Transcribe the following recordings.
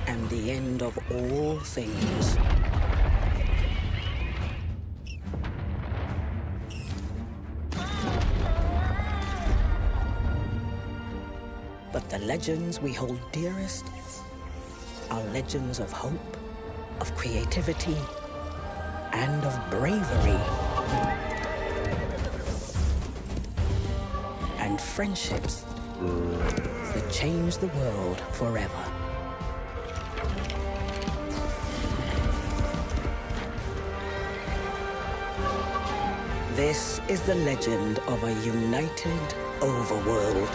and the end of all things. But the legends we hold dearest are legends of hope, of creativity, and of bravery. And friendships that change the world forever. This is the legend of a united overworld.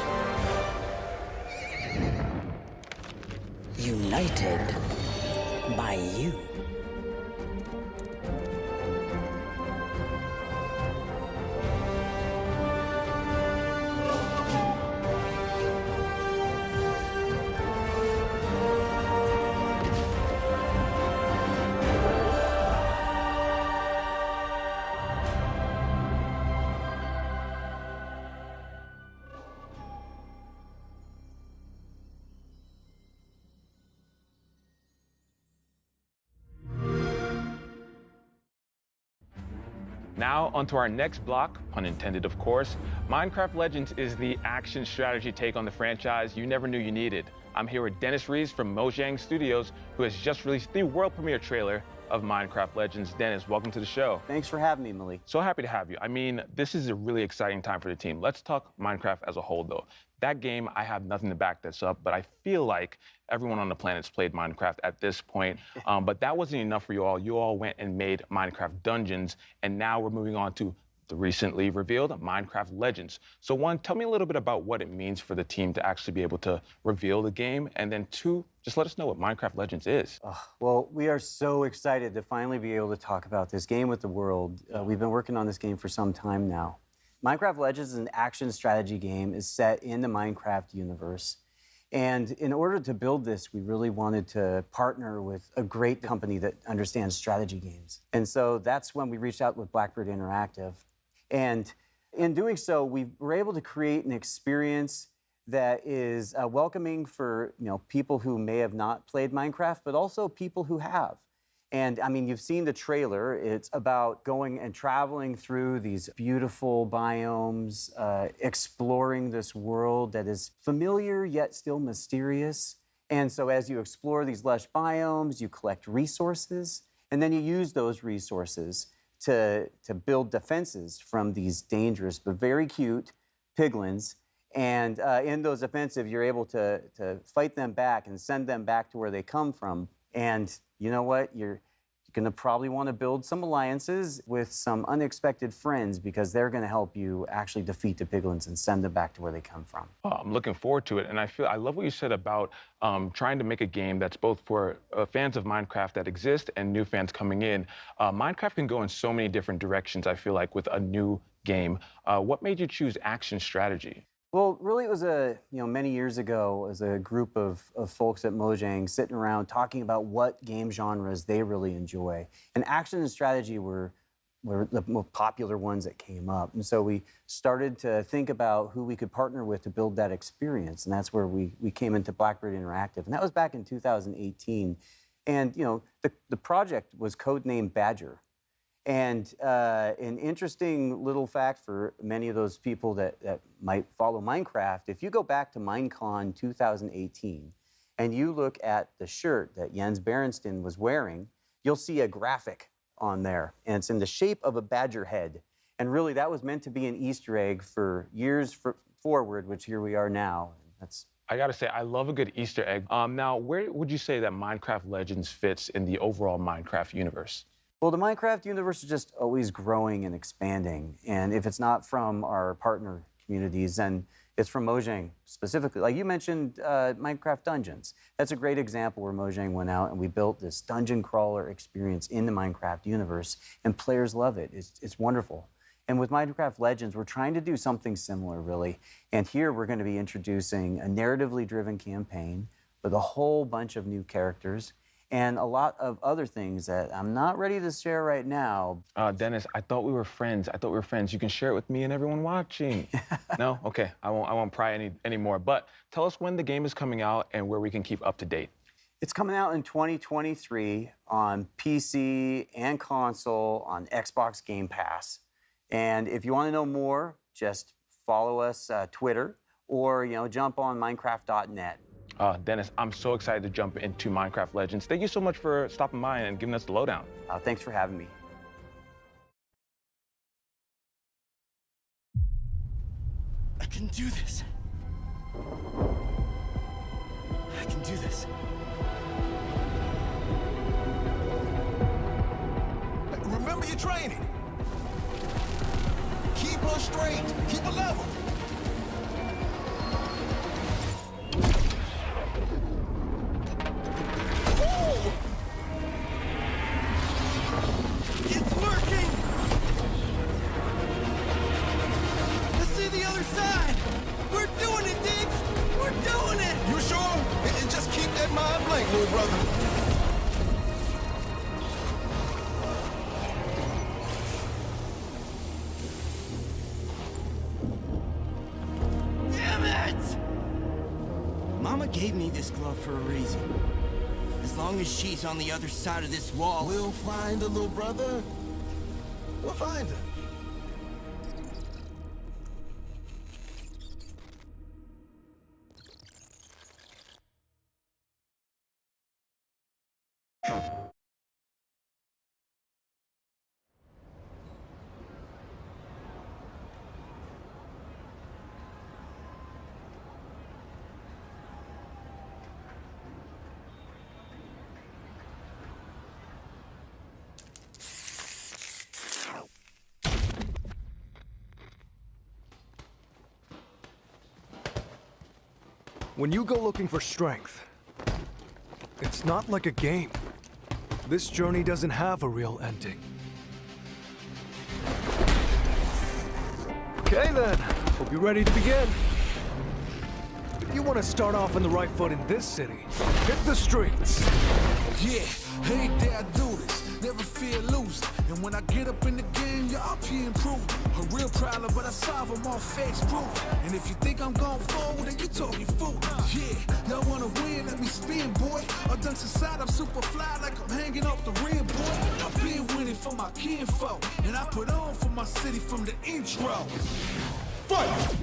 United by you. Now, onto our next block, pun intended, of course. Minecraft Legends is the action strategy take on the franchise you never knew you needed. I'm here with Dennis Rees from Mojang Studios, who has just released the world premiere trailer of Minecraft Legends. Dennis, welcome to the show. Thanks for having me, Malik. So happy to have you. I mean, this is a really exciting time for the team. Let's talk Minecraft as a whole, though. That game, I have nothing to back this up, but I feel like everyone on the planet's played Minecraft at this point. But that wasn't enough for you all. You all went and made Minecraft Dungeons, and now we're moving on to the recently revealed Minecraft Legends. So one, tell me a little bit about what it means for the team to actually be able to reveal the game, and then two, just let us know what Minecraft Legends is. Well, we are so excited to finally be able to talk about this game with the world. We've been working on this game for some time now. Minecraft Legends is an action strategy game is set in the Minecraft universe. And in order to build this, we really wanted to partner with a great company that understands strategy games. And so that's when we reached out with Blackbird Interactive. And in doing so, we were able to create an experience that is welcoming for people who may have not played Minecraft, but also people who have. And I mean, you've seen the trailer. It's about going and traveling through these beautiful biomes, exploring this world that is familiar yet still mysterious. And so as you explore these lush biomes, you collect resources, and then you use those resources to build defenses from these dangerous but very cute piglins. And in those offensive, you're able to fight them back and send them back to where they come from. And you know what? You're going to probably want to build some alliances with some unexpected friends because they're going to help you actually defeat the piglins and send them back to where they come from. Oh, I'm looking forward to it. And I love what you said about trying to make a game that's both for fans of Minecraft that exist and new fans coming in. Minecraft can go in so many different directions, I feel like, with a new game. What made you choose action strategy? Well, really, it was many years ago, as a group of folks at Mojang sitting around talking about what game genres they really enjoy. And action and strategy were the most popular ones that came up. And so we started to think about who we could partner with to build that experience. And that's where we came into Blackbird Interactive. And that was back in 2018. And, the project was codenamed Badger. And an interesting little fact for many of those people that might follow Minecraft, if you go back to Minecon 2018 and you look at the shirt that Jens Berenstain was wearing, you'll see a graphic on there, and it's in the shape of a badger head. And really, that was meant to be an Easter egg for years forward, which here we are now. I gotta say, I love a good Easter egg. Now, where would you say that Minecraft Legends fits in the overall Minecraft universe? Well, the Minecraft universe is just always growing and expanding. And if it's not from our partner communities, then it's from Mojang specifically. Like you mentioned, Minecraft Dungeons. That's a great example where Mojang went out and we built this dungeon crawler experience in the Minecraft universe, and players love it. It's wonderful. And with Minecraft Legends, we're trying to do something similar, really. And here we're going to be introducing a narratively driven campaign with a whole bunch of new characters and a lot of other things that I'm not ready to share right now. Dennis, I thought we were friends. You can share it with me and everyone watching. No? Okay, I won't pry any more. But tell us when the game is coming out and where we can keep up to date. It's coming out in 2023 on PC and console on Xbox Game Pass. And if you want to know more, just follow us Twitter or jump on Minecraft.net. Dennis, I'm so excited to jump into Minecraft Legends. Thank you so much for stopping by and giving us the lowdown. Thanks for having me. I can do this. I can do this. Remember your training. Keep her straight. Keep her level. Woo! It's working! Let's see the other side! We're doing it, Diggs! We're doing it! You sure? And just keep that mind blank, little brother. Damn it! Mama gave me this glove for a reason. As long as she's on the other side of this wall... We'll find her, little brother. We'll find her. When you go looking for strength, it's not like a game. This journey doesn't have a real ending. Okay then, hope you're ready to begin. If you want to start off on the right foot in this city, hit the streets. Yeah, hey there, I do this. Never fear losing. And when I get up in the game, y'all be improved. A real problem, but I solve them all face proof. And if you think I'm going forward, then you talking fool. Yeah, y'all wanna win, let me spin, boy. Or dunks aside, I'm super fly like I'm hanging off the rim, boy. I've been winning for my kinfolk. And I put on for my city from the intro. Fight!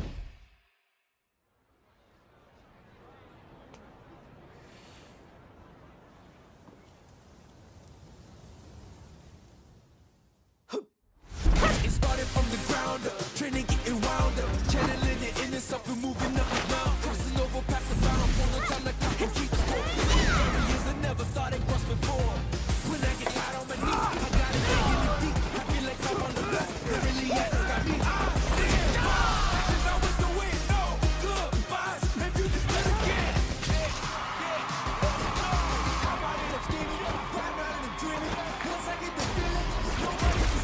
It started from the ground up, training getting wound up, channeling the inner self and moving up around, crossing over past the battlefield, no time to clock and keep score. 30 years I never thought I'd cross before. When I get tired on my knees, I got it digging deep. I feel like I'm on the left, it really has got me. Since I was the way, no goodbye. If you just let it get, once I get the feeling,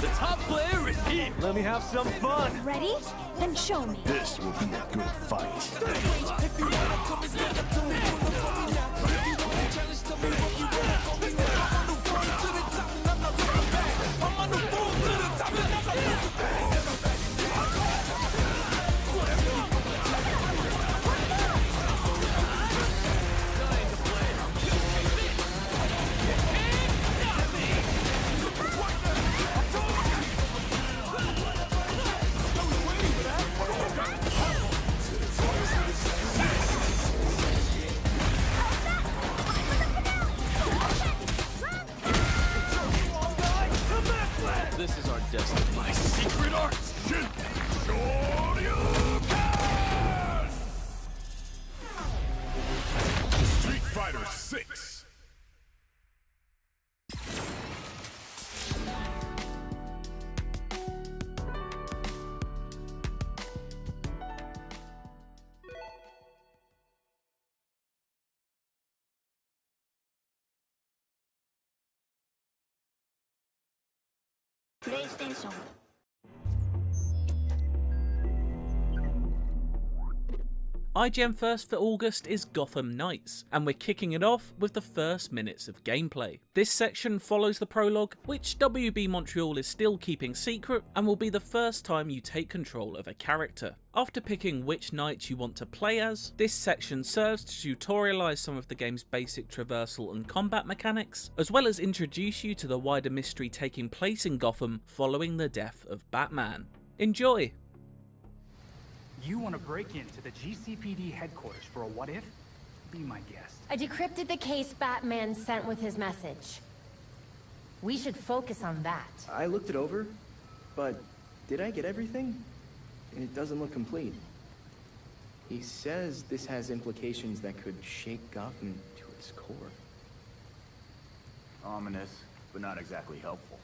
The top player is here. Let me have some fun. Ready? Then show me. this will be a good fight. If you wanna come and stand up to me, pull up on me now. If you wanna challenge, tell me what you wanna call me now. I'm on the road to the top and I'm not looking back. I'm on the road to the top and I'm not looking back. This is our destiny. My secret art! Street Fighter 6. IGN first for August is Gotham Knights, and we're kicking it off with the first minutes of gameplay. This section follows the prologue, which WB Montreal is still keeping secret, and will be the first time you take control of a character. After picking which knight you want to play as, this section serves to tutorialise some of the game's basic traversal and combat mechanics, as well as introduce you to the wider mystery taking place in Gotham following the death of Batman. Enjoy! You want to break into the GCPD headquarters for a what if? Be my guest. I decrypted the case Batman sent with his message. We should focus on that. I looked it over, but did I get everything? It doesn't look complete. He says this has implications that could shake Gotham to its core. Ominous, but not exactly helpful.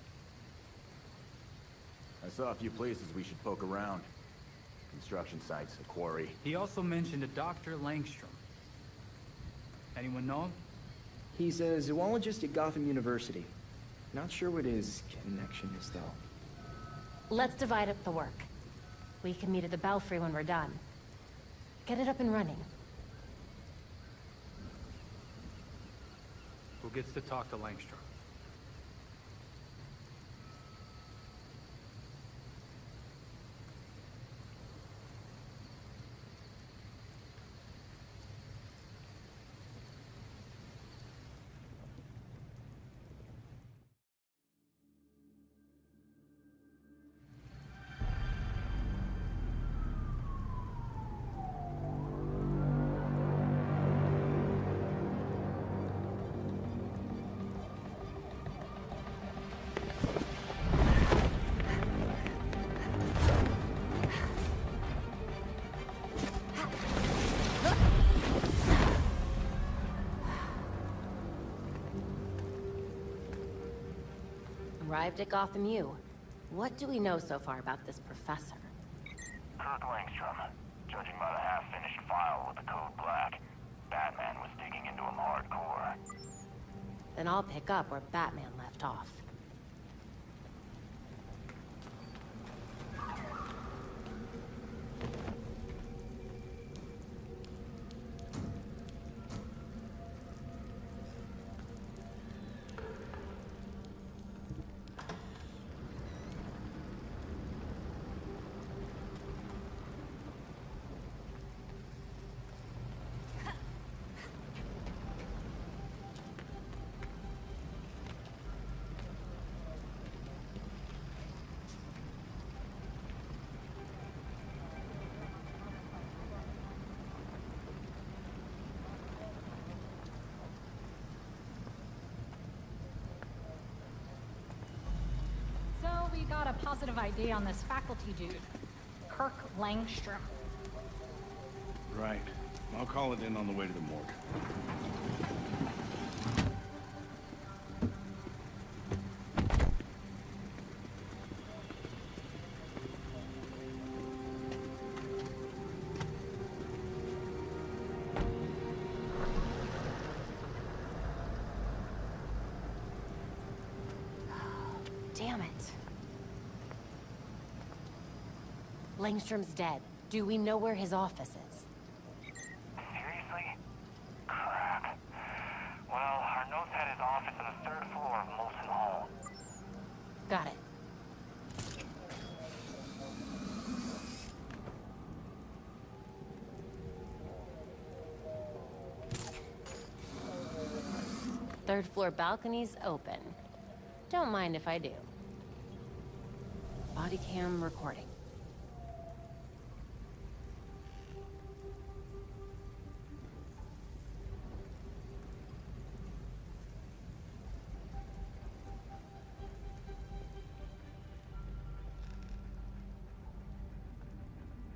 I saw a few places we should poke around. Construction sites, a quarry. He also mentioned a Dr. Langstrom. Anyone know him? He's a zoologist at Gotham University. Not sure what his connection is, though. Let's divide up the work. We can meet at the Belfry when we're done. Get it up and running. Who gets to talk to Langstrom? Arrived at Gotham U. What do we know so far about this professor? Kirk Langstrom. Judging by the half-finished file with the code black, Batman was digging into him hardcore. Then I'll pick up where Batman left off. We got a positive ID on this faculty dude, Kirk Langstrom. Right. I'll call it in on the way to the morgue. Damn it. Langstrom's dead. Do we know where his office is? Seriously? Crap. Well, our notes had his office on the 3rd floor of Molson Hall. Got it. Third floor balcony's open. Don't mind if I do. Body cam recording.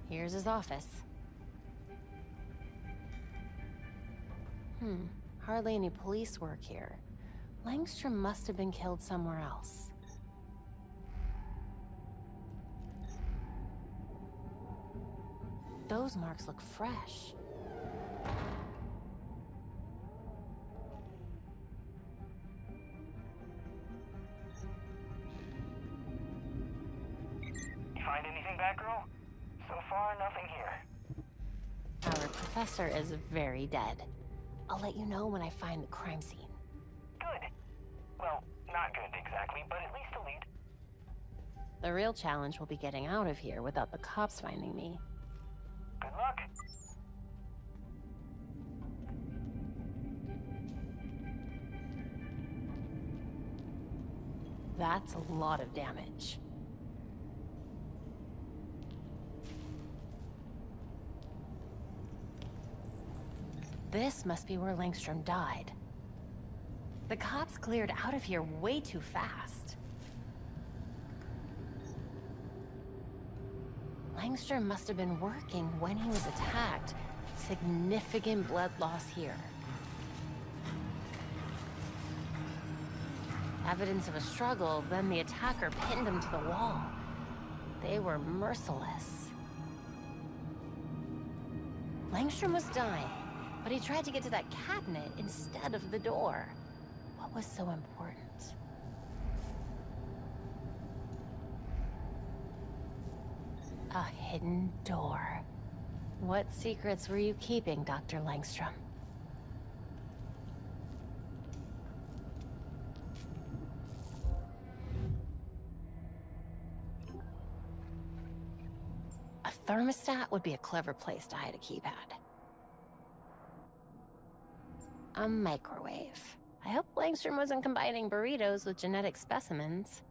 Here's his office. Hardly any police work here. Langstrom must have been killed somewhere else. Those marks look fresh. You find anything, Batgirl? So far, nothing here. Our professor is very dead. I'll let you know when I find the crime scene. Good. Well, not good exactly, but at least a lead. The real challenge will be getting out of here without the cops finding me. Good luck. That's a lot of damage. This must be where Langstrom died. The cops cleared out of here way too fast. Langstrom must have been working when he was attacked. Significant blood loss here. Evidence of a struggle, then the attacker pinned him to the wall. They were merciless. Langstrom was dying, but he tried to get to that cabinet instead of the door. What was so important? A hidden door. What secrets were you keeping, Dr. Langstrom? A thermostat would be a clever place to hide a keypad. A microwave. I hope Langstrom wasn't combining burritos with genetic specimens.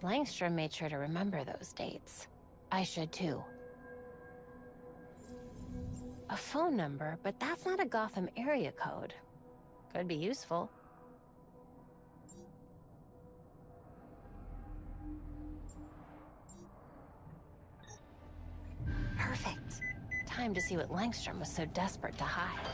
Langstrom made sure to remember those dates. I should too. A phone number, but that's not a Gotham area code. Could be useful. Perfect. Time to see what Langstrom was so desperate to hide.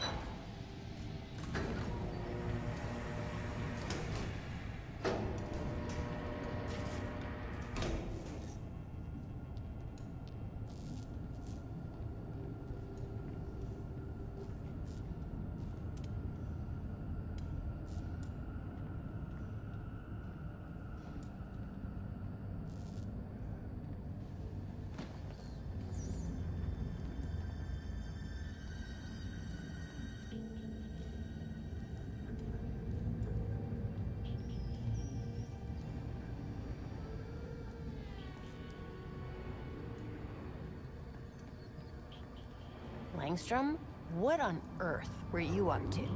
Langstrom, what on earth were you up to?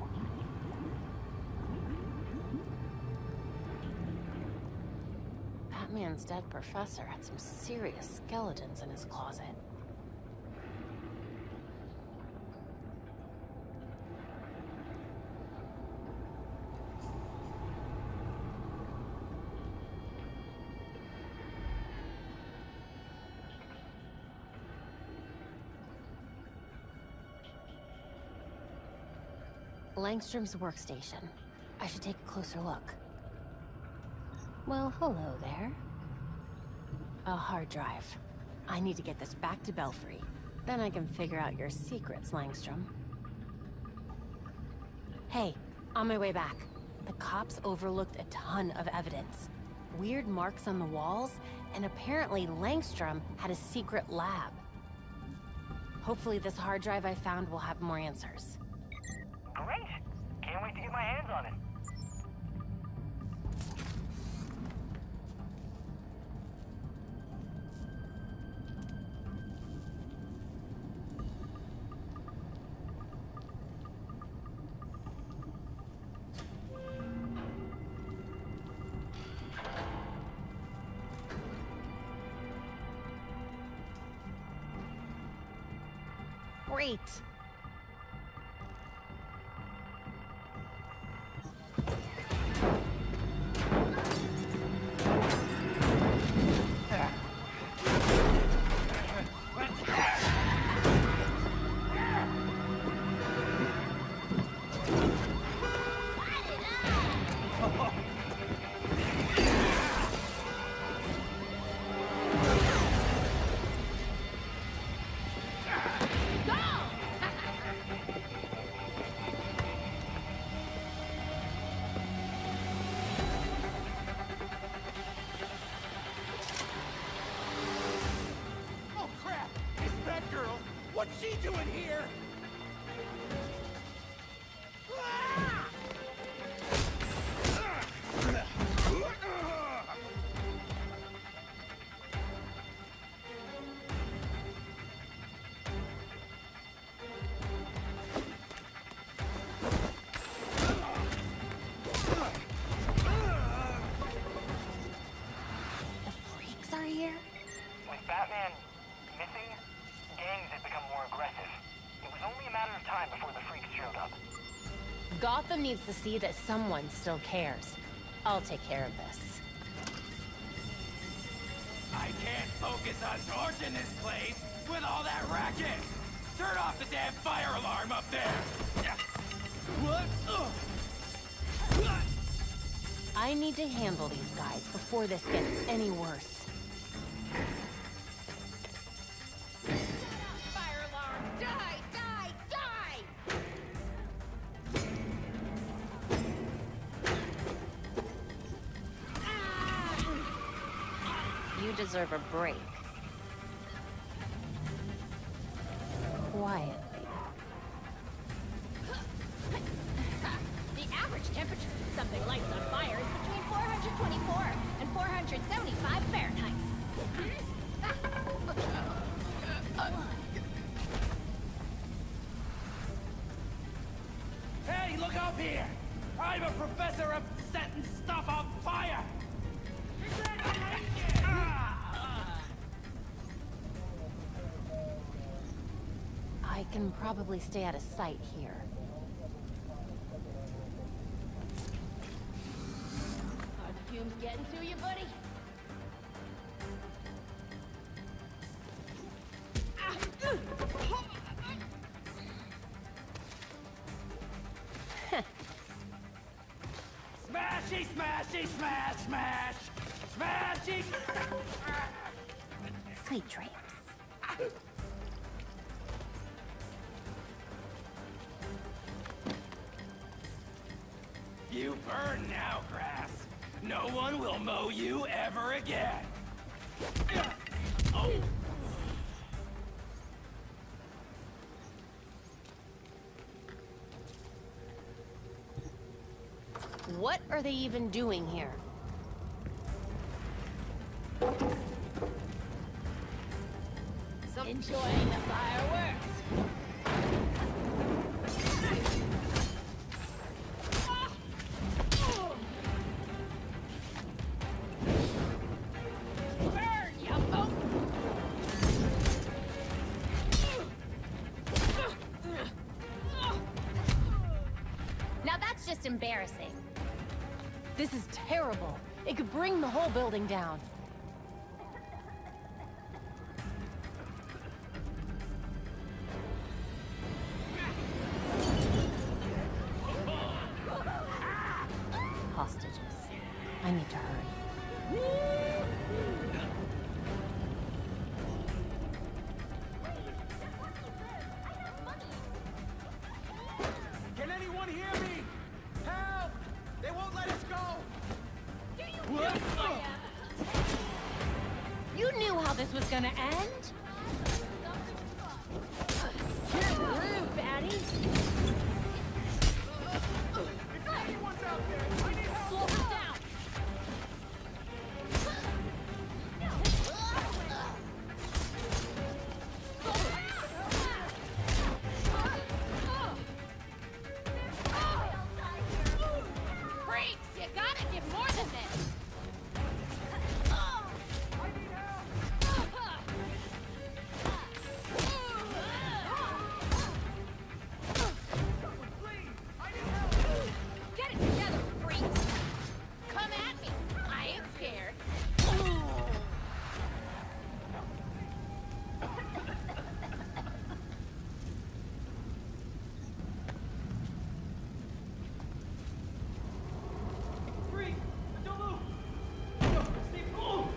Batman's dead professor had some serious skeletons in his closet. Langstrom's workstation. I should take a closer look. Well, hello there. A hard drive. I need to get this back to Belfry. Then I can figure out your secrets, Langstrom. Hey, on my way back. The cops overlooked a ton of evidence. Weird marks on the walls, and apparently Langstrom had a secret lab. Hopefully this hard drive I found will have more answers. Great! Can't wait to get my hands on it. Great! she doing here? Freaks are here? With Batman missing, gangs had become more aggressive. It was only a matter of time before the freaks showed up. Gotham needs to see that someone still cares. I'll take care of this. I can't focus on torching this place with all that racket! Turn off the damn fire alarm up there! What? I need to handle these guys before this gets any worse. Fire alarm! Die! Die! Die! You deserve a break. Quietly. The average temperature when something lights on fire is between 424 and 475 Fahrenheit. Hey, look up here! I'm a professor of setting stuff on fire! I can probably stay out of sight here. Are the fumes getting to you, buddy? Smashy, smashy, smash, smash! Smashy! Sweet dreams. You burn now, grass. No one will mow you ever again. Oh. What are they even doing here? Enjoying the fireworks. Burn, you boat! Now that's just embarrassing. This is terrible. It could bring the whole building down. Hostages. I need to hurry. Can anyone hear me? Help! They won't let us go! You knew how this was gonna end? You're rude, baddie. Slow it down. Freaks, you gotta give more than this. Get it together, freaks! Come at me! I ain't scared. Freeze! Don't move! Steve, move!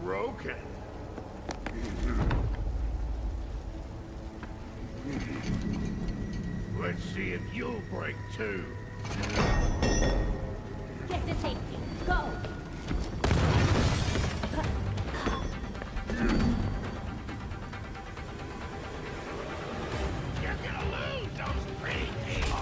Broken. What Let's see if you'll break too. Get to safety. Go! You're gonna lose those pretty teeth.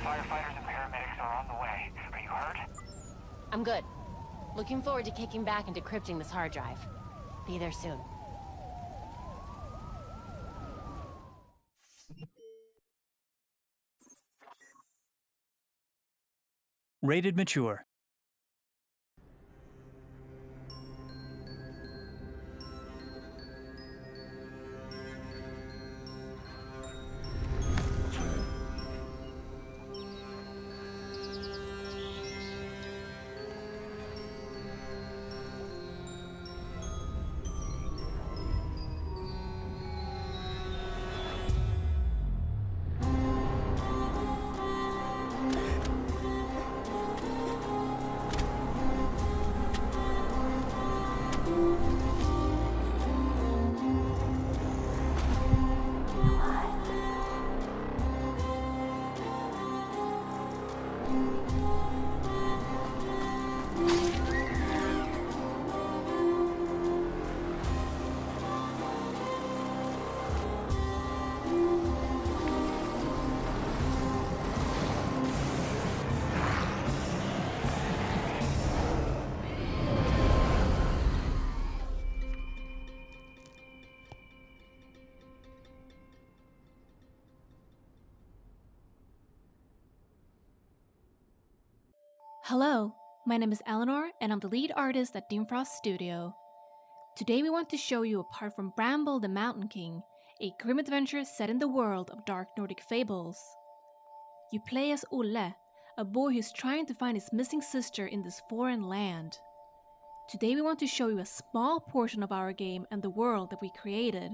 Firefighters and paramedics are on the way. Are you hurt? I'm good. Looking forward to kicking back and decrypting this hard drive. Be there soon. Rated mature. Hello, my name is Eleanor and I'm the lead artist at Dimfrost Studio. Today we want to show you Apart from Bramble the Mountain King, a grim adventure set in the world of dark Nordic fables. You play as Olle, a boy who's trying to find his missing sister in this foreign land. Today we want to show you a small portion of our game and the world that we created.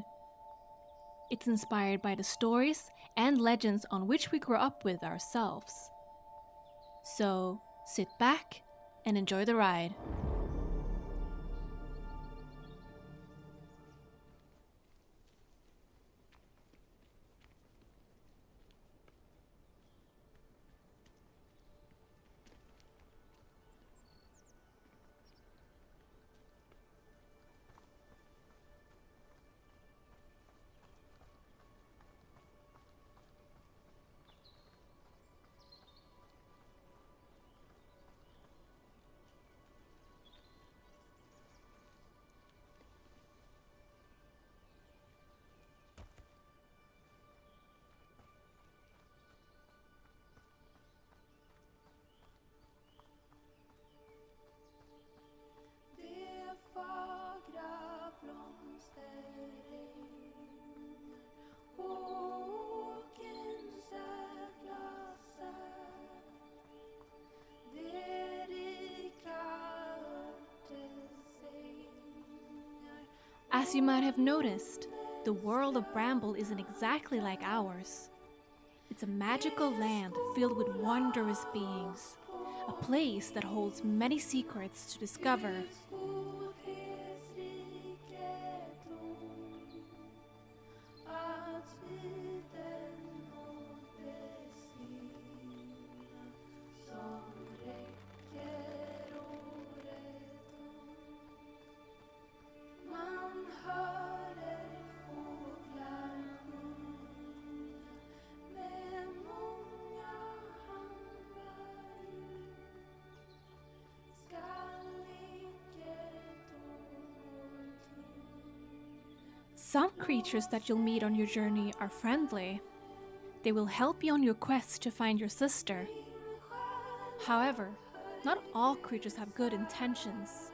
It's inspired by the stories and legends on which we grew up with ourselves. So, sit back and enjoy the ride. As you might have noticed, the world of Bramble isn't exactly like ours. It's a magical land filled with wondrous beings, a place that holds many secrets to discover. Fåglar sjunga med Some creatures that you'll meet on your journey are friendly. They will help you on your quest to find your sister. However, not all creatures have good intentions.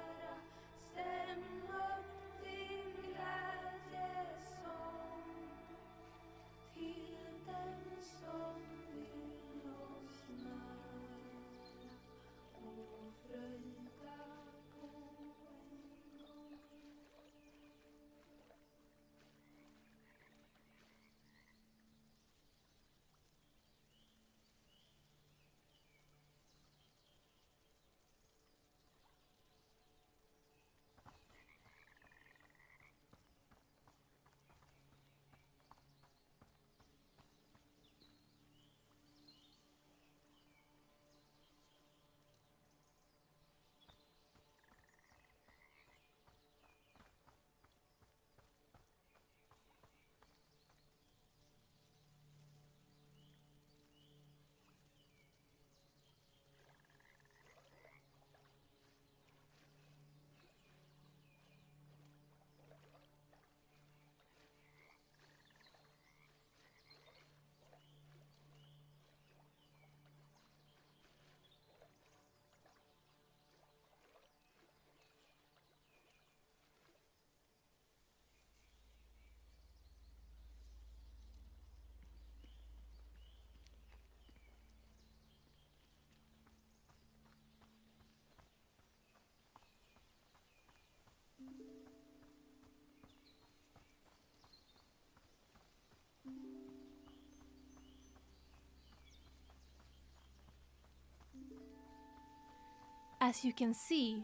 As you can see,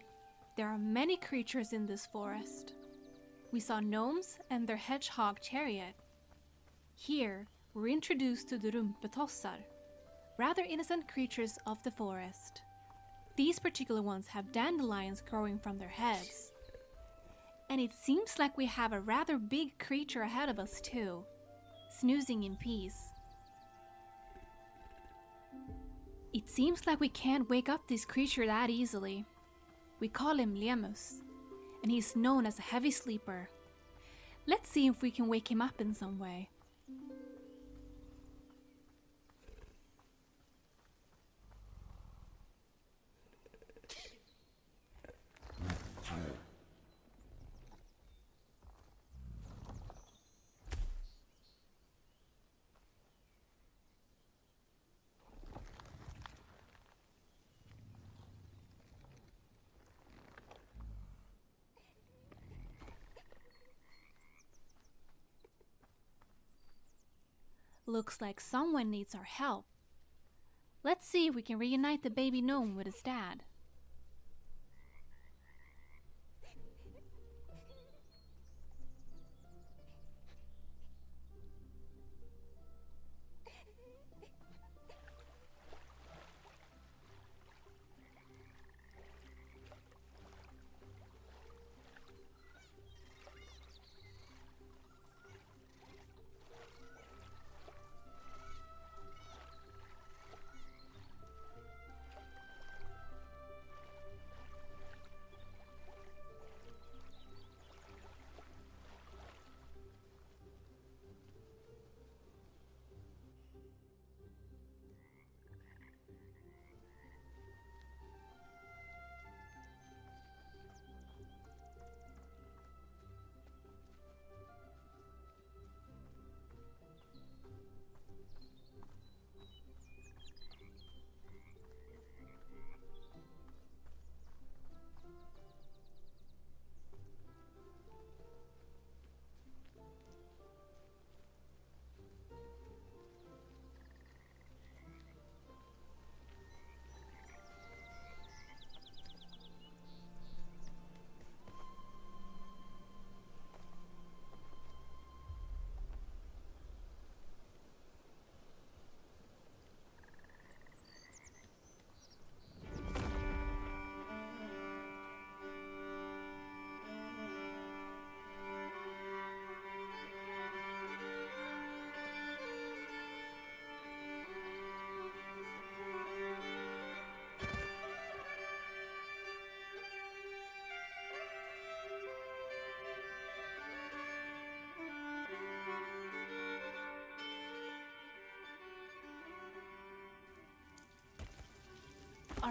there are many creatures in this forest. We saw gnomes and their hedgehog chariot. Here, we're introduced to the rumpetossar, rather innocent creatures of the forest. These particular ones have dandelions growing from their heads. And it seems like we have a rather big creature ahead of us too, snoozing in peace. It seems like we can't wake up this creature that easily. We call him Lemus, and he's known as a heavy sleeper. Let's see if we can wake him up in some way. Looks like someone needs our help. Let's see if we can reunite the baby gnome with his dad.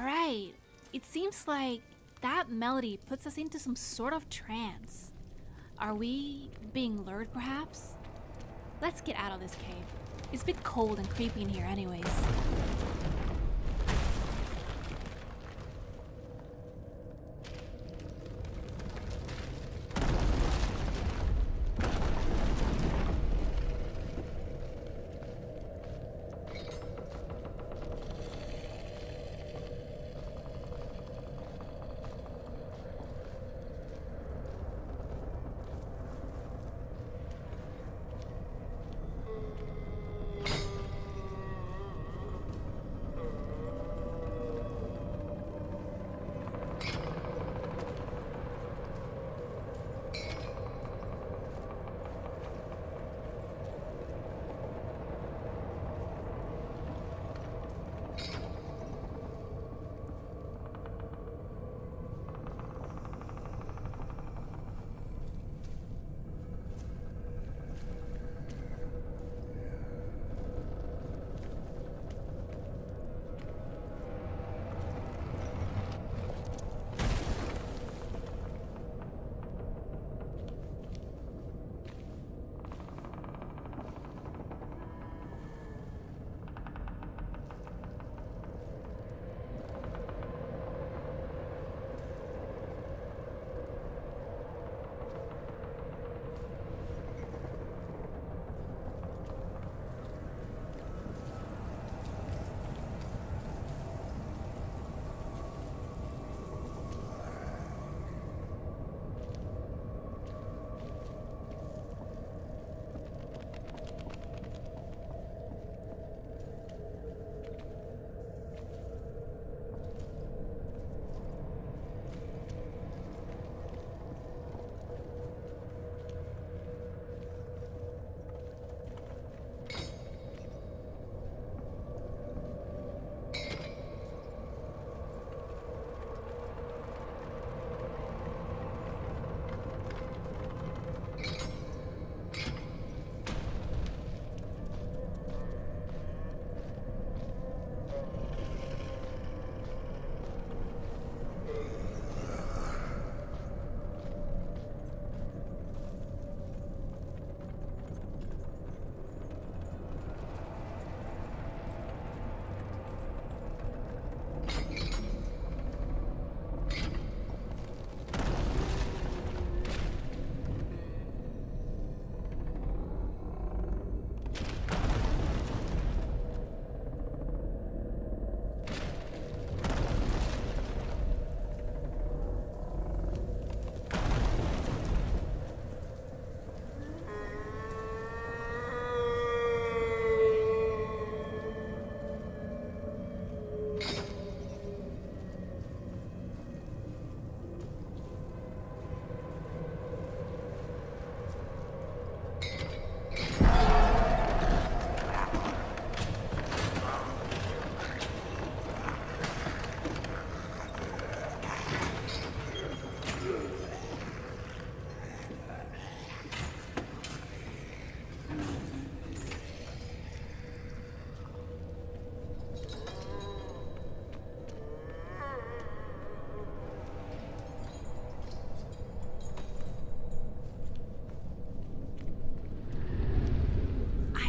Alright, it seems like that melody puts us into some sort of trance. Are we being lured, perhaps? Let's get out of this cave. It's a bit cold and creepy in here anyways.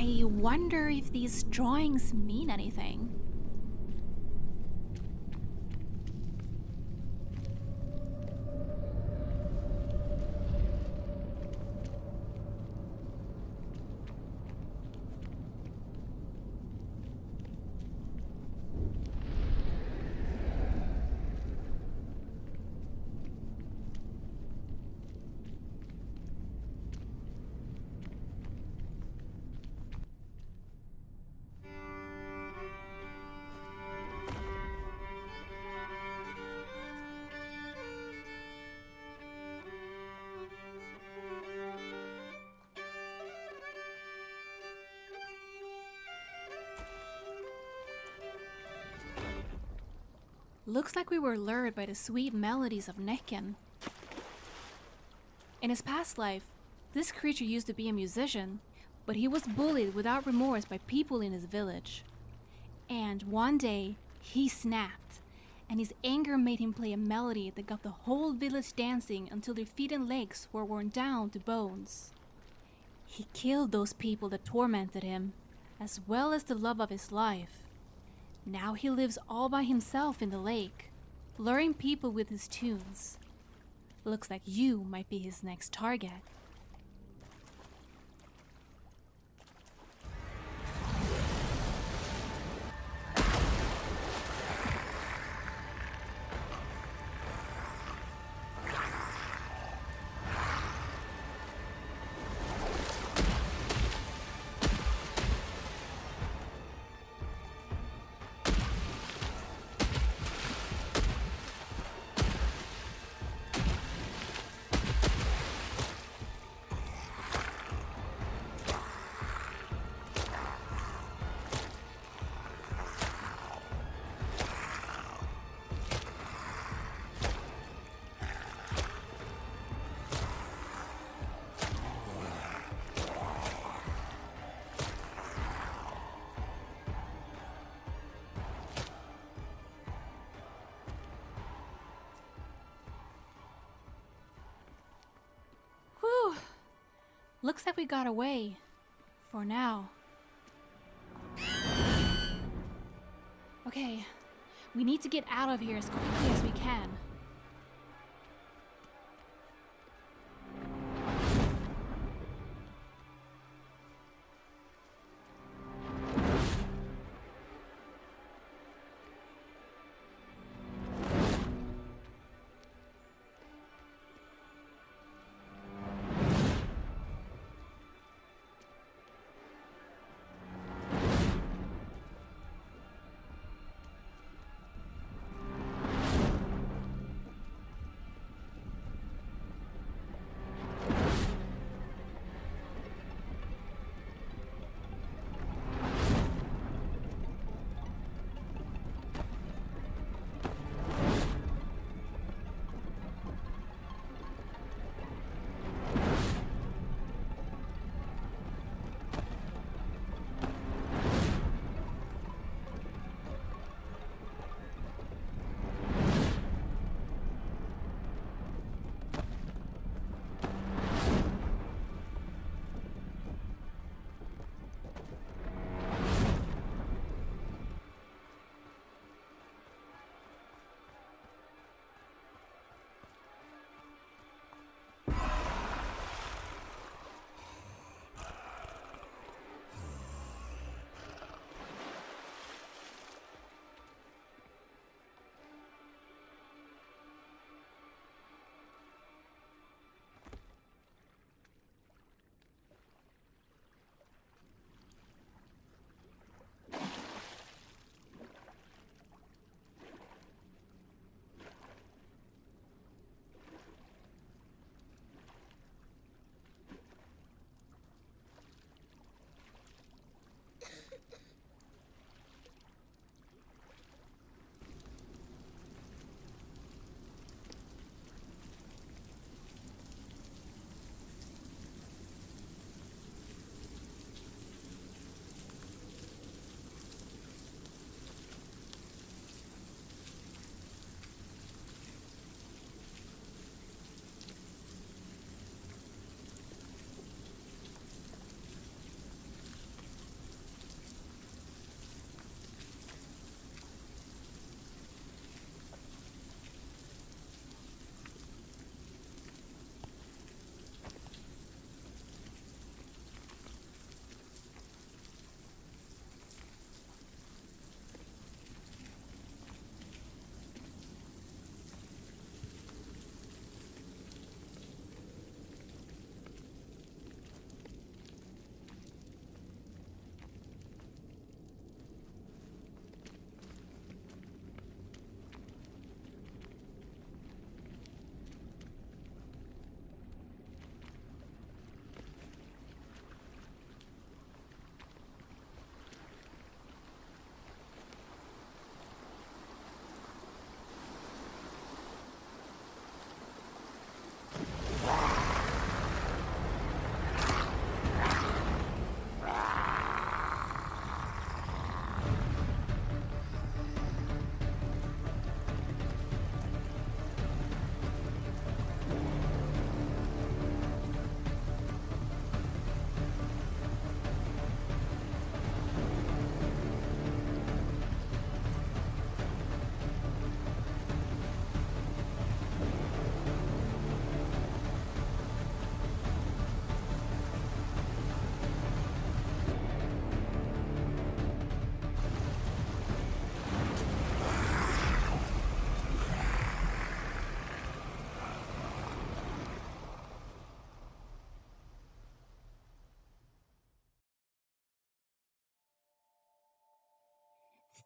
I wonder if these drawings mean anything. Looks like we were lured by the sweet melodies of Nekken. In his past life, this creature used to be a musician, but he was bullied without remorse by people in his village. And one day, he snapped, and his anger made him play a melody that got the whole village dancing until their feet and legs were worn down to bones. He killed those people that tormented him, as well as the love of his life. Now he lives all by himself in the lake, luring people with his tunes. Looks like you might be his next target. Whew. Looks like we got away. For now. Okay, we need to get out of here as quickly as we can.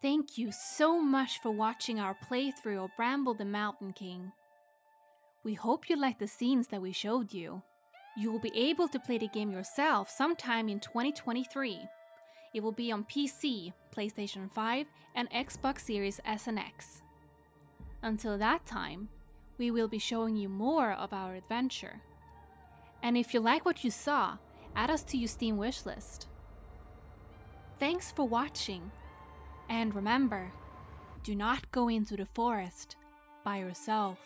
Thank you so much for watching our playthrough of Bramble the Mountain King. We hope you liked the scenes that we showed you. You will be able to play the game yourself sometime in 2023. It will be on PC, PlayStation 5, and Xbox Series S and X. Until that time, we will be showing you more of our adventure. And if you like what you saw, add us to your Steam wishlist. Thanks for watching, and remember, do not go into the forest by yourself.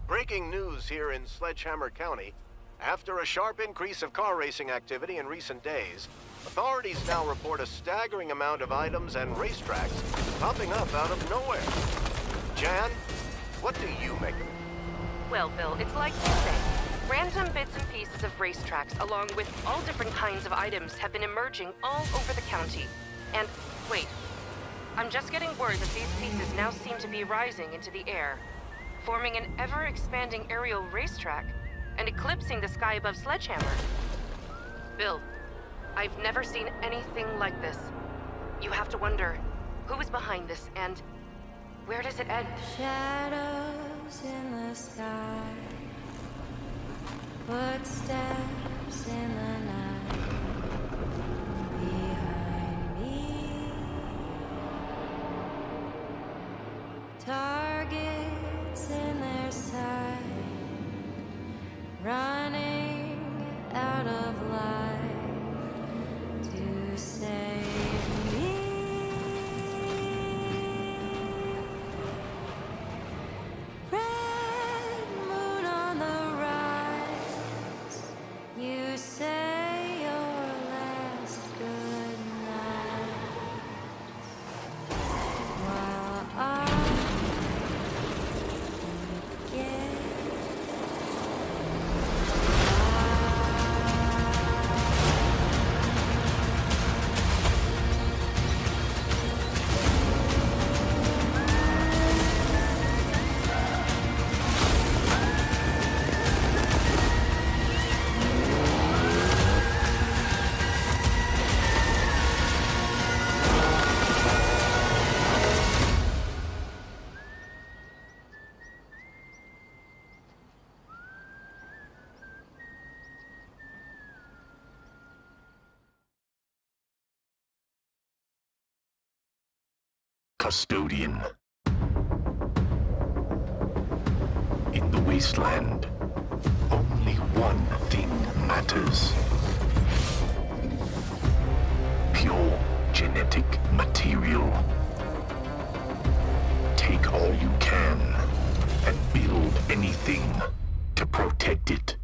Breaking news here in Sledgehammer County. After a sharp increase of car racing activity in recent days, authorities now report a staggering amount of items and racetracks popping up out of nowhere. Jan, what do you make of it? Well, Bill, it's like you say. Random bits and pieces of racetracks along with all different kinds of items have been emerging all over the county. And, wait, I'm just getting word that these pieces now seem to be rising into the air, forming an ever-expanding aerial racetrack and eclipsing the sky above Sledgehammer. Bill, I've never seen anything like this. You have to wonder, who is behind this and where does it end? Shadows in the sky, footsteps in the night, behind me, targets in their sight, running out of light to save me. Red moon on the rise, you say your last good night, while I begin. Custodian. In the wasteland, only one thing matters. your genetic material. Take all you can and build anything to protect it.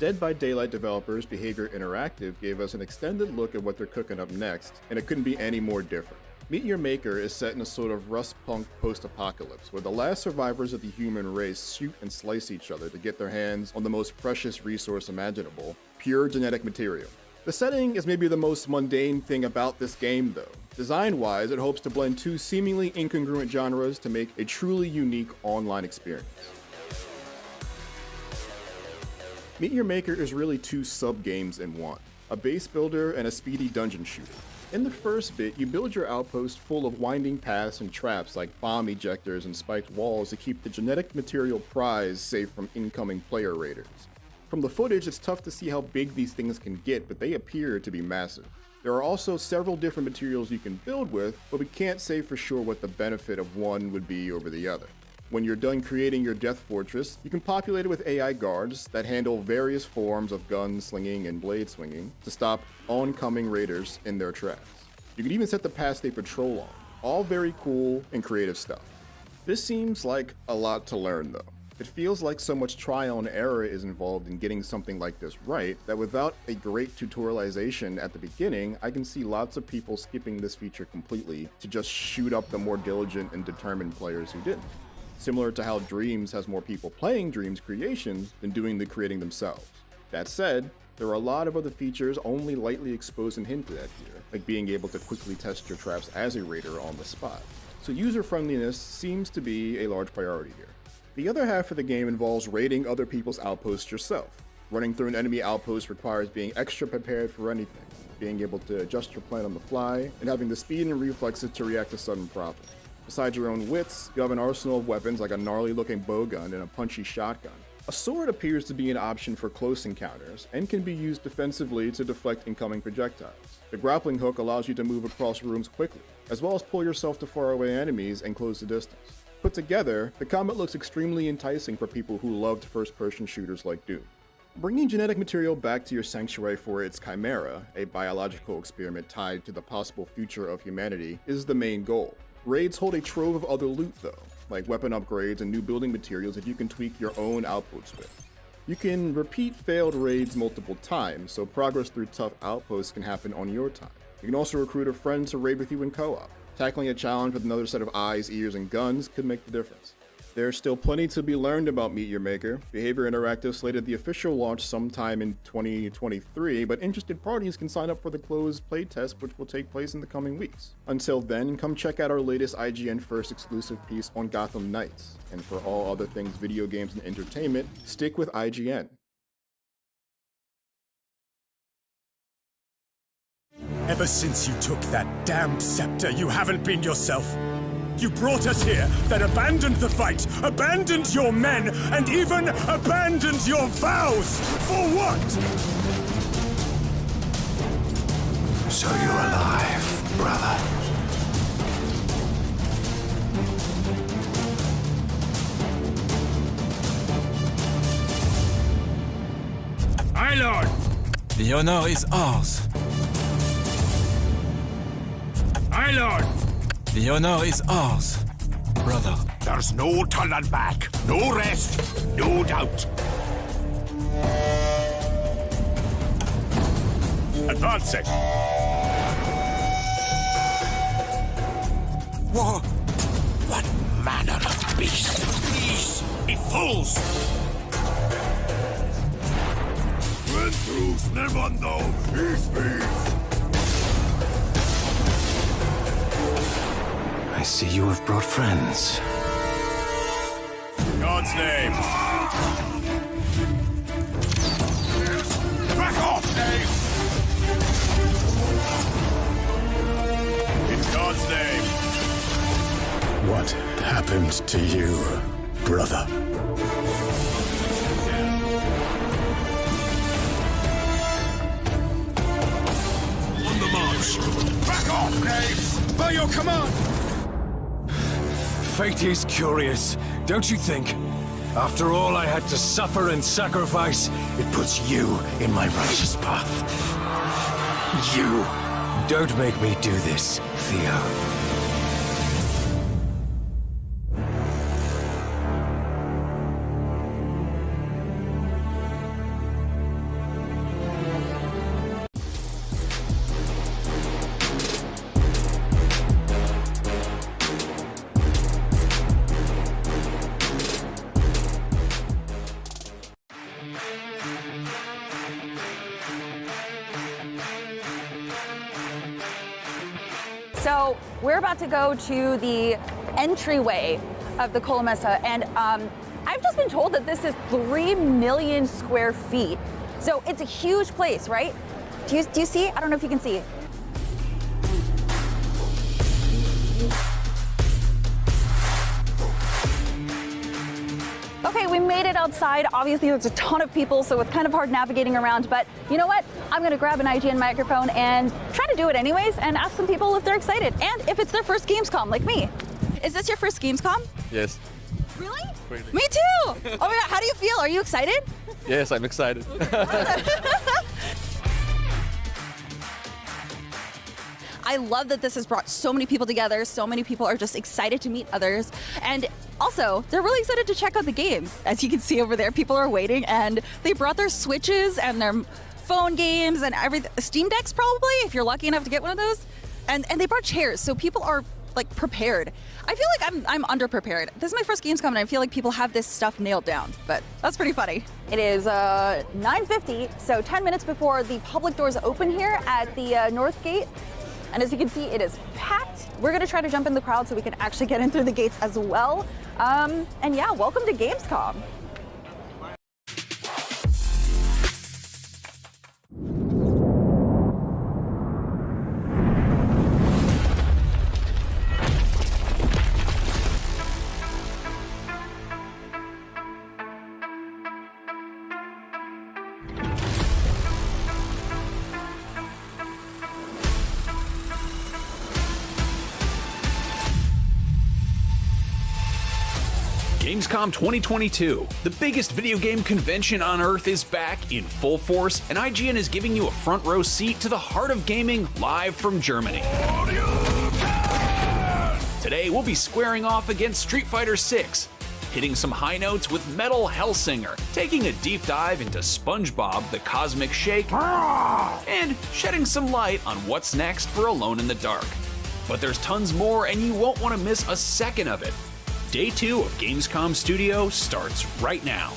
Dead by Daylight developers Behavior Interactive gave us an extended look at what they're cooking up next, and it couldn't be any more different. Meet Your Maker is set in a sort of rust-punk post-apocalypse, where the last survivors of the human race shoot and slice each other to get their hands on the most precious resource imaginable, pure genetic material. The setting is maybe the most mundane thing about this game though. Design-wise, it hopes to blend two seemingly incongruent genres to make a truly unique online experience. Meet Your Maker is really two sub-games in one, a base builder and a speedy dungeon shooter. In the first bit, you build your outpost full of winding paths and traps like bomb ejectors and spiked walls to keep the genetic material prize safe from incoming player raiders. From the footage, it's tough to see how big these things can get, but they appear to be massive. There are also several different materials you can build with, but we can't say for sure what the benefit of one would be over the other. When you're done creating your death fortress, you can populate it with AI guards that handle various forms of gun slinging and blade swinging to stop oncoming raiders in their tracks. You can even set the paths they patrol on. All very cool and creative stuff. This seems like a lot to learn though. It feels like so much trial and error is involved in getting something like this right that without a great tutorialization at the beginning, I can see lots of people skipping this feature completely to just shoot up the more diligent and determined players who didn't. Similar to how Dreams has more people playing Dreams creations than doing the creating themselves. That said, there are a lot of other features only lightly exposed and hinted at here, like being able to quickly test your traps as a raider on the spot. So user-friendliness seems to be a large priority here. The other half of the game involves raiding other people's outposts yourself. Running through an enemy outpost requires being extra prepared for anything, being able to adjust your plan on the fly, and having the speed and reflexes to react to sudden problems. Besides your own wits, you have an arsenal of weapons like a gnarly-looking bowgun and a punchy shotgun. A sword appears to be an option for close encounters, and can be used defensively to deflect incoming projectiles. The grappling hook allows you to move across rooms quickly, as well as pull yourself to faraway enemies and close the distance. Put together, the combat looks extremely enticing for people who loved first-person shooters like Doom. Bringing genetic material back to your sanctuary for its chimera, a biological experiment tied to the possible future of humanity, is the main goal. Raids hold a trove of other loot though, like weapon upgrades and new building materials that you can tweak your own outposts with. You can repeat failed raids multiple times, so progress through tough outposts can happen on your time. You can also recruit a friend to raid with you in co-op. Tackling a challenge with another set of eyes, ears, and guns could make the difference. There's still plenty to be learned about Meet Your Maker. Behavior Interactive slated the official launch sometime in 2023, but interested parties can sign up for the closed playtest, which will take place in the coming weeks. Until then, come check out our latest IGN First exclusive piece on Gotham Knights. And for all other things video games and entertainment, stick with IGN. Ever since you took that damned scepter, you haven't been yourself. You brought us here, then abandoned the fight, abandoned your men, and even abandoned your vows! For what? So you're alive, brother. My lord! The honor is ours. My lord! The honor is ours, brother. There's no turning back, no rest, no doubt. Advancing! What manner of beast? These be fools! When truth never know, peace be! I see you have brought friends. God's name! Back off, Dave! In God's name! What happened to you, brother? On the march! Back off, Dave! By your command! Fate is curious, don't you think? After all I had to suffer and sacrifice, it puts you in my righteous path. You! Don't make me do this, Theo. So we're about to go to the entryway of the Colomessa, and I've just been told that this is 3 million square feet. So it's a huge place, right? Do you see? I don't know if you can see. Okay, we made it outside. Obviously, there's a ton of people, so it's kind of hard navigating around, but you know what? I'm gonna grab an IGN microphone and try to do it anyways and ask some people if they're excited and if it's their first Gamescom, like me. Is this your first Gamescom? Yes. Really? Me too! Oh my God, how do you feel? Are you excited? Yes, I'm excited. I love that this has brought so many people together. So many people are just excited to meet others. And also, they're really excited to check out the games. As you can see over there, people are waiting and they brought their Switches and their phone games and everything. Steam Decks probably, if you're lucky enough to get one of those. And they brought chairs, so people are like prepared. I feel like I'm underprepared. This is my first Gamescom and I feel like people have this stuff nailed down, but that's pretty funny. It is 9:50, so 10 minutes before the public doors open here at the North Gate. And as you can see, it is packed. We're gonna try to jump in the crowd so we can actually get in through the gates as well. And yeah, welcome to Gamescom. Gamescom 2022, the biggest video game convention on Earth, is back in full force, and IGN is giving you a front row seat to the heart of gaming live from Germany. Today, we'll be squaring off against Street Fighter 6, hitting some high notes with Metal Hellsinger, taking a deep dive into Spongebob the Cosmic Shake, and shedding some light on what's next for Alone in the Dark. But there's tons more, and you won't want to miss a second of it. Day 2 of Gamescom Studio starts right now.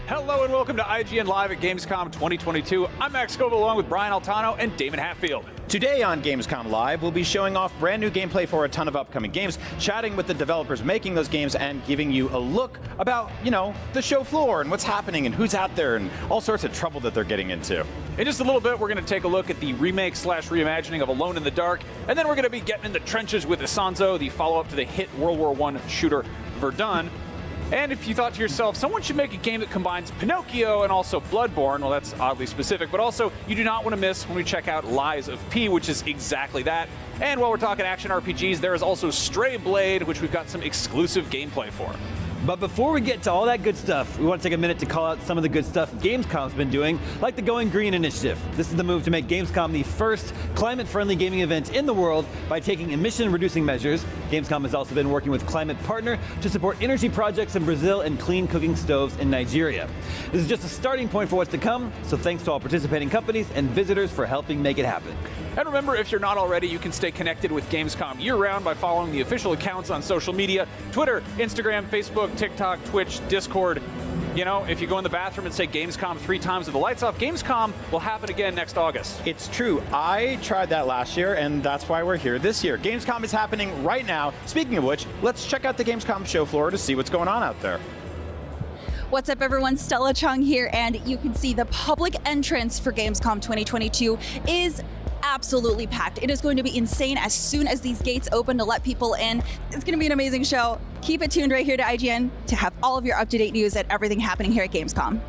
Hello and welcome to IGN Live at Gamescom 2022. I'm Max Scoville along with Brian Altano and Damon Hatfield. Today on Gamescom Live, we'll be showing off brand new gameplay for a ton of upcoming games, chatting with the developers making those games, and giving you a look about, you know, the show floor and what's happening and who's out there and all sorts of trouble that they're getting into. In just a little bit, we're going to take a look at the remake/reimagining of Alone in the Dark, and then we're going to be getting in the trenches with Isanzo, the follow-up to the hit World War I shooter Verdun. And if you thought to yourself, someone should make a game that combines Pinocchio and also Bloodborne, well, that's oddly specific, but also you do not want to miss when we check out Lies of P, which is exactly that. And while we're talking action RPGs, there is also Stray Blade, which we've got some exclusive gameplay for. But before we get to all that good stuff, we want to take a minute to call out some of the good stuff Gamescom's been doing, like the Going Green initiative. This is the move to make Gamescom the first climate-friendly gaming event in the world by taking emission-reducing measures. Gamescom has also been working with Climate Partner to support energy projects in Brazil and clean cooking stoves in Nigeria. This is just a starting point for what's to come, so thanks to all participating companies and visitors for helping make it happen. And remember, if you're not already, you can stay connected with Gamescom year-round by following the official accounts on social media, Twitter, Instagram, Facebook, TikTok, Twitch, Discord. You know, if you go in the bathroom and say Gamescom 3 times with the lights off, Gamescom will happen again next August. It's true. I tried that last year, and that's why we're here this year. Gamescom is happening right now. Speaking of which, let's check out the Gamescom show floor to see what's going on out there. What's up, everyone? Stella Chung here, and you can see the public entrance for Gamescom 2022 is absolutely packed. It is going to be insane as soon as these gates open to let people in. It's going to be an amazing show. Keep it tuned right here to IGN to have all of your up-to-date news and everything happening here at Gamescom.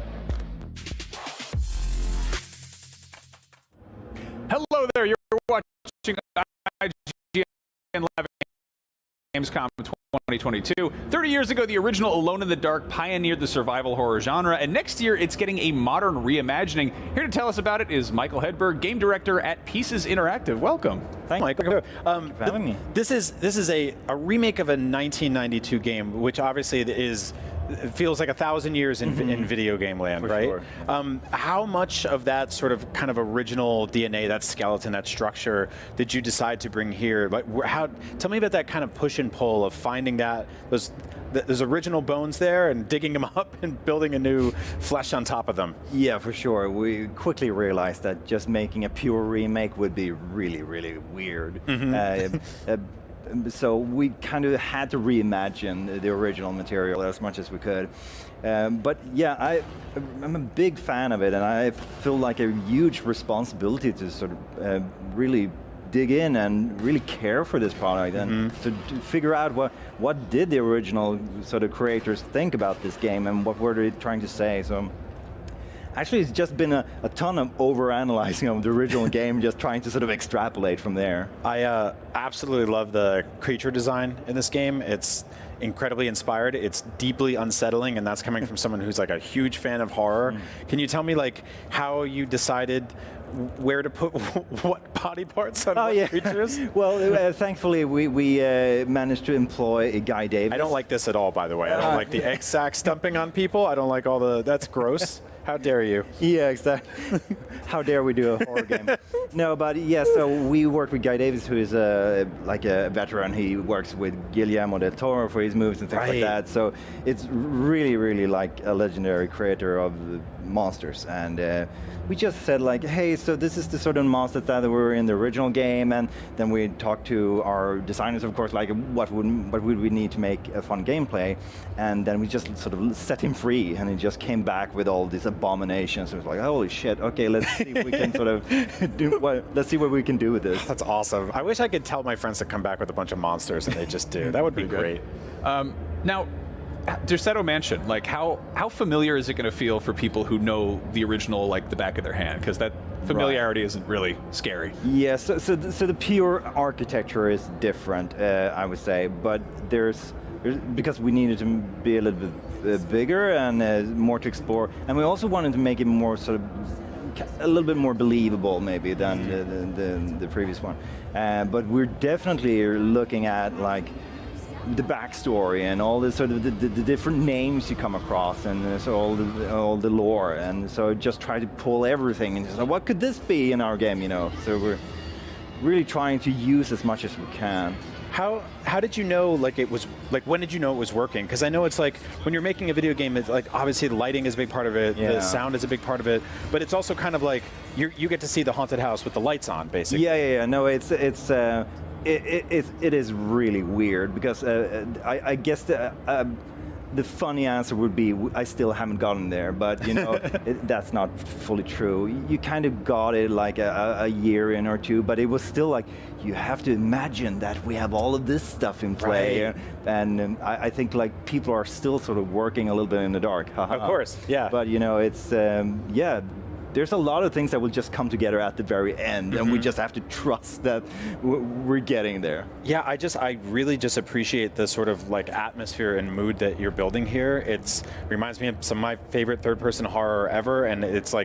Hello there, you're watching IGN Live Gamescom 2022. 30 years ago, the original Alone in the Dark pioneered the survival horror genre, and next year it's getting a modern reimagining. Here to tell us about it is Michael Hedberg, game director at Pieces Interactive. Welcome. Thanks, Michael. Thanks for having me. This is a remake of a 1992 game, which obviously it feels like 1,000 years in video game land, For right? sure. How much of that sort of kind of original DNA, that skeleton, that structure, did you decide to bring here? Like, tell me about that kind of push and pull of finding those original bones there and digging them up and building a new flesh on top of them. Yeah, for sure. We quickly realized that just making a pure remake would be really, really weird. So we kind of had to reimagine the original material as much as we could. But yeah, I'm a big fan of it, and I feel like a huge responsibility to sort of really dig in and really care for this product and to figure out what did the original sort of creators think about this game and what were they trying to say. So actually, it's just been a ton of overanalyzing of the original game, just trying to sort of extrapolate from there. I absolutely love the creature design in this game. It's incredibly inspired. It's deeply unsettling, and that's coming from someone who's like a huge fan of horror. Can you tell me like how you decided where to put what body parts on what creatures? Well, thankfully we managed to employ a Guy Davis. I don't like this at all, by the way. I don't like the egg sack stumping on people. I don't like that's gross. How dare you? Yeah, exactly. How dare we do a horror game? No, but yeah, so we worked with Guy Davis, who is like a veteran. He works with Guillermo del Toro for his movies and things like that. So it's really, really like a legendary creator of monsters. And we just said like, hey, so this is the sort of monsters that were in the original game. And then we talked to our designers, of course, like what would we need to make a fun gameplay? And then we just sort of set him free, and he just came back with all these abominations. It was like, holy shit, okay, let's see if we can sort of let's see what we can do with this. That's awesome. I wish I could tell my friends to come back with a bunch of monsters, and they just do. That would be great. Now, Derceto Mansion, like how familiar is it going to feel for people who know the original like the back of their hand? Because that familiarity isn't really scary. Yeah, so the pure architecture is different, I would say, but there's because we needed to be a little bit bigger and more to explore, and we also wanted to make it more sort of a little bit more believable maybe than the previous one. But we're definitely looking at like the backstory and all the sort of the different names you come across, and so all the lore, and so just try to pull everything and just like, what could this be in our game, you know? So we're really trying to use as much as we can. How did you know like it was like when did you know it was working? Because I know it's like when you're making a video game, it's like obviously the lighting is a big part of it, the sound is a big part of it, but it's also kind of like you get to see the haunted house with the lights on, basically. Yeah. No, it is really weird because I guess the funny answer would be I still haven't gotten there, but you know that's not fully true. You kind of got it like a year in or two, but it was still like you have to imagine that we have all of this stuff in play, Right. and I think like people are still sort of working a little bit in the dark. Of course, yeah. But you know, it's there's a lot of things that will just come together at the very end, and we just have to trust that we're getting there. Yeah, I really just appreciate the sort of like atmosphere and mood that you're building here. It reminds me of some of my favorite third-person horror ever, and it's I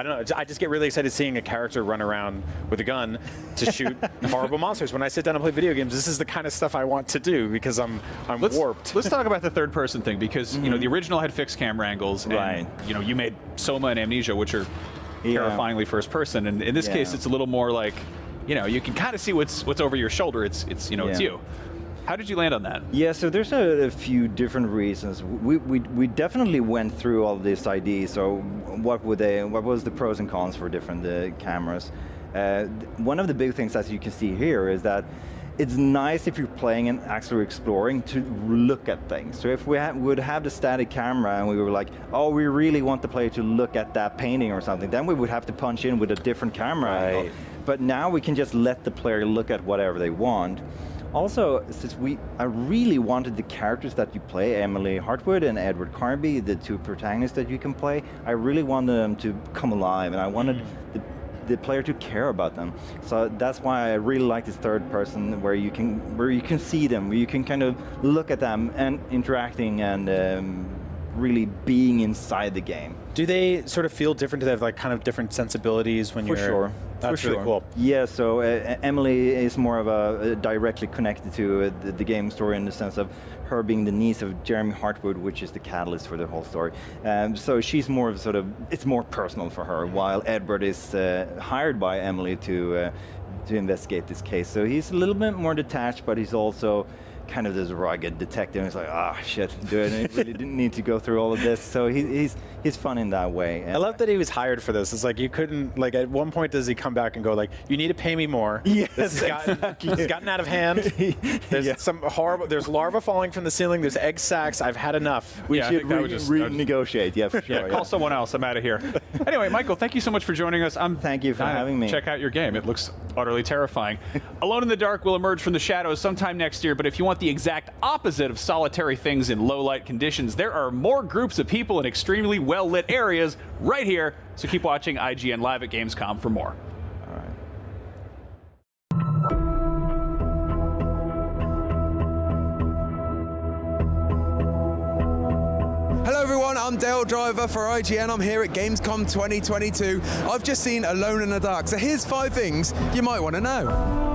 don't know, I just get really excited seeing a character run around with a gun to shoot horrible monsters. When I sit down and play video games, this is the kind of stuff I want to do because I'm warped. Let's talk about the third-person thing because you know the original had fixed camera angles, and you know you made Soma and Amnesia, which are terrifyingly first-person, and in this case, it's a little more like you know you can kind of see what's over your shoulder. It's you know it's you. How did you land on that? Yeah, so there's a few different reasons. We definitely went through all these ideas. So what was the pros and cons for different cameras? One of the big things, as you can see here, is that it's nice if you're playing and actually exploring to look at things. So if we would have the static camera and we were like, oh, we really want the player to look at that painting or something, then we would have to punch in with a different camera angle. But now we can just let the player look at whatever they want. Also, since I really wanted the characters that you play, Emily Hartwood and Edward Carnby, the two protagonists that you can play, I really wanted them to come alive, and I wanted the player to care about them. So that's why I really like this third person, where you can see them, where you can kind of look at them and interacting and really being inside the game. Do they sort of feel different? Do they have like kind of different sensibilities when you're? For sure. That's really cool. Yeah, so Emily is more of a directly connected to the game story in the sense of her being the niece of Jeremy Hartwood, which is the catalyst for the whole story. So she's more of it's more personal for her, while Edward is hired by Emily to investigate this case. So he's a little bit more detached, but he's also kind of this rugged detective. He's like, shit, dude, I really didn't need to go through all of this. So he's fun in that way. I love that he was hired for this. It's like you couldn't, like at one point does he come back and go like, you need to pay me more. Yes, this has gotten out of hand. There's some horrible, there's larvae falling from the ceiling, there's egg sacs, I've had enough. We should renegotiate, yeah, for sure. Yeah, call someone else, I'm out of here. Anyway, Michael, thank you so much for joining us. Thank you for having me. Check out your game, it looks utterly terrifying. Alone in the Dark will emerge from the shadows sometime next year, but if you want the exact opposite of solitary things in low light conditions, there are more groups of people in extremely well lit areas right here. So keep watching IGN Live at Gamescom for more. Hello everyone, I'm Dale Driver for IGN. I'm here at Gamescom 2022. I've just seen Alone in the Dark, so here's 5 things you might want to know.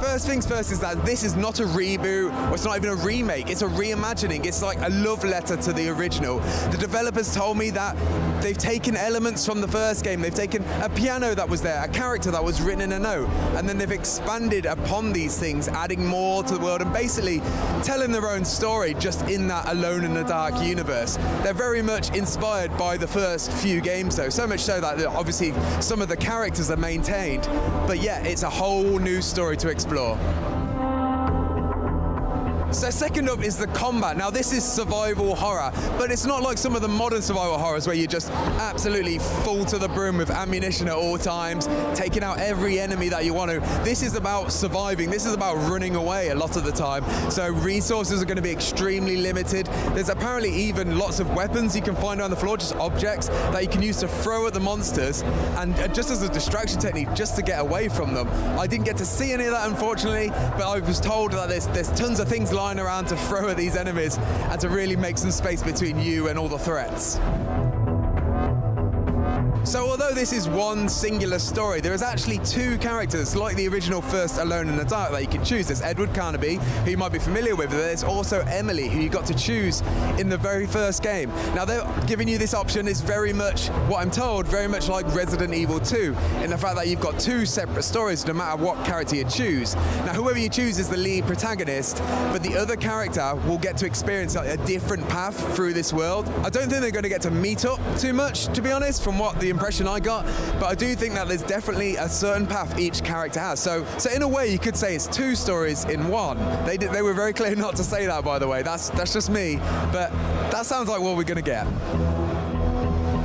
First things first is that this is not a reboot, or it's not even a remake, it's a reimagining. It's like a love letter to the original. The developers told me that they've taken elements from the first game. They've taken a piano that was there, a character that was written in a note, and then they've expanded upon these things, adding more to the world and basically telling their own story just in that Alone in the Dark universe. They're very much inspired by the first few games though, so much so that obviously some of the characters are maintained, but yeah, it's a whole new story to explore. So second up is the combat. Now this is survival horror, but it's not like some of the modern survival horrors where you just absolutely full to the brim with ammunition at all times, taking out every enemy that you want to. This is about surviving. This is about running away a lot of the time. So resources are going to be extremely limited. There's apparently even lots of weapons you can find on the floor, just objects that you can use to throw at the monsters, and just as a distraction technique, just to get away from them. I didn't get to see any of that, unfortunately, but I was told that there's tons of things lying around to throw at these enemies and to really make some space between you and all the threats. So although this is one singular story, there is actually two characters, like the original first Alone in the Dark, that you can choose. There's Edward Carnaby, who you might be familiar with, but there's also Emily, who you got to choose in the very first game. Now they're giving you this option is very much, what I'm told, very much like Resident Evil 2, in the fact that you've got two separate stories no matter what character you choose. Now whoever you choose is the lead protagonist, but the other character will get to experience a different path through this world. I don't think they're going to get to meet up too much, to be honest, from what the impression I got, but I do think that there's definitely a certain path each character has. So in a way, you could say it's two stories in one. They were very clear not to say that, by the way. That's just me, but that sounds like what we're going to get.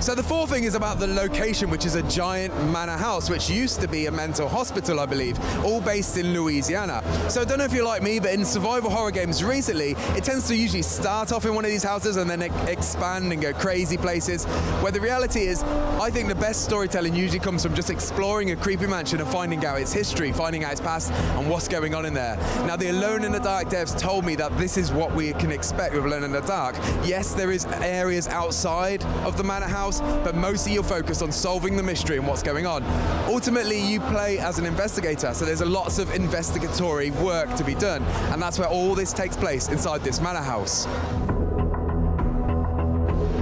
So the fourth thing is about the location, which is a giant manor house, which used to be a mental hospital, I believe, all based in Louisiana. So I don't know if you're like me, but in survival horror games recently, it tends to usually start off in one of these houses and then expand and go crazy places, where the reality is, I think the best storytelling usually comes from just exploring a creepy mansion and finding out its history, finding out its past, and what's going on in there. Now, the Alone in the Dark devs told me that this is what we can expect with Alone in the Dark. Yes, there is areas outside of the manor house, but mostly you're focused on solving the mystery and what's going on. Ultimately, you play as an investigator, so there's lots of investigatory work to be done, and that's where all this takes place inside this manor house.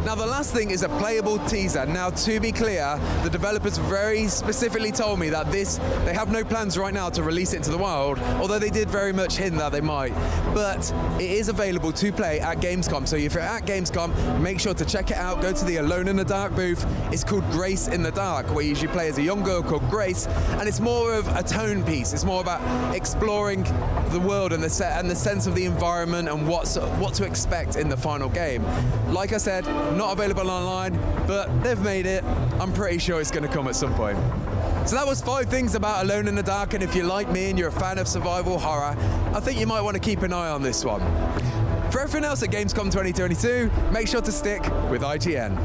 Now the last thing is a playable teaser. Now to be clear, the developers very specifically told me that they have no plans right now to release it into the wild, although they did very much hint that they might. But it is available to play at Gamescom, so if you're at Gamescom, make sure to check it out. Go to the Alone in the Dark booth. It's called Grace in the Dark, where you usually play as a young girl called Grace, and it's more of a tone piece. It's more about exploring the world and the sense of the environment and what to expect in the final game. Like I said, not available online, but they've made it. I'm pretty sure it's going to come at some point. So that was 5 things about Alone in the Dark, and if you're like me and you're a fan of survival horror, I think you might want to keep an eye on this one. For everything else at Gamescom 2022, make sure to stick with IGN.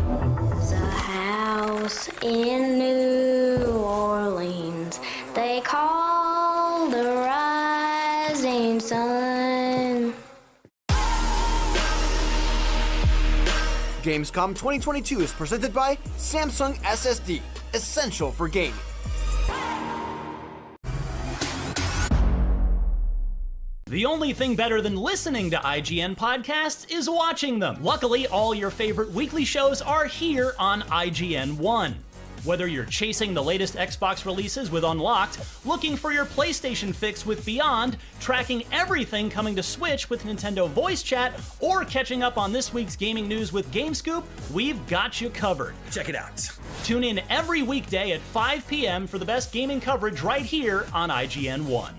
The house in New Orleans, they call the rising sun. Gamescom 2022 is presented by Samsung SSD, essential for gaming. The only thing better than listening to IGN podcasts is watching them. Luckily, all your favorite weekly shows are here on IGN One. Whether you're chasing the latest Xbox releases with Unlocked, looking for your PlayStation fix with Beyond, tracking everything coming to Switch with Nintendo Voice Chat, or catching up on this week's gaming news with GameScoop, we've got you covered. Check it out. Tune in every weekday at 5 p.m. for the best gaming coverage right here on IGN One.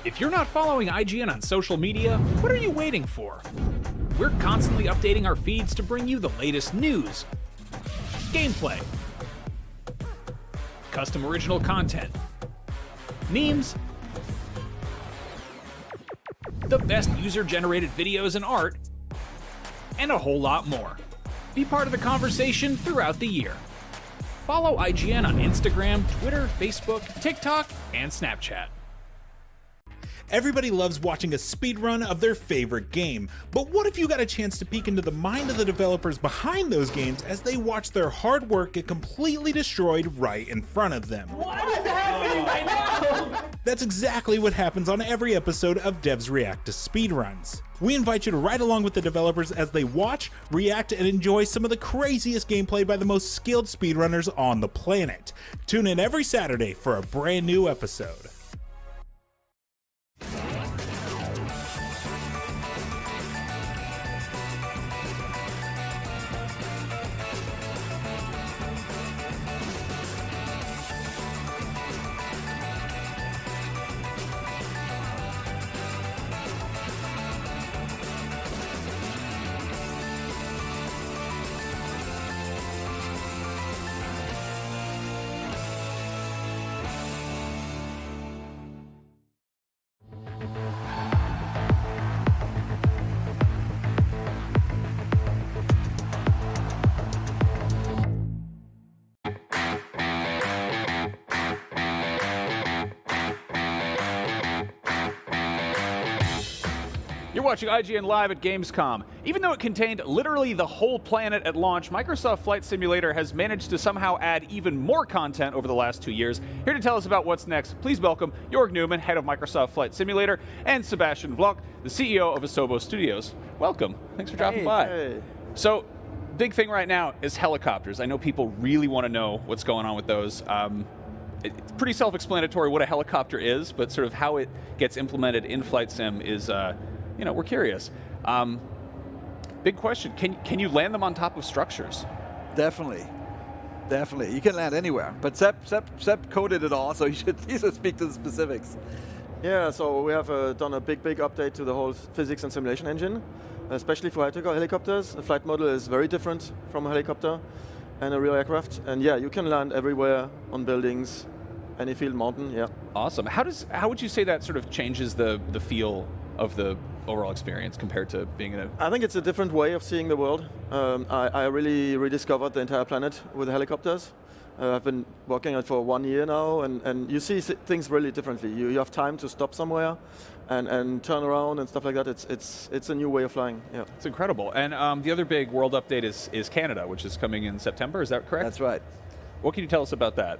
If you're not following IGN on social media, what are you waiting for? We're constantly updating our feeds to bring you the latest news, gameplay, custom original content, memes, the best user-generated videos and art, and a whole lot more. Be part of the conversation throughout the year. Follow IGN on Instagram, Twitter, Facebook, TikTok, and Snapchat. Everybody loves watching a speedrun of their favorite game, but what if you got a chance to peek into the mind of the developers behind those games as they watch their hard work get completely destroyed right in front of them? What is happening right now? That's exactly what happens on every episode of Devs React to Speedruns. We invite you to ride along with the developers as they watch, react, and enjoy some of the craziest gameplay by the most skilled speedrunners on the planet. Tune in every Saturday for a brand new episode. You're watching IGN Live at Gamescom. Even though it contained literally the whole planet at launch, Microsoft Flight Simulator has managed to somehow add even more content over the last 2 years. Here to tell us about what's next, please welcome Jorg Newman, head of Microsoft Flight Simulator, and Sebastian Vlock, the CEO of Asobo Studios. Welcome. Thanks for dropping by. Hey. So, big thing right now is helicopters. I know people really want to know what's going on with those. It's pretty self-explanatory what a helicopter is, but sort of how it gets implemented in Flight Sim is, we're curious. Big question, can you land them on top of structures? Definitely. You can land anywhere. But Seb coded it all, so he should speak to the specifics. Yeah, so we have done a big update to the whole physics and simulation engine, especially for helicopters. The flight model is very different from a helicopter and a real aircraft. And yeah, you can land everywhere on buildings, any field, mountain, yeah. Awesome. How would you say that sort of changes the feel of the overall experience compared to being in a... I think it's a different way of seeing the world. I really rediscovered the entire planet with the helicopters. I've been working on it for 1 year now, and you see things really differently. You have time to stop somewhere and turn around and stuff like that. It's a new way of flying. Yeah, it's incredible. And the other big world update is Canada, which is coming in September. Is that correct? That's right. What can you tell us about that?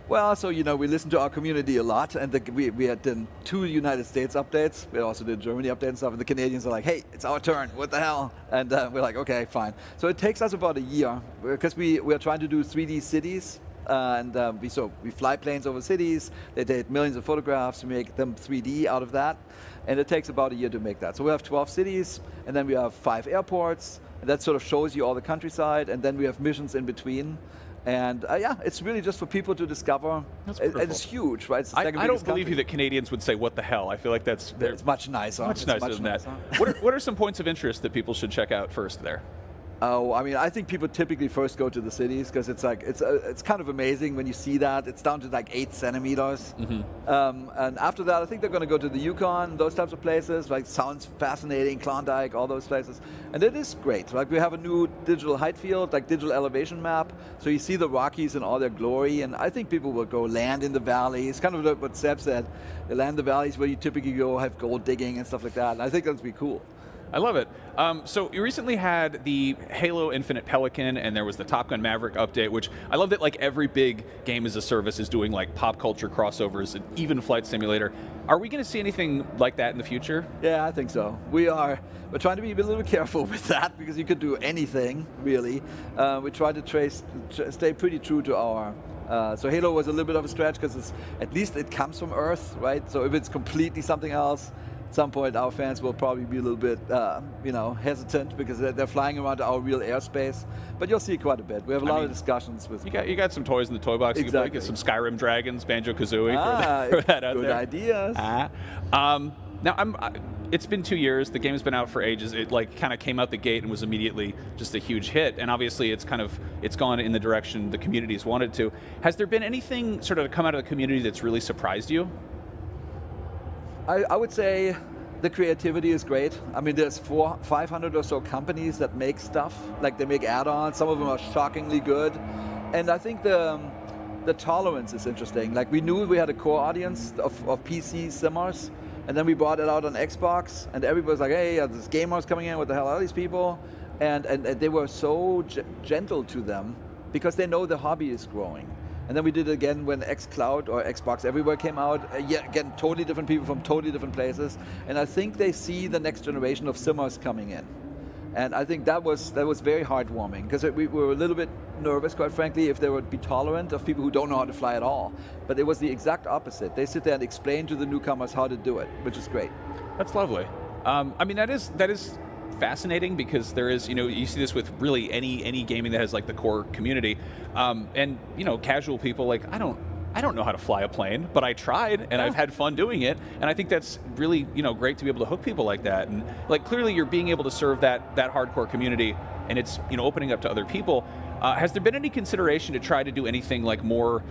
Well, so we listen to our community a lot, and we had done 2 United States updates. We also did Germany update and stuff, and the Canadians are like, "Hey, it's our turn. What the hell?" And we're like, "Okay, fine." So it takes us about a year because we are trying to do 3D cities. We fly planes over cities, they take millions of photographs, we make them 3D out of that, and it takes about a year to make that. So we have 12 cities, and then we have 5 airports, and that sort of shows you all the countryside, and then we have missions in between. And it's really just for people to discover. That's and it's huge, right? It's the second I don't biggest believe country. you that Canadians would say, "What the hell?" I feel like that's much nicer. Much nicer than that. What are some points of interest that people should check out first there? Oh, I mean, I think people typically first go to the cities because it's like it's kind of amazing when you see that. It's down to like 8 centimeters. Mm-hmm. And after that, I think they're going to go to the Yukon, those types of places. Like, sounds fascinating, Klondike, all those places. And it is great. Like, we have a new digital height field, like digital elevation map. So you see the Rockies in all their glory. And I think people will go land in the valleys. Kind of what Seb said. They land in the valleys where you typically go have gold digging and stuff like that. And I think that'd be cool. I love it. So you recently had the Halo Infinite Pelican, and there was the Top Gun Maverick update, which I love that like every big game as a service is doing like pop culture crossovers, and even Flight Simulator. Are we going to see anything like that in the future? Yeah, I think so. We're trying to be a little bit careful with that because you could do anything, really. We try to stay pretty true to our... so Halo was a little bit of a stretch because at least it comes from Earth, right? So if it's completely something else, at some point our fans will probably be a little bit, hesitant because they're flying around our real airspace. But you'll see quite a bit. We have a lot of discussions with. You got some toys in the toy box. Exactly. You can get some Skyrim dragons, Banjo-Kazooie. For that out good there. ideas. Now it's been 2 years. The game's been out for ages. It kind of came out the gate and was immediately just a huge hit. And obviously, it's gone in the direction the community's wanted to. Has there been anything sort of come out of the community that's really surprised you? I would say the creativity is great. I mean, there's 500 or so companies that make stuff. Like, they make add-ons. Some of them are shockingly good. And I think the tolerance is interesting. Like, we knew we had a core audience of PC simmers, and then we brought it out on Xbox, and everybody's like, "Hey, there's gamers coming in. What the hell are these people?" And they were so gentle to them because they know the hobby is growing. And then we did it again when xCloud or Xbox Everywhere came out. Again, totally different people from totally different places. And I think they see the next generation of simmers coming in. And I think that was very heartwarming because we were a little bit nervous, quite frankly, if they would be tolerant of people who don't know how to fly at all. But it was the exact opposite. They sit there and explain to the newcomers how to do it, which is great. That's lovely. I mean, that is fascinating because there is, you see this with really any gaming that has like the core community, and casual people like I don't know how to fly a plane, but I tried and I've had fun doing it, and I think that's really great to be able to hook people like that, and like clearly you're being able to serve that hardcore community, and it's opening up to other people. Has there been any consideration to try to do anything like more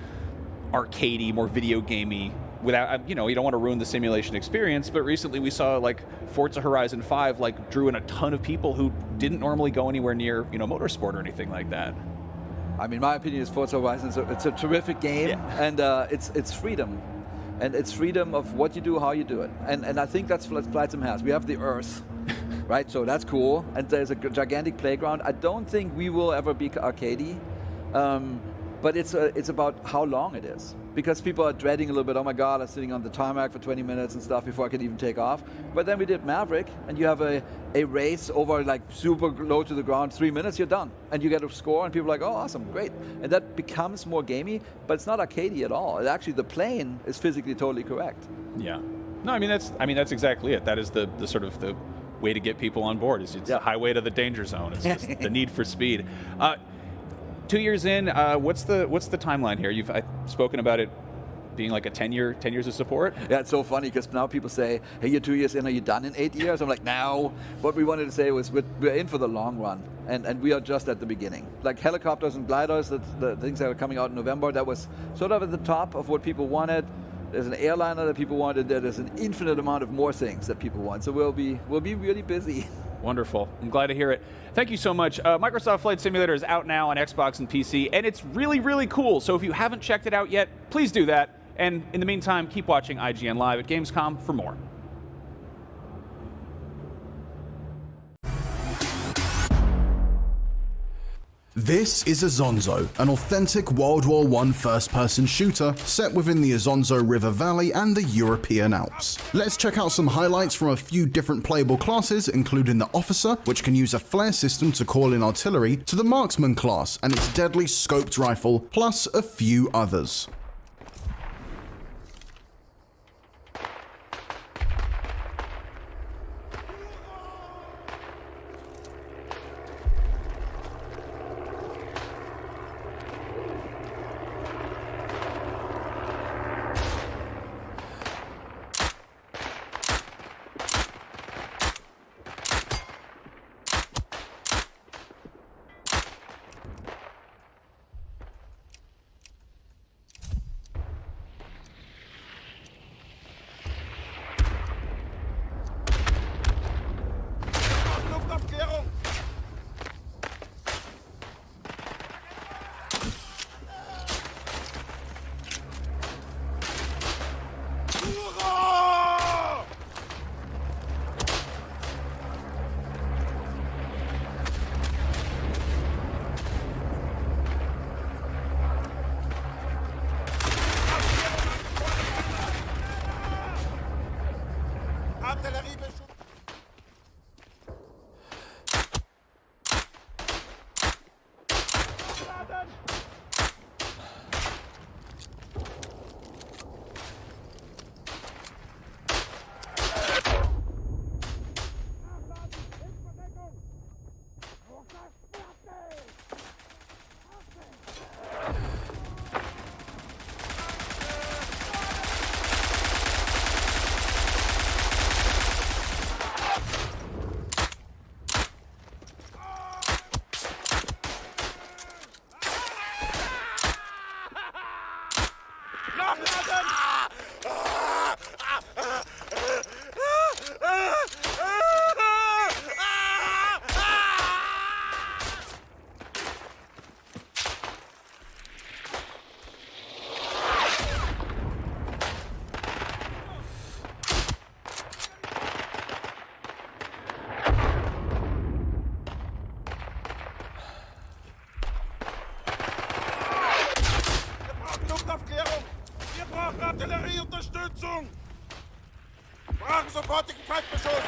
arcadey, more video gamey? Without, you don't want to ruin the simulation experience, but recently we saw like Forza Horizon 5 like drew in a ton of people who didn't normally go anywhere near motorsport or anything like that. I mean, my opinion is Forza Horizon it's a terrific game, and it's freedom. And it's freedom of what you do, how you do it. And I think that's what Flight Sim has. We have the Earth, right? So that's cool. And there's a gigantic playground. I don't think we will ever be arcadey, but it's about how long it is. Because people are dreading a little bit, oh my God, I'm sitting on the tarmac for 20 minutes and stuff before I can even take off. But then we did Maverick, and you have a race over like super low to the ground, 3 minutes, you're done. And you get a score, and people are like, oh, awesome, great. And that becomes more gamey, but it's not arcadey at all. Actually, the plane is physically totally correct. Yeah. No, I mean that's exactly it. That is the sort of the way to get people on board. Is it's the highway to the danger zone. It's just the need for speed. 2 years in, what's the timeline here? I've spoken about it being like a 10 years of support. Yeah, it's so funny because now people say, hey, you're 2 years in, are you done in 8 years? I'm like, no. What we wanted to say was we're in for the long run, and we are just at the beginning. Like helicopters and gliders, the things that are coming out in November, that was sort of at the top of what people wanted. There's an airliner that people wanted. There's an infinite amount of more things that people want. So we'll be really busy. Wonderful. I'm glad to hear it. Thank you so much. Microsoft Flight Simulator is out now on Xbox and PC, and it's really, really cool. So if you haven't checked it out yet, please do that. And in the meantime, keep watching IGN Live at Gamescom for more. This is Azonzo, an authentic World War I first-person shooter set within the Azonzo River Valley and the European Alps. Let's check out some highlights from a few different playable classes, including the Officer, which can use a flare system to call in artillery, to the Marksman class and its deadly scoped rifle, plus a few others. Artillerieunterstützung! Brauchen sofortigen Feindbeschuss!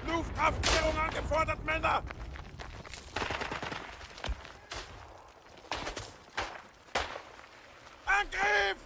Luftaufklärung angefordert, Männer! Angriff!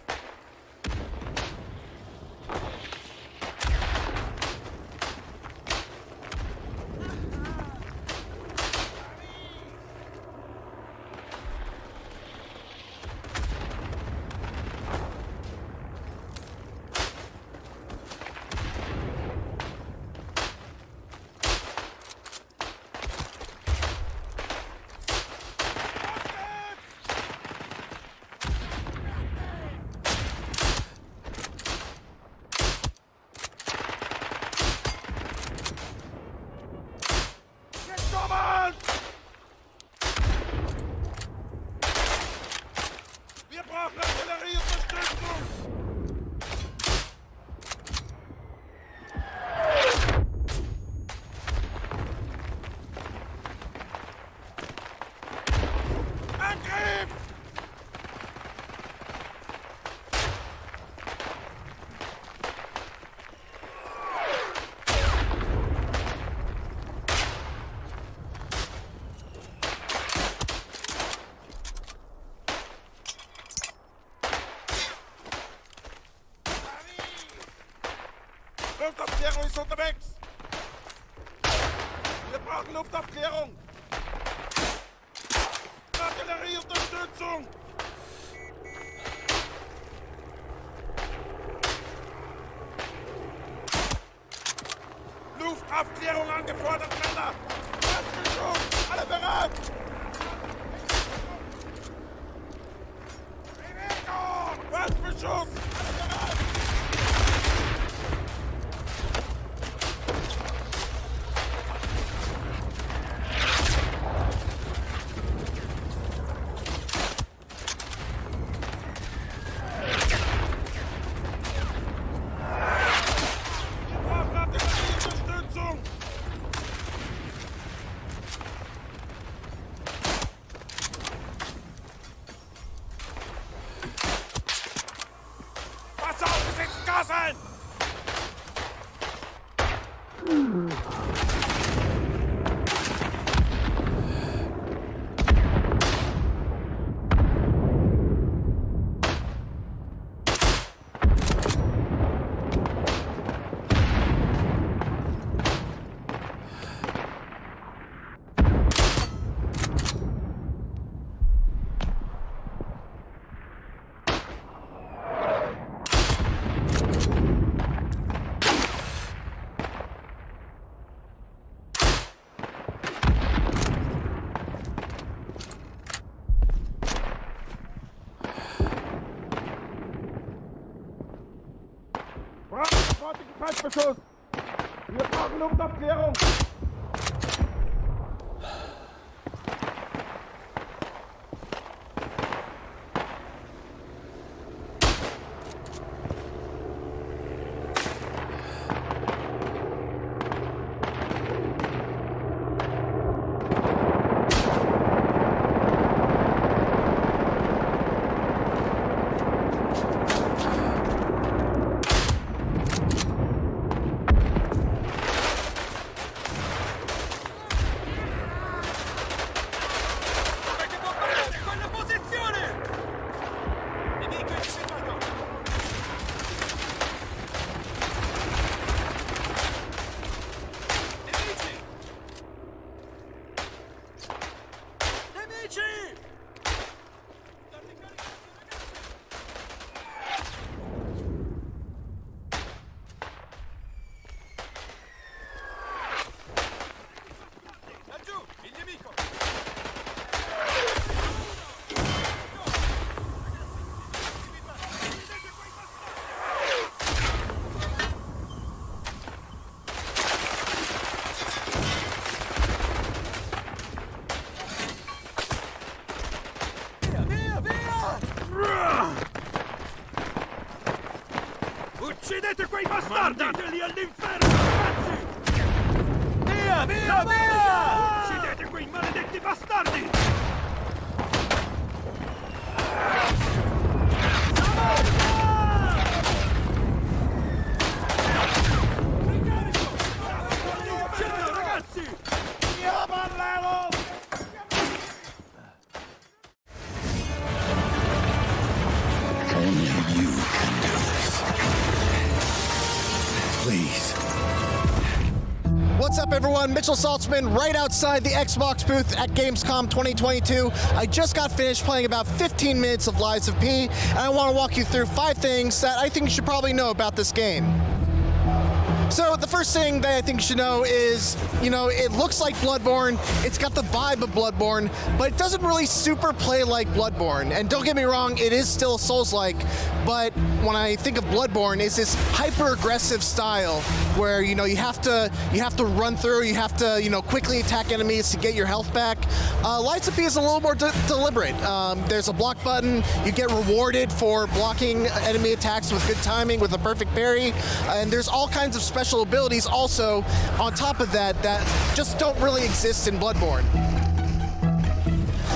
Luftaufklärung ist unterwegs. Wir brauchen Luftaufklärung. Artillerieunterstützung. Luftaufklärung angefordert, Männer. Erstbeschuss, alle bereit. Bewegung, Erstbeschuss, alle bereit. Feindbeschuss! Wir brauchen Luftaufklärung! Uccidete quei bastardi! Mandateli all'inferno, ragazzi! Via, via, via! Uccidete quei maledetti bastardi! Ragazzi! Via, Barlero! Only you can do this. Please. What's up, everyone? Mitchell Saltzman right outside the Xbox booth at Gamescom 2022. I just got finished playing about 15 minutes of Lies of P, and I want to walk you through 5 things that I think you should probably know about this game. So the first thing that I think you should know is, it looks like Bloodborne, it's got the vibe of Bloodborne, but it doesn't really super play like Bloodborne. And don't get me wrong, it is still Souls-like, but when I think of Bloodborne, it's this hyper-aggressive style where, you have to run through, you have to, quickly attack enemies to get your health back. Lies of P is a little more deliberate. There's a block button, you get rewarded for blocking enemy attacks with good timing, with a perfect parry, and there's all kinds of special abilities also on top of that just don't really exist in Bloodborne.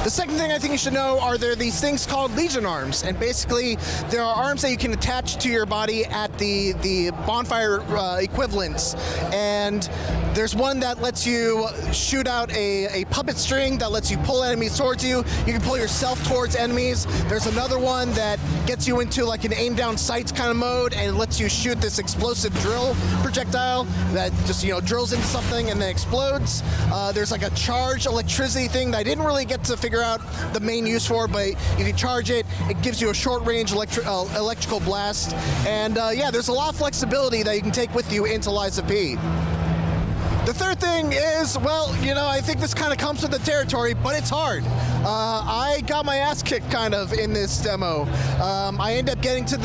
The second thing I think you should know are there these things called Legion arms, and basically there are arms that you can attach to your body at the bonfire equivalents, and There's one that lets you shoot out a puppet string that lets you pull enemies towards you. You can pull yourself towards enemies. There's another one that gets you into like an aim down sights kind of mode and lets you shoot this explosive drill projectile that just, drills into something and then explodes. There's like a charge electricity thing that I didn't really get to figure out the main use for, but you can charge it. It gives you a short range electrical blast. And yeah, there's a lot of flexibility that you can take with you into Lies of P. The third thing is, well, I think this kind of comes with the territory, but it's hard. I got my ass kicked kind of in this demo. I ended up getting to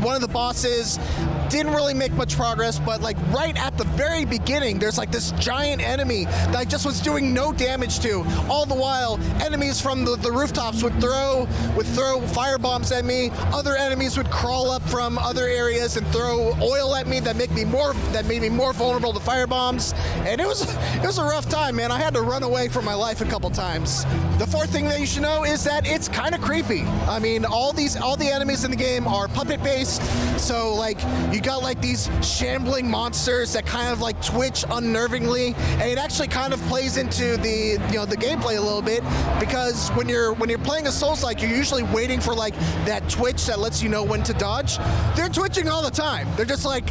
one of the bosses, didn't really make much progress, but like right at the very beginning, there's like this giant enemy that I just was doing no damage to. All the while, enemies from the rooftops would throw fire bombs at me. Other enemies would crawl up from other areas and throw oil at me that made me more vulnerable to fire bombs. And it was a rough time, man. I had to run away from my life a couple times. The fourth thing that you should know is that it's kind of creepy. I mean, all the enemies in the game are puppet based, so like you got like these shambling monsters that kind of like twitch unnervingly, and it actually kind of plays into the gameplay a little bit, because when you're playing a Souls-like, you're usually waiting for like that twitch that lets you know when to dodge. They're twitching all the time. They're just like.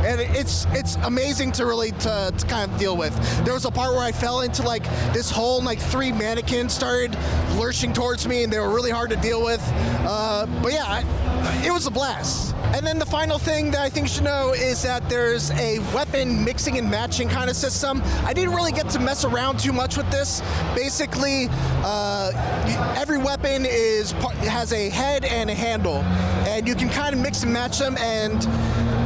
And it's amazing to really to kind of deal with. There was a part where I fell into like this hole, and like 3 mannequins started lurching towards me, and they were really hard to deal with. But yeah, it was a blast. And then the final thing that I think you should know is that there's a weapon mixing and matching kind of system. I didn't really get to mess around too much with this. Basically, every weapon has a head and a handle, and you can kind of mix and match them, and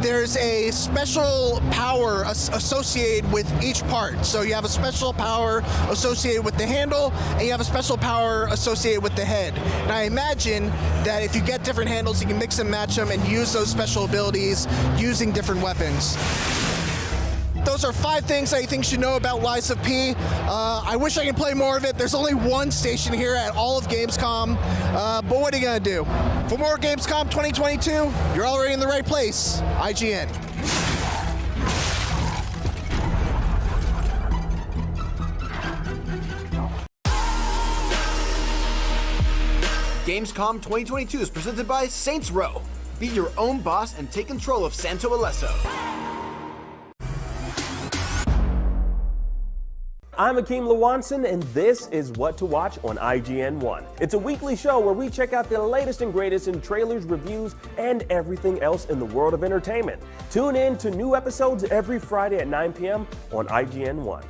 there's a special power associated with each part. So you have a special power associated with the handle, and you have a special power associated with the head. And I imagine that if you get different handles, you can mix and match them and use those special abilities using different weapons. Those are 5 things I think you should know about Lies of P. I wish I could play more of it. There's only one station here at all of Gamescom, but what are you gonna do? For more Gamescom 2022, you're already in the right place. IGN. Gamescom 2022 is presented by Saints Row. Be your own boss and take control of Santo Alesso. I'm Akeem Lawanson, and this is What to Watch on IGN 1. It's a weekly show where we check out the latest and greatest in trailers, reviews, and everything else in the world of entertainment. Tune in to new episodes every Friday at 9 p.m. on IGN 1.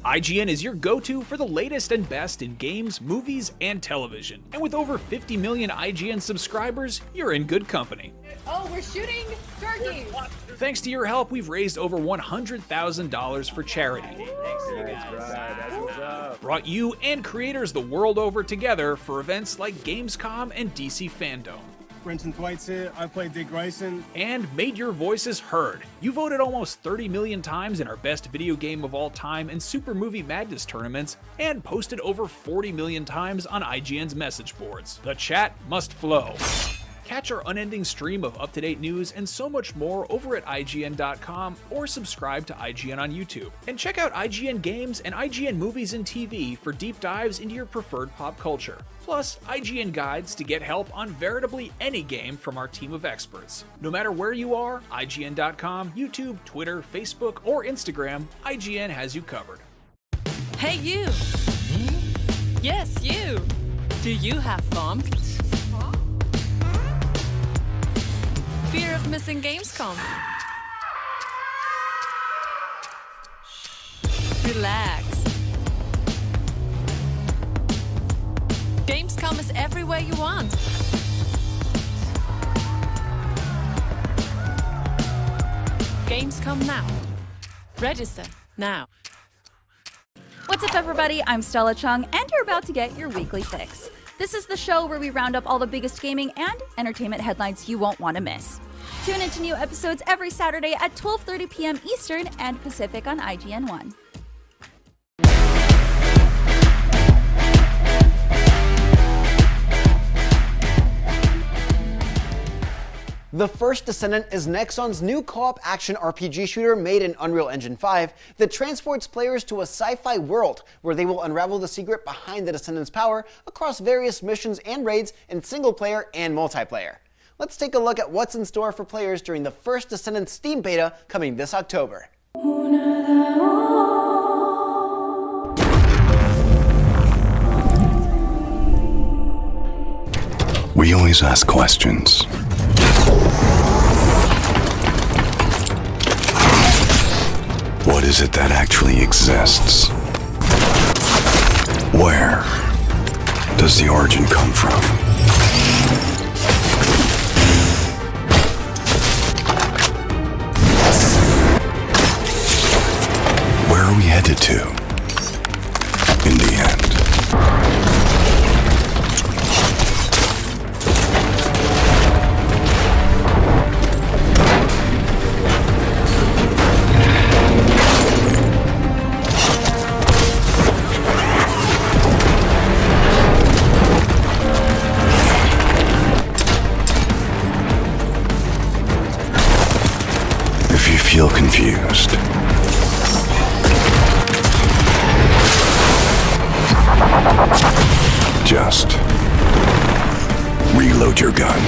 IGN is your go-to for the latest and best in games, movies, and television. And with over 50 million IGN subscribers, you're in good company. Oh, we're shooting turkeys! Thanks to your help, we've raised over $100,000 for charity. Brought you and creators the world over together for events like Gamescom and DC Fandom. Brenton Thwaites here, I play Dick Grayson. And made your voices heard. You voted almost 30 million times in our best video game of all time and Super Movie Madness tournaments, and posted over 40 million times on IGN's message boards. The chat must flow. Catch our unending stream of up-to-date news and so much more over at IGN.com, or subscribe to IGN on YouTube. And check out IGN Games and IGN Movies and TV for deep dives into your preferred pop culture. Plus, IGN guides to get help on veritably any game from our team of experts. No matter where you are, IGN.com, YouTube, Twitter, Facebook, or Instagram, IGN has you covered. Hey you! Yes, you! Do you have FOMO? Fear of missing Gamescom? Relax. Gamescom is everywhere you want. Gamescom now. Register now. What's up, everybody? I'm Stella Chung, and you're about to get your weekly fix. This is the show where we round up all the biggest gaming and entertainment headlines you won't want to miss. Tune into new episodes every Saturday at 12:30 p.m. Eastern and Pacific on IGN 1. The First Descendant is Nexon's new co-op action RPG shooter made in Unreal Engine 5 that transports players to a sci-fi world where they will unravel the secret behind the Descendant's power across various missions and raids in single player and multiplayer. Let's take a look at what's in store for players during the First Descendant Steam beta coming this October. We always ask questions. What is it that actually exists? Where does the origin come from? Where are we headed to in the end? If you feel confused, just reload your gun.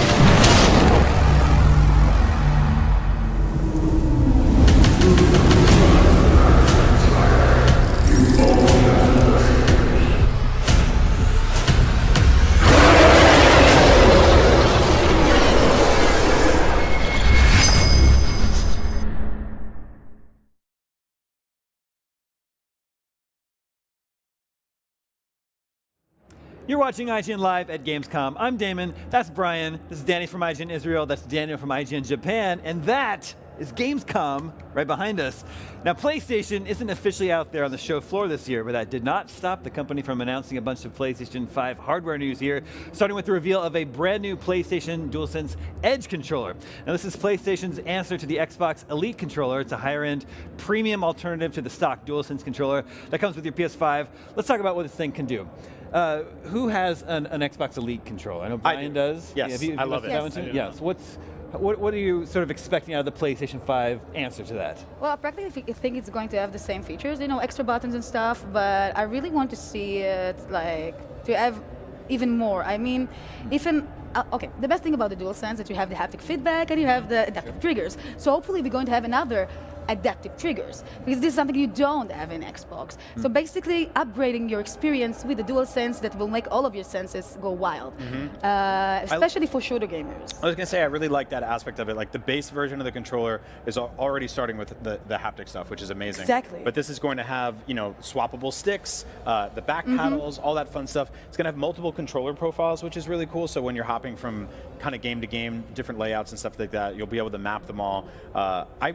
You're watching IGN Live at Gamescom. I'm Damon, that's Brian, this is Danny from IGN Israel, that's Daniel from IGN Japan, and that is Gamescom right behind us. Now, PlayStation isn't officially out there on the show floor this year, but that did not stop the company from announcing a bunch of PlayStation 5 hardware news here, starting with the reveal of a brand new PlayStation DualSense Edge controller. Now, this is PlayStation's answer to the Xbox Elite controller. It's a higher-end, premium alternative to the stock DualSense controller that comes with your PS5. Let's talk about what this thing can do. Who has an Xbox Elite controller? I know Brian does. Yes, have you I love it. Yes. Yes. What are you sort of expecting out of the PlayStation 5 answer to that? Well, I practically think it's going to have the same features, extra buttons and stuff, but I really want to see it to have even more. I mean, okay, the best thing about the DualSense is that you have the haptic feedback and you have the adaptive triggers. So hopefully we're going to have another adaptive triggers, because this is something you don't have in Xbox. So basically upgrading your experience with the DualSense that will make all of your senses go wild, especially for shooter gamers. I was going to say, I really like that aspect of it. Like, the base version of the controller is already starting with the haptic stuff, which is amazing. Exactly. But this is going to have, swappable sticks, the back paddles, all that fun stuff. It's going to have multiple controller profiles, which is really cool. So when you're hopping from kind of game to game, different layouts and stuff like that, you'll be able to map them all. I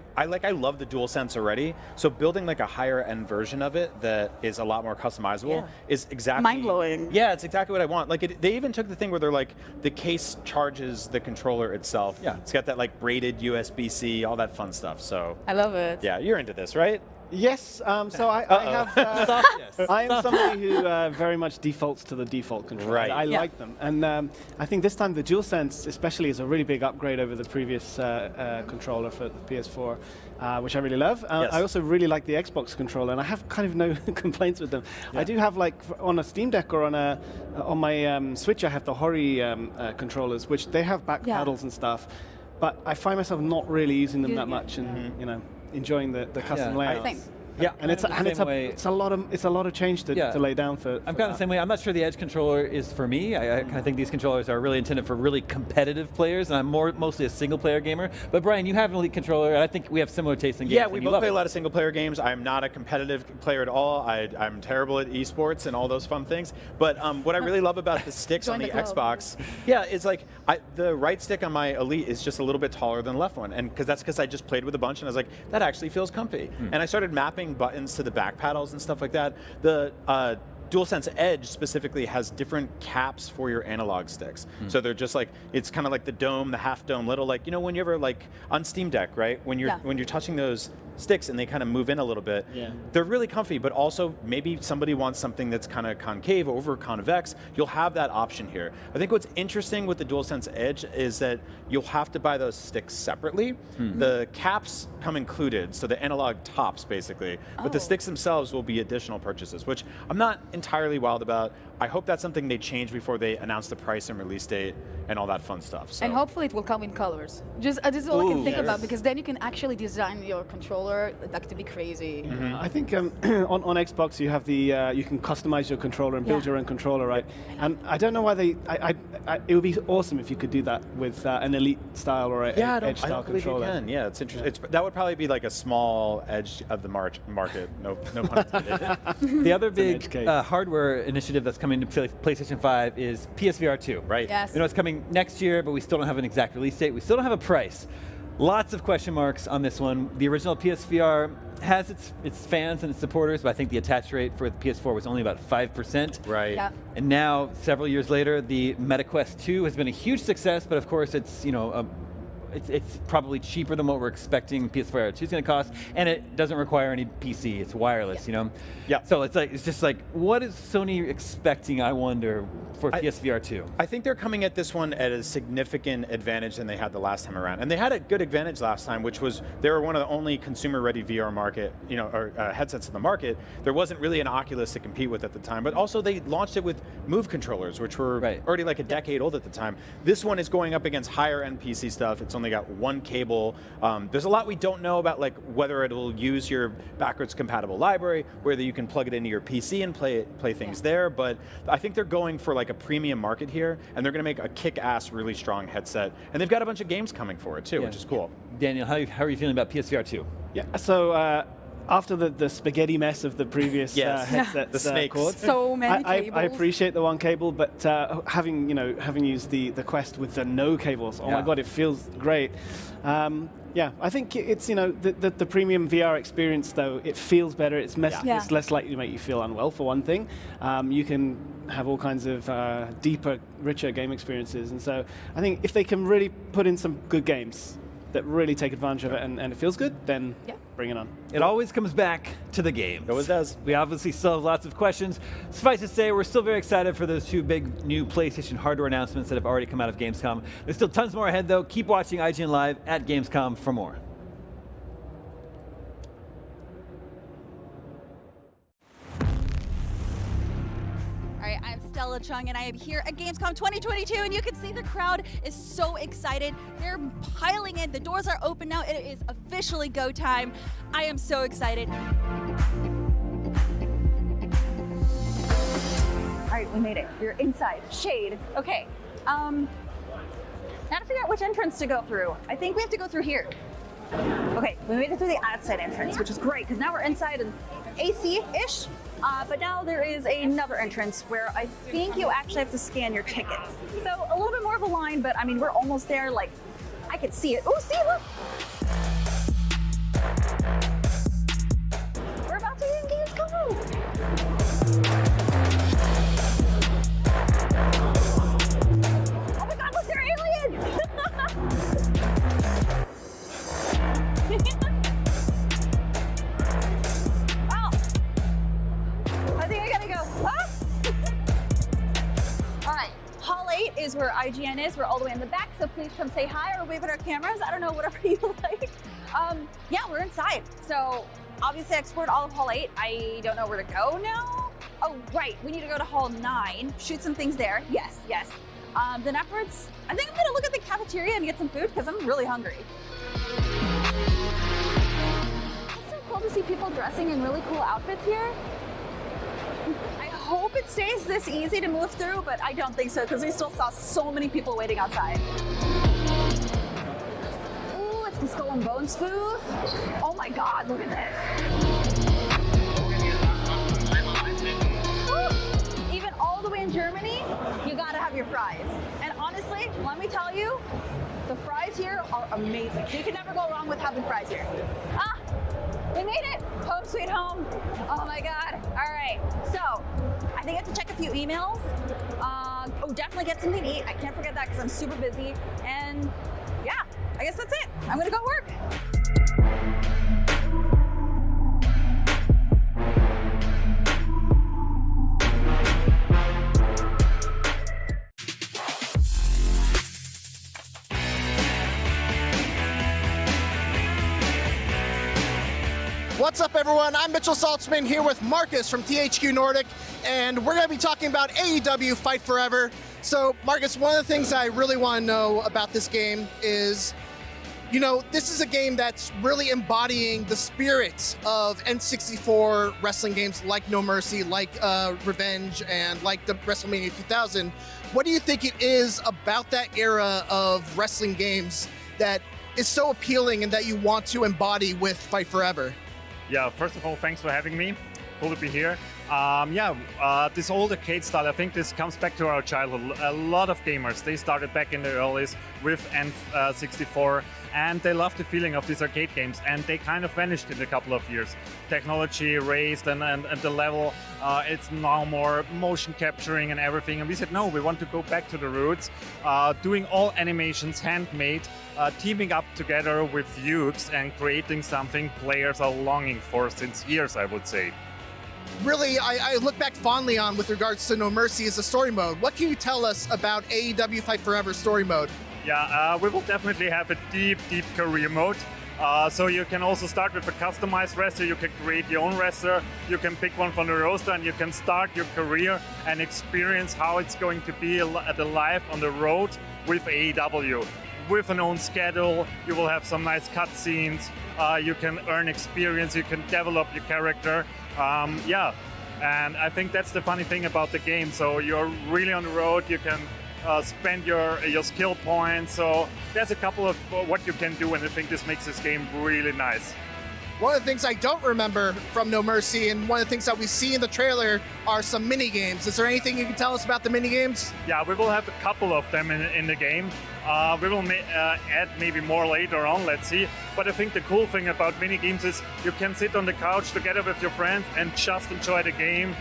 love the DualSense already, so building like a higher end version of it that is a lot more customizable is exactly mind-blowing. Yeah, it's exactly what I want. Like, they even took the thing where they're like, the case charges the controller itself. Yeah, it's got that like braided USB-C, all that fun stuff. So I love it. Yeah, you're into this, right? Yes, so I have. I am somebody who very much defaults to the default controller. Right. I like them, and I think this time the DualSense, especially, is a really big upgrade over the previous controller for the PS4, which I really love. I also really like the Xbox controller, and I have kind of no complaints with them. I do have, like, on a Steam Deck or on my Switch, I have the Hori controllers, which they have back paddles and stuff, but I find myself not really using them that much, and enjoying the custom layouts. Yeah, and it's a lot of change to lay down for. I'm kind of the same way. I'm not sure the Edge controller is for me. I kind of think these controllers are really intended for really competitive players, and I'm mostly a single player gamer. But Brian, you have an Elite controller, and I think we have similar tastes in games. Yeah, we both play a lot of single player games. I'm not a competitive player at all. I'm terrible at esports and all those fun things. But what I really love about the sticks on the Xbox, is like the right stick on my Elite is just a little bit taller than the left one, and that's because I just played with a bunch, and I was like, that actually feels comfy. And I started mapping buttons to the back paddles and stuff like that. The DualSense Edge specifically has different caps for your analog sticks. So they're just like, it's kind of like the dome, the half dome, little, like, when you ever, like, on Steam Deck, right? When you're touching those sticks and they kind of move in a little bit. Yeah. They're really comfy, but also maybe somebody wants something that's kind of concave over convex. You'll have that option here. I think what's interesting with the DualSense Edge is that you'll have to buy those sticks separately. The caps come included, so the analog tops basically, but the sticks themselves will be additional purchases, which I'm not entirely wild about. I hope that's something they change before they announce the price and release date and all that fun stuff. So. And hopefully it will come in colors. Just this is all I can think about, because then you can actually design your controller like to be crazy. I think on Xbox you have the you can customize your controller and build your own controller, right? And I don't know why they. It would be awesome if you could do that with an Elite style or Edge style I don't believe controller. you can. Yeah, it's interesting. That would probably be like a small edge of the market. No pun intended. The other big hardware initiative that's coming to PlayStation 5 is PSVR 2. Right. Yes. You know, it's coming next year, but we still don't have an exact release date. We still don't have a price. Lots of question marks on this one. The original PSVR has its fans and its supporters, but I think the attach rate for the PS4 was only about 5%. Right. Yeah. And now, several years later, the MetaQuest 2 has been a huge success, but of course it's, you know, it's probably cheaper than what we're expecting PSVR 2 is going to cost, and it doesn't require any PC. It's wireless, you know. Yeah. So it's just like, what is Sony expecting? I wonder for PSVR 2. I think they're coming at this one at a significant advantage than they had the last time around, and they had a good advantage last time, which was they were one of the only consumer-ready VR market, you know, or headsets in the market. There wasn't really an Oculus to compete with at the time, but also they launched it with Move controllers, which were already like a decade old at the time. This one is going up against higher-end PC stuff. It's only got one cable. There's a lot we don't know about, like whether it will use your backwards compatible library, whether you can plug it into your PC and play things there. But I think they're going for like a premium market here, and they're going to make a kick-ass, really strong headset. And they've got a bunch of games coming for it too, which is cool. Daniel, how are you feeling about PSVR 2? Yeah. So. After the spaghetti mess of the previous headsets, the snakes, cords, so many cables. I appreciate the one cable, but having used the Quest with the no cables, oh my god, it feels great. Yeah, I think it's the premium VR experience though. It feels better. It's less likely to make you feel unwell for one thing. You can have all kinds of deeper, richer game experiences, and so I think if they can really put in some good games that really take advantage of it and it feels good, then bring it on. It always comes back to the game. It always does. We obviously still have lots of questions. Suffice to say, we're still very excited for those two big new PlayStation hardware announcements that have already come out of Gamescom. There's still tons more ahead, though. Keep watching IGN Live at Gamescom for more. All right, I'm Stella Chung, and I am here at Gamescom 2022, and you can see the crowd is so excited. They're piling in. The doors are open now. It is officially go time. I am so excited. All right, we made it. We're inside. Shade. Okay. Now to figure out which entrance to go through. I think we have to go through here. Okay, we made it through the outside entrance, which is great, because now we're inside an AC-ish. But now there is another entrance where I think you actually have to scan your tickets. So a little bit more of a line, but I mean, we're almost there. Like, I could see it. Oh, see, look! We're about to be in Gamescom! Oh my god, look, they're aliens! I think I gotta go. Ah! All right, Hall 8 is where IGN is. We're all the way in the back, so please come say hi or wave at our cameras. I don't know, whatever you like. Yeah, we're inside. So obviously I explored all of Hall 8. I don't know where to go now. Oh, right, we need to go to Hall 9, shoot some things there. Yes, yes. Then afterwards, I think I'm gonna look at the cafeteria and get some food because I'm really hungry. It's so cool to see people dressing in really cool outfits here. I hope it stays this easy to move through, but I don't think so because we still saw so many people waiting outside. Ooh, it's the Skull and Bones booth. Oh my god, look at this. Ooh, even all the way in Germany, you gotta have your fries. And honestly, let me tell you, the fries here are amazing. So you can never go wrong with having fries here. Ah! We made it! Home sweet home. Oh my god. All right, so I think I have to check a few emails. Oh, definitely get something to eat. I can't forget that because I'm super busy. And yeah, I guess that's it. I'm gonna go work. everyone? I'm Mitchell Saltzman here with Marcus from THQ Nordic, and we're going to be talking about AEW Fight Forever. So, Marcus, one of the things I really want to know about this game is, you know, this is a game that's really embodying the spirits of N64 wrestling games like No Mercy, like Revenge, and like the WrestleMania 2000. What do you think it is about that era of wrestling games that is so appealing and that you want to embody with Fight Forever? Yeah, first of all, thanks for having me. Cool to be here. This old arcade style, I think this comes back to our childhood. A lot of gamers, they started back in the earlies with N64, and they love the feeling of these arcade games, and they kind of vanished in a couple of years. Technology raised, and the level, it's now more motion capturing and everything, and we said, no, we want to go back to the roots, doing all animations handmade, teaming up together with youths and creating something players are longing for since years, I would say. Really, I look back fondly on with regards to No Mercy as a story mode. What can you tell us about AEW Fight Forever story mode? Yeah, we will definitely have a deep career mode. So you can also start with a customized wrestler, you can create your own wrestler, you can pick one from the roster, and you can start your career and experience how it's going to be at the live on the road with AEW. With an own schedule, you will have some nice cutscenes, you can earn experience, you can develop your character. And I think that's the funny thing about the game. So you're really on the road, you can spend your skill points. So there's a couple of what you can do, and I think this makes this game really nice. One of the things I don't remember from No Mercy, and one of the things that we see in the trailer, are some mini games. Is there anything you can tell us about the mini games? Yeah, we will have a couple of them in the game. We will add maybe more later on, let's see. But I think the cool thing about mini games is you can sit on the couch together with your friends and just enjoy the game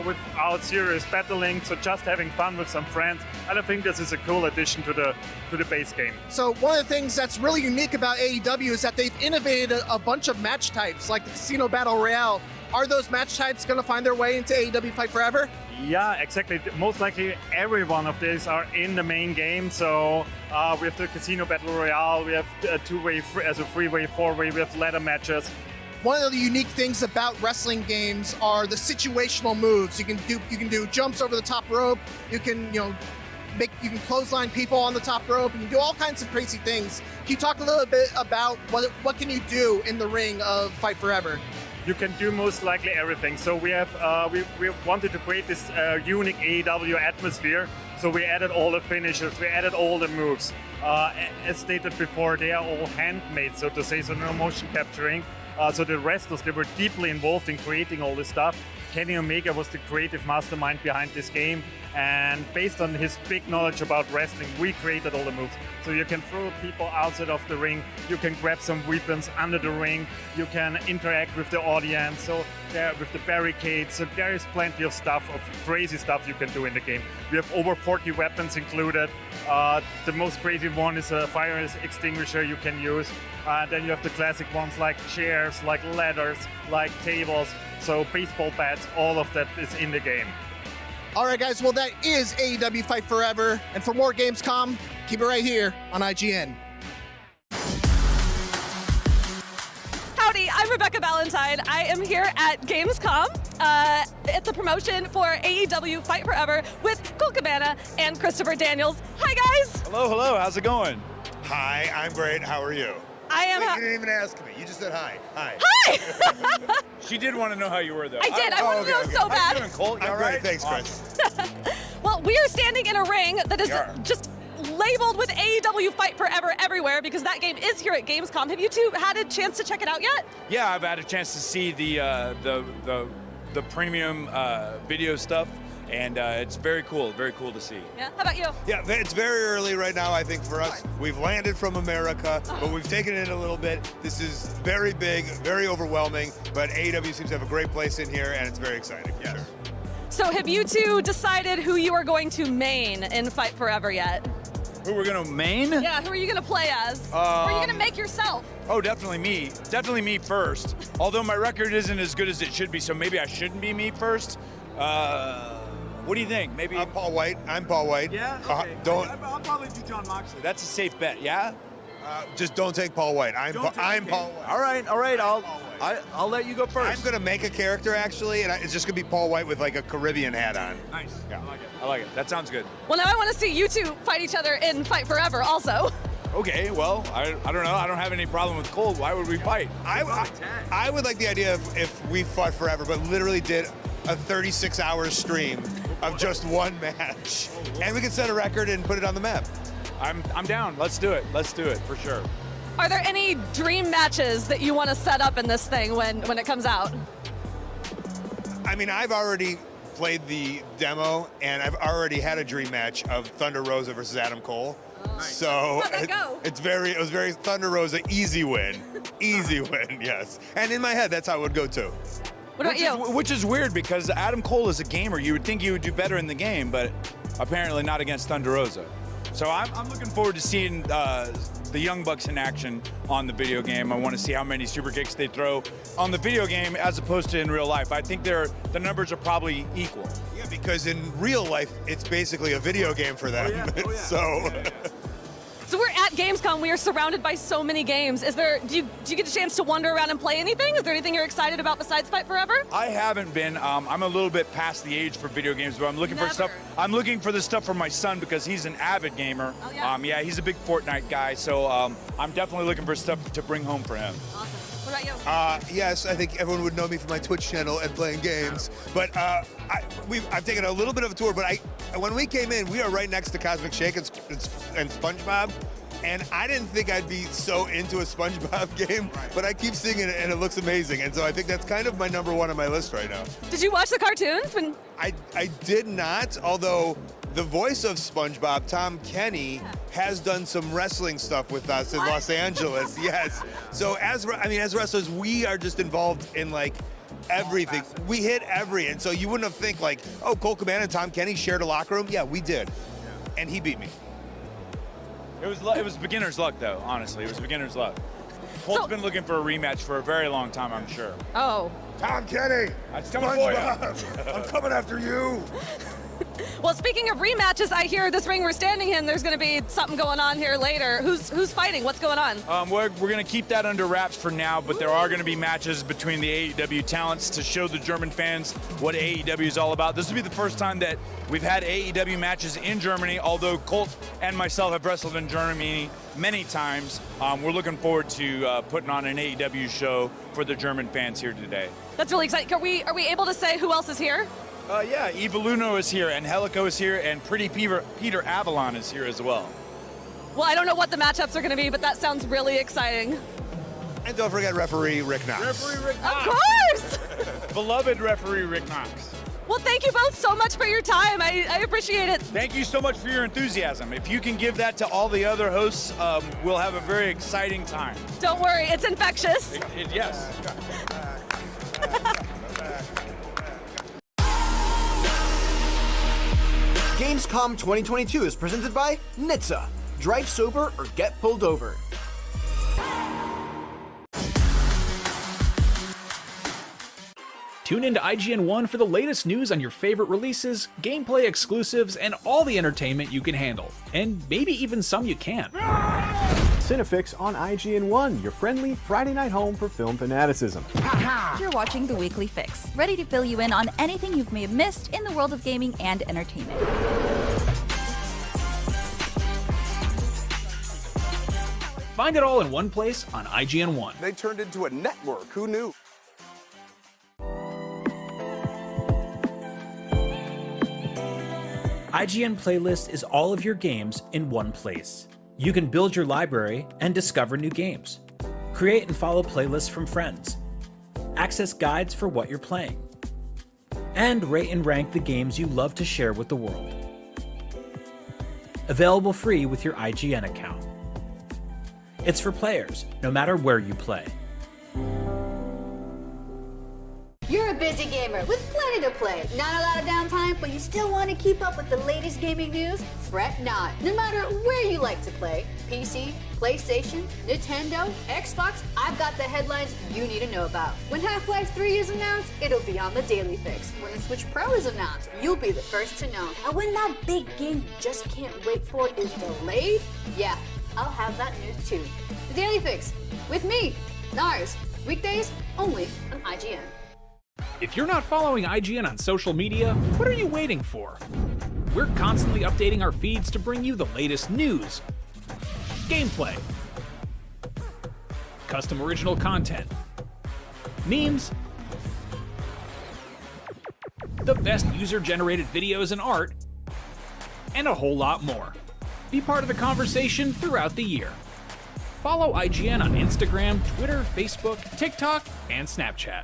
without serious battling, so just having fun with some friends. And I think this is a cool addition to the base game. So one of the things that's really unique about AEW is that they've innovated a bunch of match types, like the Casino Battle Royale. Are those match types going to find their way into AEW Fight Forever? Yeah, exactly. Most likely every one of these are in the main game. So we have the Casino Battle Royale, we have a two-way, as a three-way, four-way, we have ladder matches. One of the unique things about wrestling games are the situational moves. You can do jumps over the top rope. You can clothesline people on the top rope. You can do all kinds of crazy things. Can you talk a little bit about what can you do in the ring of Fight Forever? You can do most likely everything. So we have we wanted to create this unique AEW atmosphere. So we added all the finishers, we added all the moves. As stated before, they are all handmade, so to say, so no motion capturing. So the wrestlers, they were deeply involved in creating all this stuff. Kenny Omega was the creative mastermind behind this game, and based on his big knowledge about wrestling, we created all the moves. So you can throw people outside of the ring, you can grab some weapons under the ring, you can interact with the audience, so there with the barricades, so there is plenty of stuff, of crazy stuff you can do in the game. We have over 40 weapons included. The most crazy one is a fire extinguisher you can use. Then you have the classic ones like chairs, like ladders, like tables, so baseball bats, all of that is in the game. All right, guys, well, that is AEW Fight Forever. And for more Gamescom, keep it right here on IGN. Howdy, I'm Rebecca Valentine. I am here at Gamescom at the promotion for AEW Fight Forever with Cole Cabana and Christopher Daniels. Hi, guys. Hello. How's it going? Hi, I'm great. How are you? I am. Wait, you didn't even ask me. You just said hi. Hi. Hi. She did want to know how you were, though. I did. I want to know so bad. How you doing, Colt? You I'm all great. right? Thanks, Chris. Well, we are standing in a ring that is just labeled with AEW Fight Forever everywhere because that game is here at Gamescom. Have you two had a chance to check it out yet? Yeah, I've had a chance to see the premium video stuff, and it's very cool to see. Yeah. How about you? Yeah, it's very early right now, I think, for us. We've landed from America, but we've taken it in a little bit. This is very big, very overwhelming, but AEW seems to have a great place in here, and it's very exciting. Yeah. Sure. So have you two decided who you are going to main in Fight Forever yet? Who we're gonna main? Yeah, who are you gonna play as? Who are you gonna make yourself? Oh, definitely me. Definitely me first. Although my record isn't as good as it should be, so maybe I shouldn't be me first. What do you think? Maybe I'm Paul White. Yeah? Okay. I'll probably do John Moxley. That's a safe bet, yeah? Just don't take Paul White. I'm Paul White. All right. I'll let you go first. I'm going to make a character, actually, and it's just going to be Paul White with like a Caribbean hat on. Nice. Yeah, I like it. That sounds good. Well, now I want to see you two fight each other in Fight Forever also. Okay, well, I don't know. I don't have any problem with cold. Why would we fight? I would like the idea if we fought forever, but literally did a 36-hour stream of just one match. And we could set a record and put it on the map. I'm down. Let's do it. Let's do it for sure. Are there any dream matches that you want to set up in this thing when it comes out? I mean, I've already played the demo, and I've already had a dream match of Thunder Rosa versus Adam Cole. So how'd that go? it was very Thunder Rosa, easy win. Easy win, yes. And in my head, that's how it would go too. What about you? Which is weird because Adam Cole is a gamer. You would think he would do better in the game, but apparently not against Thunder Rosa. So I'm looking forward to seeing the Young Bucks in action on the video game. I want to see how many super kicks they throw on the video game as opposed to in real life. I think the numbers are probably equal. Yeah, because in real life, it's basically a video game for them. So we're at Gamescom. We are surrounded by so many games. Do you get a chance to wander around and play anything? Is there anything you're excited about besides Fight Forever? I haven't been. I'm a little bit past the age for video games, but I'm looking for stuff. I'm looking for the stuff for my son because he's an avid gamer. Oh, yeah? Yeah, he's a big Fortnite guy, so I'm definitely looking for stuff to bring home for him. Awesome. What about you? Yes, I think everyone would know me from my Twitch channel and playing games. But I've taken a little bit of a tour. But when we came in, we are right next to Cosmic Shake and SpongeBob. And I didn't think I'd be so into a SpongeBob game, but I keep seeing it and it looks amazing. And so I think that's kind of my number one on my list right now. Did you watch the cartoons? I did not, although the voice of SpongeBob, Tom Kenny, has done some wrestling stuff with us in Los Angeles. Yes. So as wrestlers, we are just involved in like everything. We hit and so you wouldn't have think like, oh, Cole Cabana and Tom Kenny shared a locker room. Yeah, we did. And he beat me. It was beginner's luck, though, honestly. It was beginner's luck. Colt's been looking for a rematch for a very long time, I'm sure. Oh. Tom Kenny! SpongeBob, I'm coming after you! Well, speaking of rematches, I hear this ring we're standing in, there's going to be something going on here later. Who's fighting? What's going on? We're going to keep that under wraps for now, but there are going to be matches between the AEW talents to show the German fans what AEW is all about. This will be the first time that we've had AEW matches in Germany, although Colt and myself have wrestled in Germany many times. We're looking forward to putting on an AEW show for the German fans here today. That's really exciting. Are we able to say who else is here? Yeah, Eva Luno is here, and Helico is here, and Pretty Peter Avalon is here as well. Well, I don't know what the matchups are going to be, but that sounds really exciting. And don't forget referee Rick Knox. Referee Rick Knox. Of course! Beloved referee Rick Knox. Well, thank you both so much for your time. I appreciate it. Thank you so much for your enthusiasm. If you can give that to all the other hosts, we'll have a very exciting time. Don't worry, it's infectious. Yes. Gamescom 2022 is presented by NHTSA. Drive sober or get pulled over. Tune into IGN 1 for the latest news on your favorite releases, gameplay exclusives, and all the entertainment you can handle. And maybe even some you can't. Cinefix on IGN 1, your friendly Friday night home for film fanaticism. You're watching The Weekly Fix, ready to fill you in on anything you may have missed in the world of gaming and entertainment. Find it all in one place on IGN 1. They turned into a network. Who knew? IGN Playlist is all of your games in one place. You can build your library and discover new games. Create and follow playlists from friends. Access guides for what you're playing. And rate and rank the games you love to share with the world. Available free with your IGN account. It's for players, no matter where you play. You're a busy gamer with plenty to play. Not a lot of downtime, but you still want to keep up with the latest gaming news? Fret not. No matter where you like to play, PC, PlayStation, Nintendo, Xbox, I've got the headlines you need to know about. When Half-Life 3 is announced, it'll be on the Daily Fix. When the Switch Pro is announced, you'll be the first to know. And when that big game you just can't wait for is delayed, yeah, I'll have that news too. The Daily Fix, with me, Nars. Weekdays, only on IGN. If you're not following IGN on social media, what are you waiting for? We're constantly updating our feeds to bring you the latest news, gameplay, custom original content, memes, the best user-generated videos and art, and a whole lot more. Be part of the conversation throughout the year. Follow IGN on Instagram, Twitter, Facebook, TikTok, and Snapchat.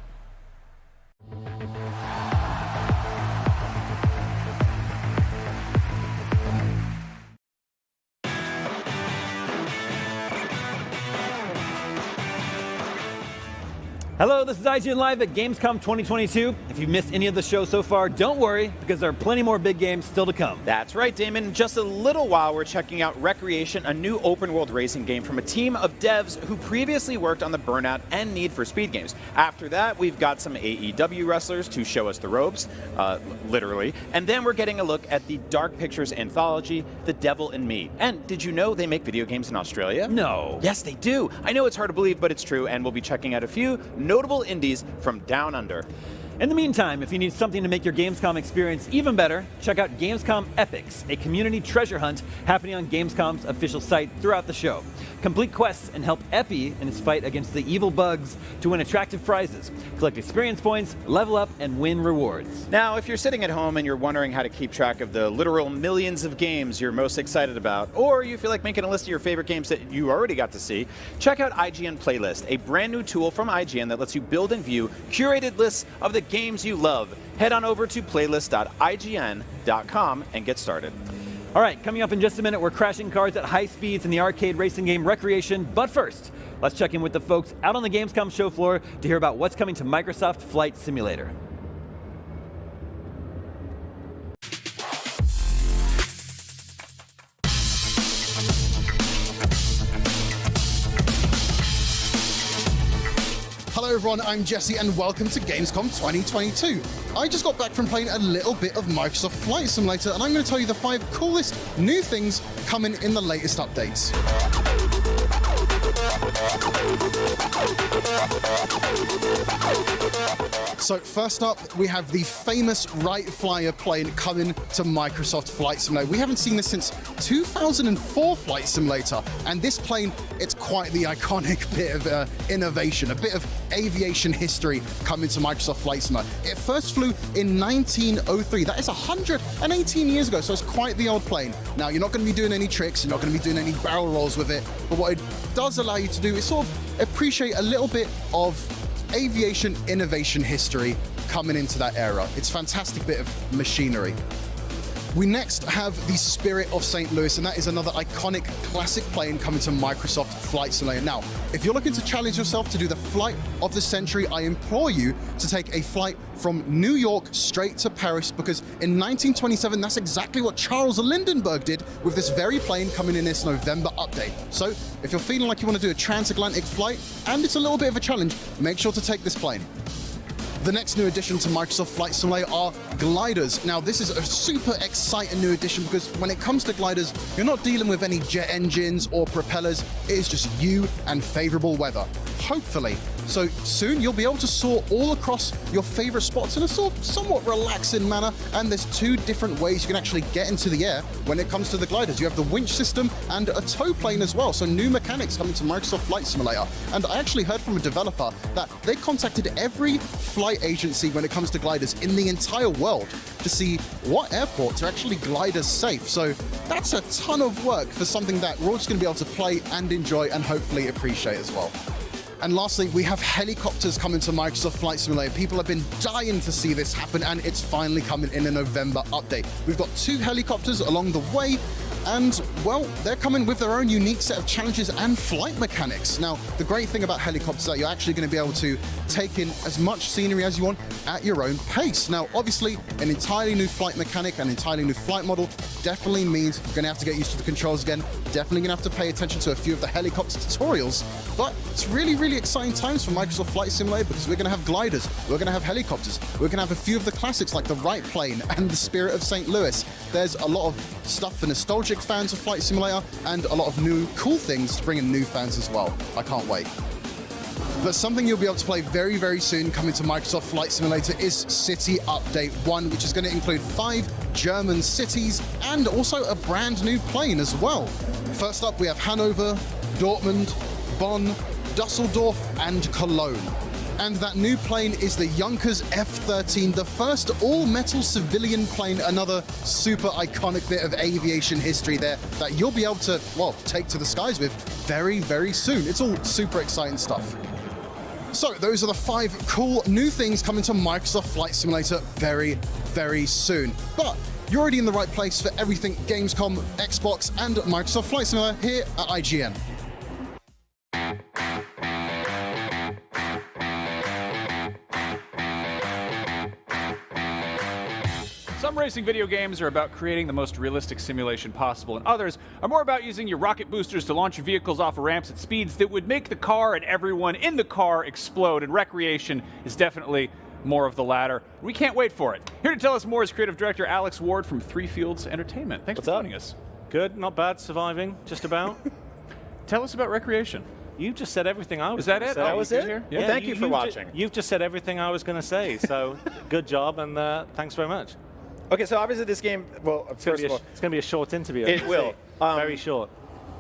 Hello, this is IGN Live at Gamescom 2022. If you've missed any of the show so far, don't worry, because there are plenty more big games still to come. That's right, Damon. In just a little while, we're checking out Wreckreation, a new open-world racing game from a team of devs who previously worked on the Burnout and Need for Speed games. After that, we've got some AEW wrestlers to show us the ropes, literally. And then we're getting a look at the Dark Pictures anthology, The Devil in Me. And did you know they make video games in Australia? No. Yes, they do. I know it's hard to believe, but it's true, and we'll be checking out a few notable indies from down under. In the meantime, if you need something to make your Gamescom experience even better, check out Gamescom Epics, a community treasure hunt happening on Gamescom's official site throughout the show. Complete quests and help Epi in his fight against the evil bugs to win attractive prizes, collect experience points, level up, and win rewards. Now, if you're sitting at home and you're wondering how to keep track of the literal millions of games you're most excited about, or you feel like making a list of your favorite games that you already got to see, check out IGN Playlist, a brand new tool from IGN that lets you build and view curated lists of the games you love. Head on over to playlist.ign.com and get started. All right, coming up in just a minute, we're crashing cars at high speeds in the arcade racing game Wreckreation. But first, let's check in with the folks out on the Gamescom show floor to hear about what's coming to Microsoft Flight Simulator. Hello everyone, I'm Jesse and welcome to Gamescom 2022. I just got back from playing a little bit of Microsoft Flight Simulator and I'm going to tell you the 5 coolest new things coming in the latest updates. So first up, we have the famous Wright Flyer plane coming to Microsoft Flight Simulator. We haven't seen this since 2004 Flight Simulator, and this plane, it's quite the iconic bit of innovation, a bit of aviation history coming to Microsoft Flight Simulator. It first flew in 1903. That is 118 years ago, so it's quite the old plane. Now, you're not going to be doing any tricks, you're not going to be doing any barrel rolls with it, but what it does allow you to do is sort of appreciate a little bit of aviation innovation history coming into that era. It's a fantastic bit of machinery. We next have the Spirit of St. Louis, and that is another iconic classic plane coming to Microsoft Flight Simulator. Now, if you're looking to challenge yourself to do the flight of the century, I implore you to take a flight from New York straight to Paris, because in 1927, that's exactly what Charles Lindbergh did with this very plane coming in this November update. So, if you're feeling like you want to do a transatlantic flight, and it's a little bit of a challenge, make sure to take this plane. The next new addition to Microsoft Flight Simulator are gliders. Now, this is a super exciting new addition because when it comes to gliders, you're not dealing with any jet engines or propellers. It is just you and favorable weather, hopefully. So soon you'll be able to soar all across your favorite spots in a somewhat relaxing manner. And there's 2 different ways you can actually get into the air when it comes to the gliders. You have the winch system and a tow plane as well. So new mechanics coming to Microsoft Flight Simulator. And I actually heard from a developer that they contacted every flight agency when it comes to gliders in the entire world to see what airports are actually gliders safe. So that's a ton of work for something that we're all just going to be able to play and enjoy and hopefully appreciate as well. And lastly, we have helicopters coming to Microsoft Flight Simulator. People have been dying to see this happen, and it's finally coming in a November update. We've got 2 helicopters along the way, and, well, they're coming with their own unique set of challenges and flight mechanics. Now, the great thing about helicopters is that you're actually going to be able to take in as much scenery as you want at your own pace. Now, obviously, an entirely new flight mechanic, an entirely new flight model definitely means you're going to have to get used to the controls again. Definitely going to have to pay attention to a few of the helicopter tutorials. But it's really, really exciting times for Microsoft Flight Simulator because we're going to have gliders, we're going to have helicopters, we're going to have a few of the classics like the Wright plane and the Spirit of St. Louis. There's a lot of stuff for nostalgic fans of Flight Simulator and a lot of new cool things to bring in new fans as well. I can't wait. But something you'll be able to play very, very soon coming to Microsoft Flight Simulator is City Update 1, which is going to include 5 German cities and also a brand new plane as well. First up, we have Hanover, Dortmund, Bonn, Dusseldorf, and Cologne. And that new plane is the Junkers F-13, the first all-metal civilian plane, another super iconic bit of aviation history there that you'll be able to, well, take to the skies with very, very soon. It's all super exciting stuff. So those are the 5 cool new things coming to Microsoft Flight Simulator very, very soon. But you're already in the right place for everything Gamescom, Xbox, and Microsoft Flight Simulator here at IGN. Some racing video games are about creating the most realistic simulation possible, and others are more about using your rocket boosters to launch your vehicles off of ramps at speeds that would make the car and everyone in the car explode, and Wreckreation is definitely more of the latter. We can't wait for it. Here to tell us more is creative director Alex Ward from Three Fields Entertainment. Thanks for joining us. Good, not bad, surviving, just about. Tell us about Wreckreation. You just said everything I was Is that gonna it? say. That was it? Yeah, Yeah, thank you for watching. You've just said everything I was going to say, so good job, and thanks very much. Okay, so obviously this game, well, first of all, it's going to be a short interview. It will. Very short.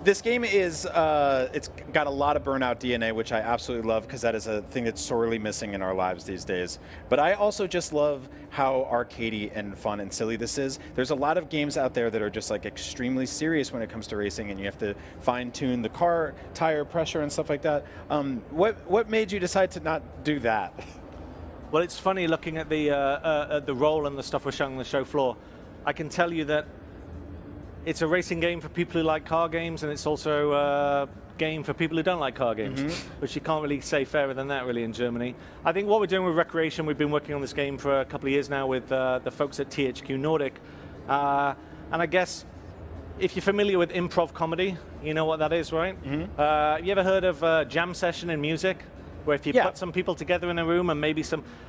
This game is, it's got a lot of Burnout DNA, which I absolutely love because that is a thing that's sorely missing in our lives these days. But I also just love how arcadey and fun and silly this is. There's a lot of games out there that are just like extremely serious when it comes to racing, and you have to fine-tune the car tire pressure and stuff like that. What made you decide to not do that? Well, it's funny looking at the role and the stuff we're showing on the show floor. I can tell you that it's a racing game for people who like car games, and it's also a game for people who don't like car games, which you can't really say fairer than that, really, in Germany. I think what we're doing with Wreckreation, we've been working on this game for a couple of years now with the folks at THQ Nordic. And I guess if you're familiar with improv comedy, you know what that is, right? You ever heard of jam session in music? Where if you put some people together in a room and maybe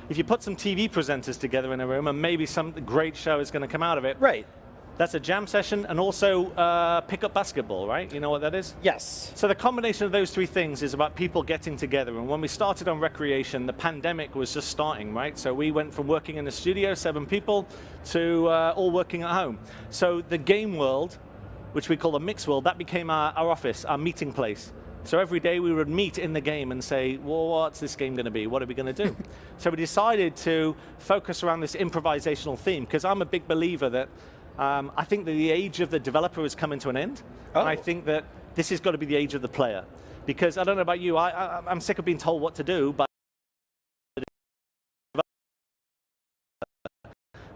if you put some TV presenters together in a room and maybe some great show is going to come out of it. Right. That's a jam session, and also pick-up basketball, right? You know what that is? Yes. So the combination of those 3 things is about people getting together. And when we started on Wreckreation, the pandemic was just starting, right? So we went from working in the studio, 7 people, to all working at home. So the game world, which we call the mix world, that became our office, our meeting place. So every day we would meet in the game and say, well, what's this game going to be? What are we going to do? So we decided to focus around this improvisational theme, because I'm a big believer that I think that the age of the developer has come to an end. And I think that this has got to be the age of the player. Because I don't know about you, I'm sick of being told what to do.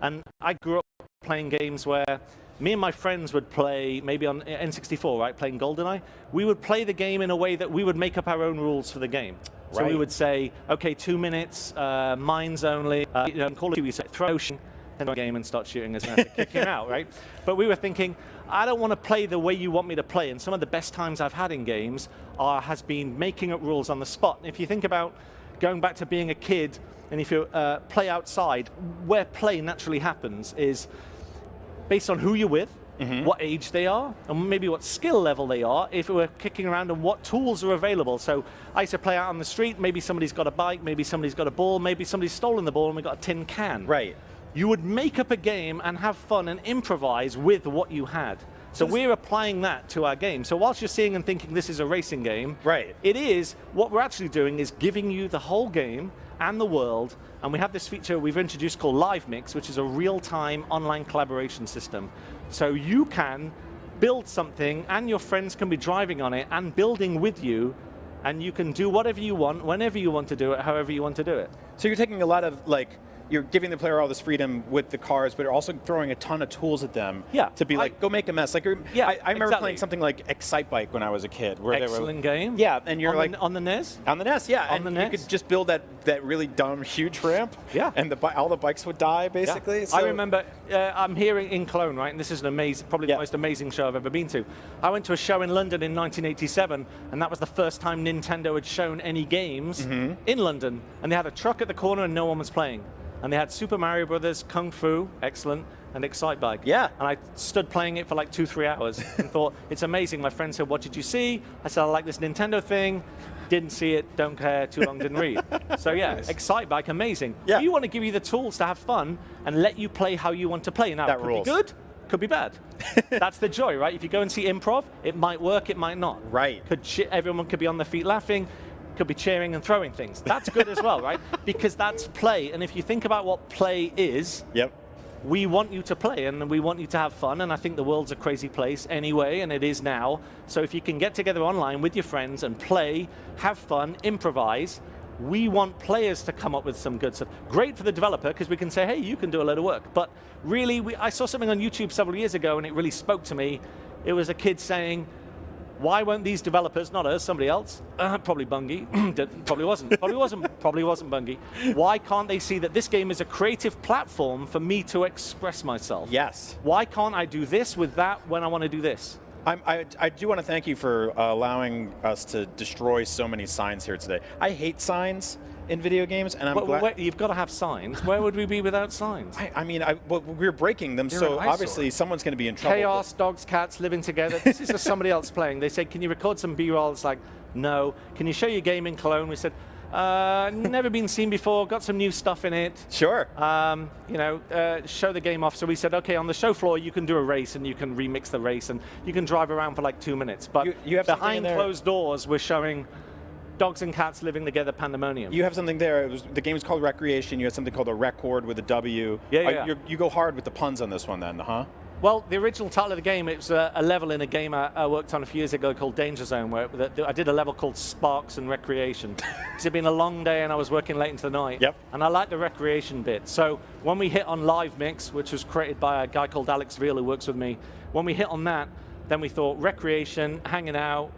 And I grew up playing games where me and my friends would play, maybe on N64, right, playing GoldenEye. We would play the game in a way that we would make up our own rules for the game. So we would say, okay, 2 minutes, mines only, Call of Duty, we say, throw ocean, and game and start shooting us and kick him out, right? But we were thinking, I don't want to play the way you want me to play, and some of the best times I've had in games has been making up rules on the spot. If you think about going back to being a kid, and if you play outside, where play naturally happens is based on who you're with, what age they are, and maybe what skill level they are, if we're kicking around, and what tools are available. So I used to play out on the street, maybe somebody's got a bike, maybe somebody's got a ball, maybe somebody's stolen the ball and we got a tin can. Right. You would make up a game and have fun and improvise with what you had. So we're applying that to our game. So whilst you're seeing and thinking this is a racing game, it is, what we're actually doing is giving you the whole game and the world, and we have this feature we've introduced called Live Mix, which is a real-time online collaboration system. So you can build something, and your friends can be driving on it and building with you, and you can do whatever you want, whenever you want to do it, however you want to do it. So you're taking a lot of, you're giving the player all this freedom with the cars, but you're also throwing a ton of tools at them to be go make a mess. I remember playing something like Excite Bike when I was a kid. Where Excellent game. Yeah, and you're on the NES? On the NES, yeah. On the NES? You could just build that really dumb, huge ramp. Yeah. And all the bikes would die, basically. Yeah. So I remember, I'm here in Cologne, right? And this is an amazing, probably the most amazing show I've ever been to. I went to a show in London in 1987, and that was the first time Nintendo had shown any games in London. And they had a truck at the corner and no one was playing. And they had Super Mario Brothers, Kung Fu, excellent, and Excite Bike. Yeah. And I stood playing it for like 2-3 hours and thought, it's amazing. My friend said, what did you see? I said, I like this Nintendo thing. Didn't see it, don't care, too long, didn't read. So yeah, Excitebike, amazing. Yeah. We want to give you the tools to have fun and let you play how you want to play. Now, that could rules. be good, could be bad. That's the joy, right? If you go and see improv, it might work, it might not. Right. Everyone could be on their feet laughing, could be cheering and throwing things. That's good as well, right? Because that's play. And if you think about what play is, we want you to play and we want you to have fun. And I think the world's a crazy place anyway, and it is now. So if you can get together online with your friends and play, have fun, improvise, we want players to come up with some good stuff. Great for the developer, because we can say, hey, you can do a load of work. But really, I saw something on YouTube several years ago, and it really spoke to me. It was a kid saying, why won't these developers, not us, somebody else, probably Bungie, probably wasn't Bungie, why can't they see that this game is a creative platform for me to express myself? Yes. Why can't I do this with that when I want to do this? I do want to thank you for allowing us to destroy so many signs here today. I hate signs in video games, and I'm glad... You've got to have signs. Where would we be without signs? I mean, we're breaking them, so obviously someone's going to be in trouble. Chaos, dogs, cats living together. This is just somebody else playing. They said, can you record some B-roll? It's like, no. Can you show your game in Cologne? We said, never been seen before, got some new stuff in it. Sure. Show the game off. So we said, okay, on the show floor, you can do a race and you can remix the race and you can drive around for like 2 minutes. But you have behind closed doors, we're showing dogs and cats living together pandemonium. You have something there. The game is called Wreckreation. You had something called a record with a W. Yeah. You go hard with the puns on this one then, huh? Well, the original title of the game, it was a level in a game I worked on a few years ago called Danger Zone, where I did a level called Sparks and Recreation. It had been a long day and I was working late into the night. Yep. And I liked the recreation bit. So when we hit on Live Mix, which was created by a guy called Alex Veal who works with me, when we hit on that, then we thought recreation, hanging out,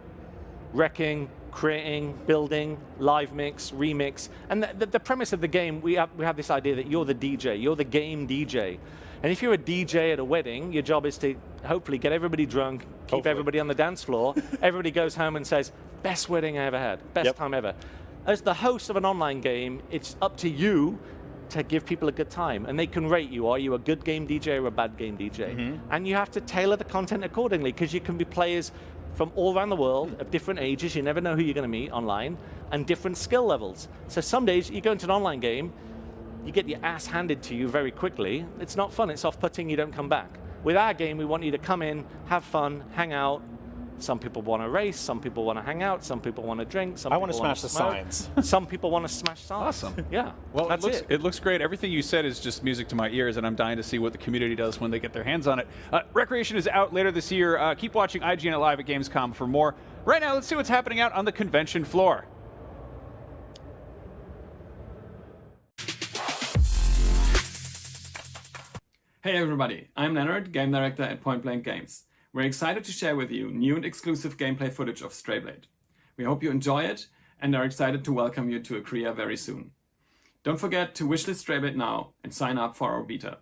wrecking, creating, building, live mix, remix. And the premise of the game, we have this idea that you're the DJ, you're the game DJ. And if you're a DJ at a wedding, your job is to hopefully get everybody drunk, keep everybody on the dance floor. Everybody goes home and says, best wedding I ever had, best time ever. As the host of an online game, it's up to you to give people a good time. And they can rate you. Are you a good game DJ or a bad game DJ? And you have to tailor the content accordingly, because you can be players from all around the world of different ages. You never know who you're going to meet online, and different skill levels. So some days you go into an online game, you get your ass handed to you very quickly. It's not fun, it's off-putting, you don't come back. With our game, we want you to come in, have fun, hang out. Some people want to race, some people want to hang out, some people want to drink, some people want to smash the signs. Some people want to smash signs. Awesome. Yeah. Well, that's it looks great. Everything you said is just music to my ears, and I'm dying to see what the community does when they get their hands on it. Wreckreation is out later this year. Keep watching IGN Live at Gamescom for more. Right now, let's see what's happening out on the convention floor. Hey everybody, I'm Leonard, Game Director at Point Blank Games. We're excited to share with you new and exclusive gameplay footage of Strayblade. We hope you enjoy it and are excited to welcome you to a Korea very soon. Don't forget to wishlist Strayblade now and sign up for our beta.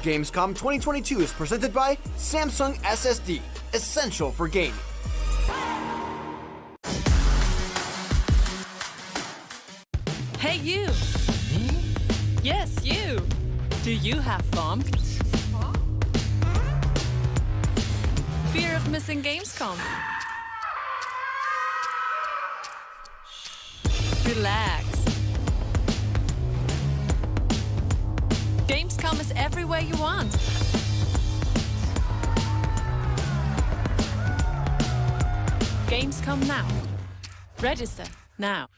Gamescom 2022 is presented by Samsung SSD, essential for gaming. Hey you! Yes, you! Do you have FOMO? Fear of missing Gamescom? Relax. Gamescom is everywhere you want. Gamescom now. Register now.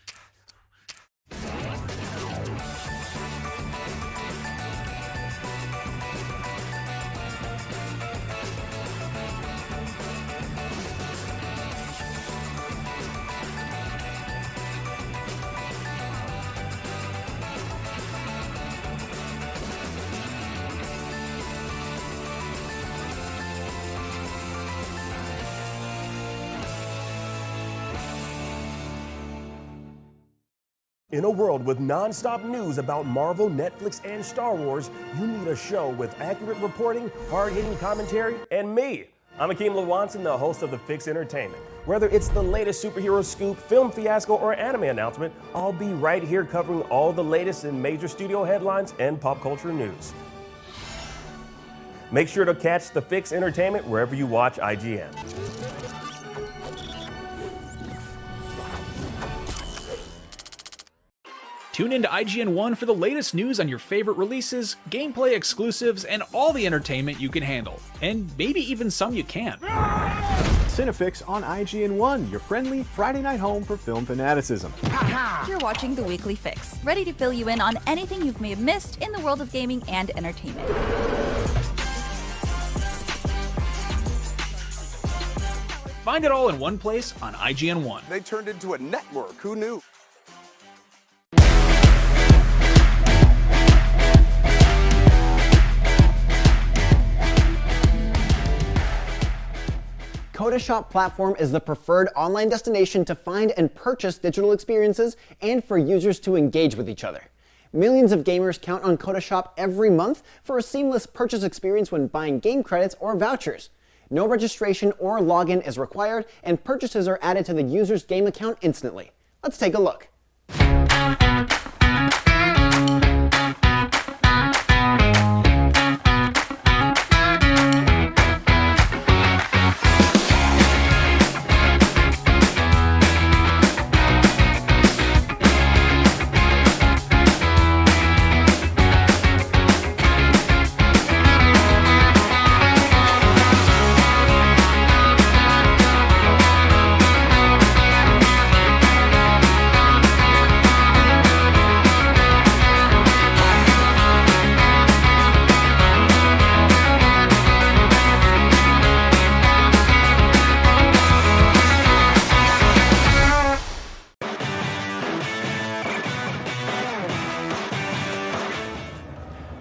In a world with non-stop news about Marvel, Netflix, and Star Wars, you need a show with accurate reporting, hard-hitting commentary, and me. I'm Akeem Lawanson, the host of The Fix Entertainment. Whether it's the latest superhero scoop, film fiasco, or anime announcement, I'll be right here covering all the latest in major studio headlines and pop culture news. Make sure to catch The Fix Entertainment wherever you watch IGN. Tune into IGN 1 for the latest news on your favorite releases, gameplay exclusives, and all the entertainment you can handle. And maybe even some you can't. Cinefix on IGN 1, your friendly Friday night home for film fanaticism. You're watching The Weekly Fix, ready to fill you in on anything you may have missed in the world of gaming and entertainment. Find it all in one place on IGN 1. They turned into a network. Who knew? Kodashop platform is the preferred online destination to find and purchase digital experiences and for users to engage with each other. Millions of gamers count on Kodashop every month for a seamless purchase experience when buying game credits or vouchers. No registration or login is required, and purchases are added to the user's game account instantly. Let's take a look.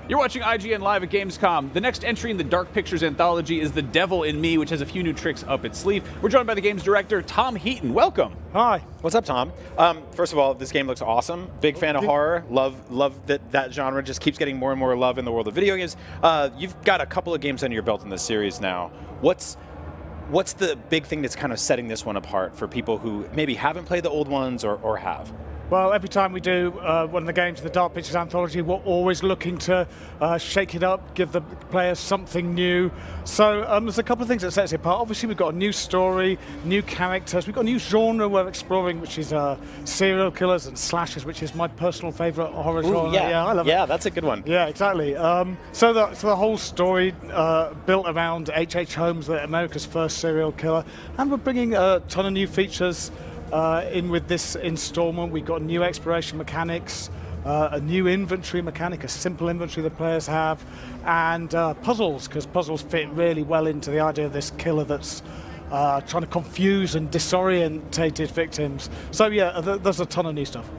You're watching IGN Live at Gamescom. The next entry in the Dark Pictures Anthology is The Devil in Me, which has a few new tricks up its sleeve. We're joined by the game's director, Tom Heaton. Welcome. Hi. What's up, Tom? First of all, this game looks awesome. Big fan of horror. Love that genre just keeps getting more and more love in the world of video games. You've got a couple of games under your belt in this series now. What's the big thing that's kind of setting this one apart for people who maybe haven't played the old ones or have? Well, every time we do one of the games in the Dark Pictures Anthology, we're always looking to shake it up, give the players something new. So there's a couple of things that sets it apart. Obviously, we've got a new story, new characters. We've got a new genre we're exploring, which is serial killers and slashers, which is my personal favorite horror genre. Yeah, I love it. Yeah, that's a good one. Yeah, exactly. So the whole story built around H.H. Holmes, America's first serial killer. And we're bringing a ton of new features in with this installment. We've got new exploration mechanics, a new inventory mechanic, a simple inventory the players have, and puzzles, because puzzles fit really well into the idea of this killer that's trying to confuse and disorientated victims. So yeah, there's a ton of new stuff.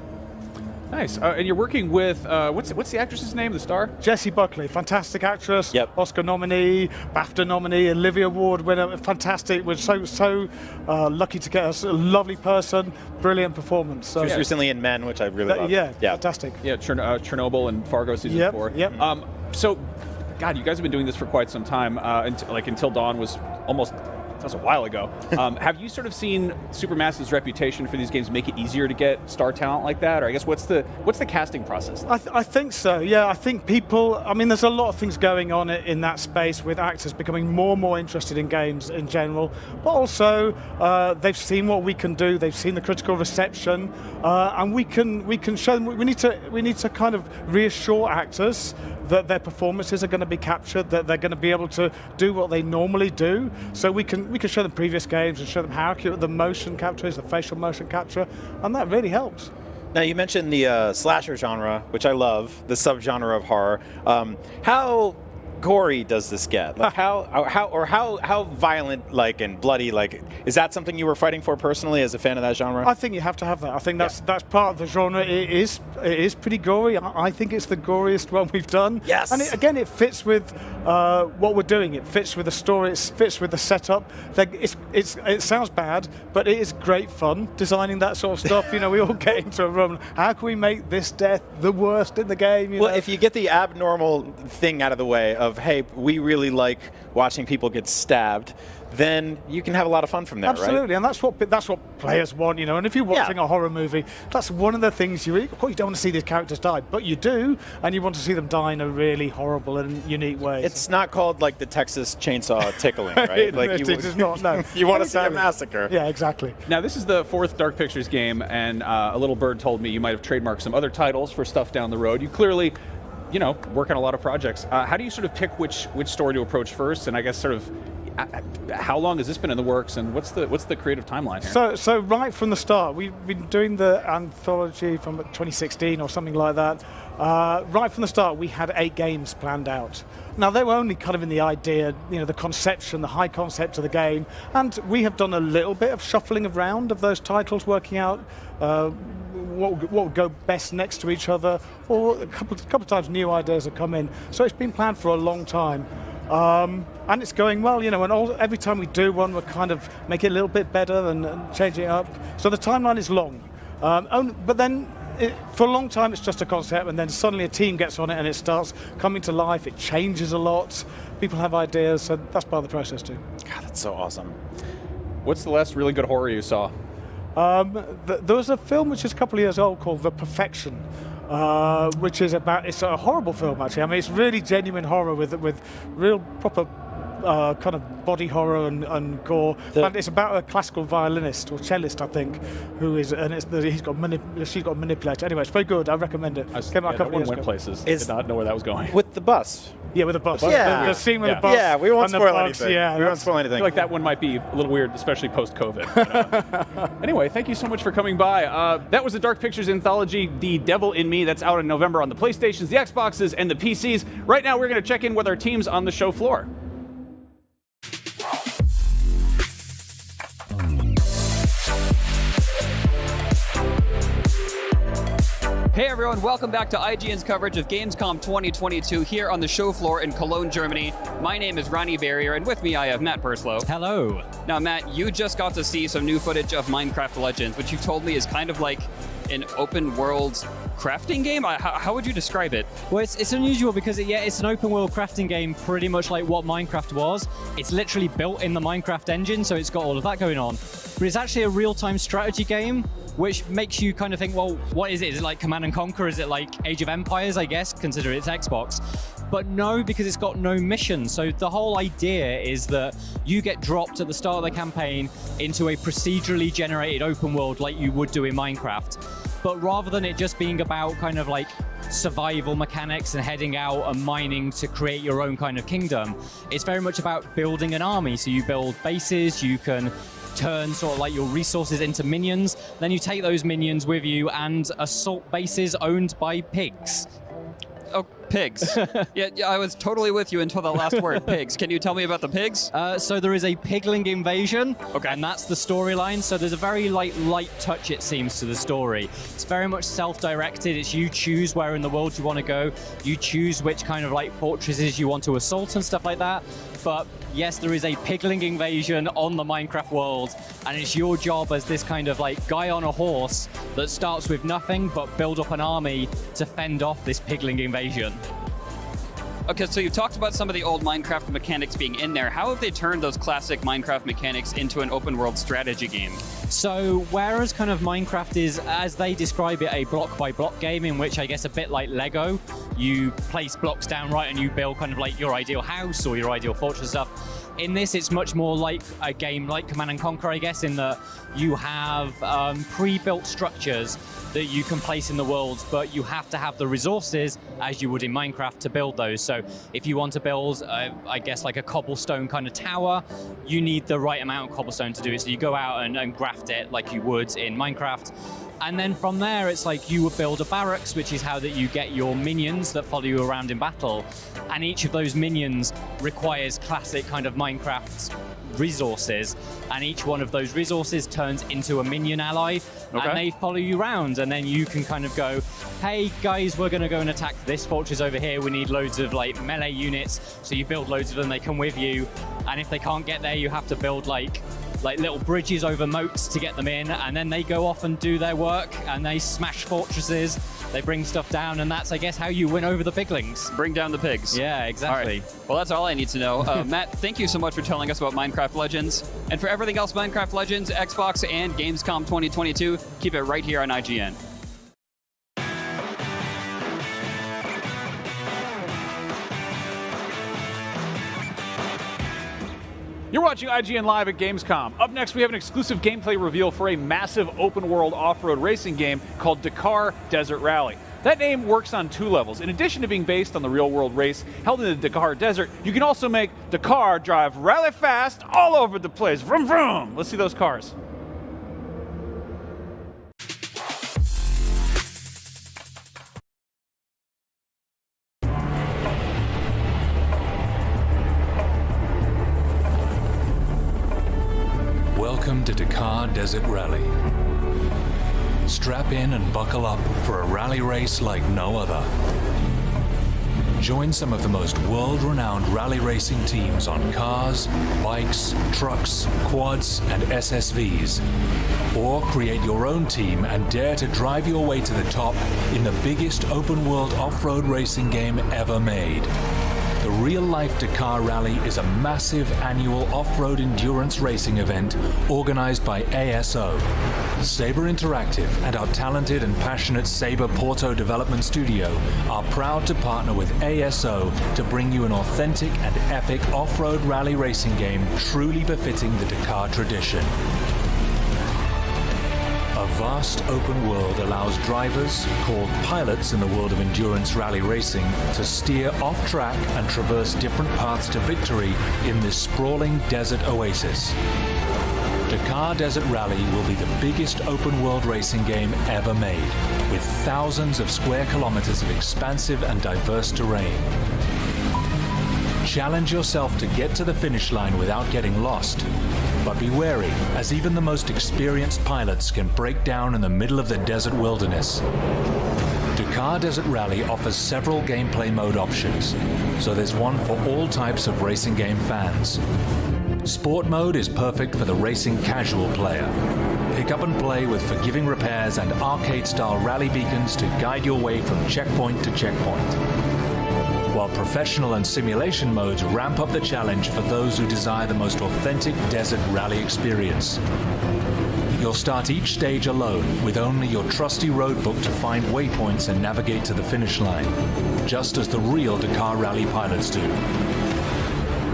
Nice. And you're working with, what's the actress's name, the star? Jessie Buckley, fantastic actress, Oscar nominee, BAFTA nominee, Olivia Award winner, fantastic. We're so lucky to get us a lovely person, brilliant performance. So, she was recently in Men, which I really love. Yeah, fantastic. Yeah, Chernobyl and Fargo season 4. Yep. So God, you guys have been doing this for quite some time. Until Dawn was almost. That was a while ago. Have you sort of seen Supermassive's reputation for these games make it easier to get star talent like that? Or I guess what's the casting process like? I think so, yeah. I think people, I mean, there's a lot of things going on in that space with actors becoming more and more interested in games in general, but also they've seen what we can do, they've seen the critical reception, and we can show them, we need to kind of reassure actors that their performances are going to be captured, that they're going to be able to do what they normally do. So we can show them previous games and show them how accurate the motion capture is, the facial motion capture, and that really helps. Now, you mentioned the slasher genre, which I love, the subgenre of horror. How gory does this get? Like how violent, like, and bloody, like, is that something you were fighting for personally as a fan of that genre? I think you have to have that. I think that's part of the genre. It is pretty gory. I think it's the goriest one we've done. Yes. And it fits with what we're doing. It fits with the story. It fits with the setup. Like it sounds bad, but it is great fun designing that sort of stuff. You know, we all get into a room. How can we make this death the worst in the game? You know? If you get the abnormal thing out of the way of, hey, we really like watching people get stabbed, then you can have a lot of fun from there, Absolutely, right? and that's what players want, you know. And if you're watching a horror movie, that's one of the things of course you don't want to see these characters die, but you do, and you want to see them die in a really horrible and unique way. It's not called like the Texas Chainsaw tickling, right? Like it is not. No, you want to see a massacre. Yeah, exactly. Now, this is the 4th Dark Pictures game, and a little bird told me you might have trademarked some other titles for stuff down the road. You clearly, you know, work on a lot of projects. How do you sort of pick which story to approach first? And I guess sort of how long has this been in the works, and what's the creative timeline here? So right from the start, we've been doing the Anthology from 2016 or something like that. Right from the start, we had 8 games planned out. Now, they were only kind of in the idea, you know, the conception, the high concept of the game, and we have done a little bit of shuffling around of those titles, working out what would go best next to each other, or a couple of times new ideas have come in. So it's been planned for a long time. And it's going well, you know, and every time we do one, we're kind of make it a little bit better and changing it up. So the timeline is long. But then for a long time, it's just a concept, and then suddenly a team gets on it and it starts coming to life. It changes a lot. People have ideas, so that's part of the process too. God, that's so awesome. What's the last really good horror you saw? There was a film which is a couple of years old called The Perfection. Which is it's a horrible film, actually. I mean, it's really genuine horror with real proper kind of body horror and gore. But it's about a classical violinist or cellist, I think, she's got manipulated. Anyway, it's very good. I recommend it. That one went places. Did not know where that was going. With the bus. Yeah, with the bus. Yeah. The scene with the bus. Yeah, we won't spoil anything. Yeah, we won't spoil anything. I feel like that one might be a little weird, especially post-COVID. But, anyway, thank you so much for coming by. That was the Dark Pictures Anthology, The Devil in Me. That's out in November on the PlayStations, the Xboxes, and the PCs. Right now, we're going to check in with our teams on the show floor. Hey everyone, welcome back to IGN's coverage of Gamescom 2022 here on the show floor in Cologne, Germany. My name is Ronnie Barrier, and with me I have Matt Purslow. Hello. Now Matt, you just got to see some new footage of Minecraft Legends, which you told me is kind of like an open world crafting game? How would you describe it? Well, it's unusual because it's an open world crafting game, pretty much like what Minecraft was. It's literally built in the Minecraft engine, so it's got all of that going on. But it's actually a real-time strategy game, which makes you kind of think, well, what is it? Is it like Command & Conquer? Is it like Age of Empires, I guess, consider it's Xbox? But no, because it's got no mission. So the whole idea is that you get dropped at the start of the campaign into a procedurally generated open world like you would do in Minecraft. But rather than it just being about kind of like survival mechanics and heading out and mining to create your own kind of kingdom, it's very much about building an army. So you build bases, you can turn sort of like your resources into minions, then you take those minions with you and assault bases owned by pigs. Oh, pigs. yeah, I was totally with you until the last word, pigs. Can you tell me about the pigs? So there is a pigling invasion, okay, and that's the storyline. So there's a very light touch, it seems, to the story. It's very much self-directed. It's you choose where in the world you want to go. You choose which kind of like fortresses you want to assault and stuff like that. But yes, there is a pigling invasion on the Minecraft world, and it's your job as this kind of like guy on a horse that starts with nothing but build up an army to fend off this pigling invasion. Okay, so you've talked about some of the old Minecraft mechanics being in there. How have they turned those classic Minecraft mechanics into an open world strategy game? So whereas kind of Minecraft is, as they describe it, a block-by-block game in which I guess a bit like Lego, you place blocks down right and you build kind of like your ideal house or your ideal fortress stuff. In this, it's much more like a game like Command & Conquer, I guess, in that you have pre-built structures that you can place in the worlds, but you have to have the resources, as you would in Minecraft, to build those. So if you want to build, I guess, like a cobblestone kind of tower, you need the right amount of cobblestone to do it. So you go out and graft it like you would in Minecraft. And then from there, it's like you would build a barracks, which is how that you get your minions that follow you around in battle. And each of those minions requires classic kind of Minecraft resources. And each one of those resources turns into a minion ally. Okay. And they follow you around. And then you can kind of go, hey, guys, we're going to go and attack this fortress over here. We need loads of like melee units. So you build loads of them. They come with you. And if they can't get there, you have to build like little bridges over moats to get them in, and then they go off and do their work, and they smash fortresses, they bring stuff down, and that's, I guess, how you win over the piglings. Bring down the pigs. Yeah, exactly. All right. Well, that's all I need to know. Matt, thank you so much for telling us about Minecraft Legends. And for everything else Minecraft Legends, Xbox, and Gamescom 2022, keep it right here on IGN. You're watching IGN Live at Gamescom. Up next, we have an exclusive gameplay reveal for a massive open-world off-road racing game called Dakar Desert Rally. That name works on two levels. In addition to being based on the real-world race held in the Dakar Desert, you can also make Dakar drive really fast all over the place. Vroom, vroom! Let's see those cars. Welcome to Dakar Desert Rally. Strap in and buckle up for a rally race like no other. Join some of the most world-renowned rally racing teams on cars, bikes, trucks, quads, and SSVs. Or create your own team and dare to drive your way to the top in the biggest open-world off-road racing game ever made. The real-life Dakar Rally is a massive annual off-road endurance racing event organized by ASO. Saber Interactive and our talented and passionate Saber Porto development studio are proud to partner with ASO to bring you an authentic and epic off-road rally racing game truly befitting the Dakar tradition. A vast open world allows drivers, called pilots in the world of endurance rally racing, to steer off-track and traverse different paths to victory in this sprawling desert oasis. Dakar Desert Rally will be the biggest open-world racing game ever made, with thousands of square kilometers of expansive and diverse terrain. Challenge yourself to get to the finish line without getting lost. But be wary, as even the most experienced pilots can break down in the middle of the desert wilderness. Dakar Desert Rally offers several gameplay mode options, so there's one for all types of racing game fans. Sport mode is perfect for the racing casual player. Pick up and play with forgiving repairs and arcade-style rally beacons to guide your way from checkpoint to checkpoint. While professional and simulation modes ramp up the challenge for those who desire the most authentic desert rally experience. You'll start each stage alone, with only your trusty roadbook to find waypoints and navigate to the finish line, just as the real Dakar Rally pilots do.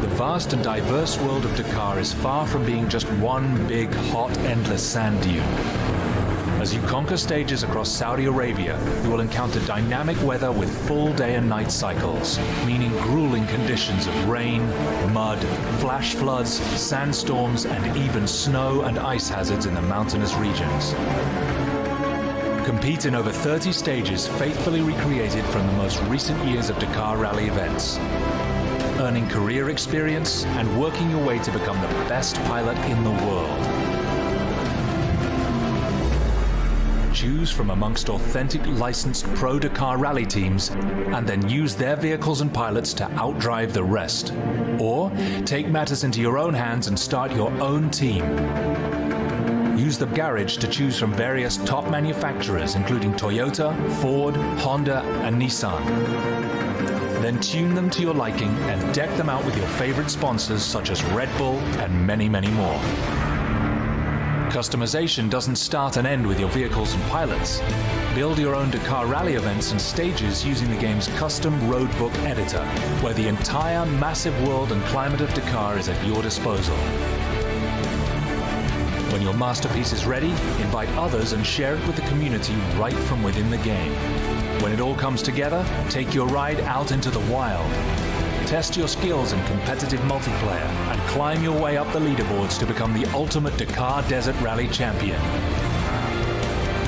The vast and diverse world of Dakar is far from being just one big, hot, endless sand dune. As you conquer stages across Saudi Arabia, you will encounter dynamic weather with full day and night cycles, meaning grueling conditions of rain, mud, flash floods, sandstorms, and even snow and ice hazards in the mountainous regions. Compete in over 30 stages faithfully recreated from the most recent years of Dakar Rally events, earning career experience and working your way to become the best pilot in the world. Choose from amongst authentic licensed pro Dakar Rally teams and then use their vehicles and pilots to outdrive the rest. Or take matters into your own hands and start your own team. Use the garage to choose from various top manufacturers including Toyota, Ford, Honda, and Nissan. Then tune them to your liking and deck them out with your favorite sponsors such as Red Bull and many, many more. Customization doesn't start and end with your vehicles and pilots. Build your own Dakar rally events and stages using the game's custom roadbook editor, where the entire massive world and climate of Dakar is at your disposal. When your masterpiece is ready, invite others and share it with the community right from within the game. When it all comes together, take your ride out into the wild. Test your skills in competitive multiplayer and climb your way up the leaderboards to become the ultimate Dakar Desert Rally champion.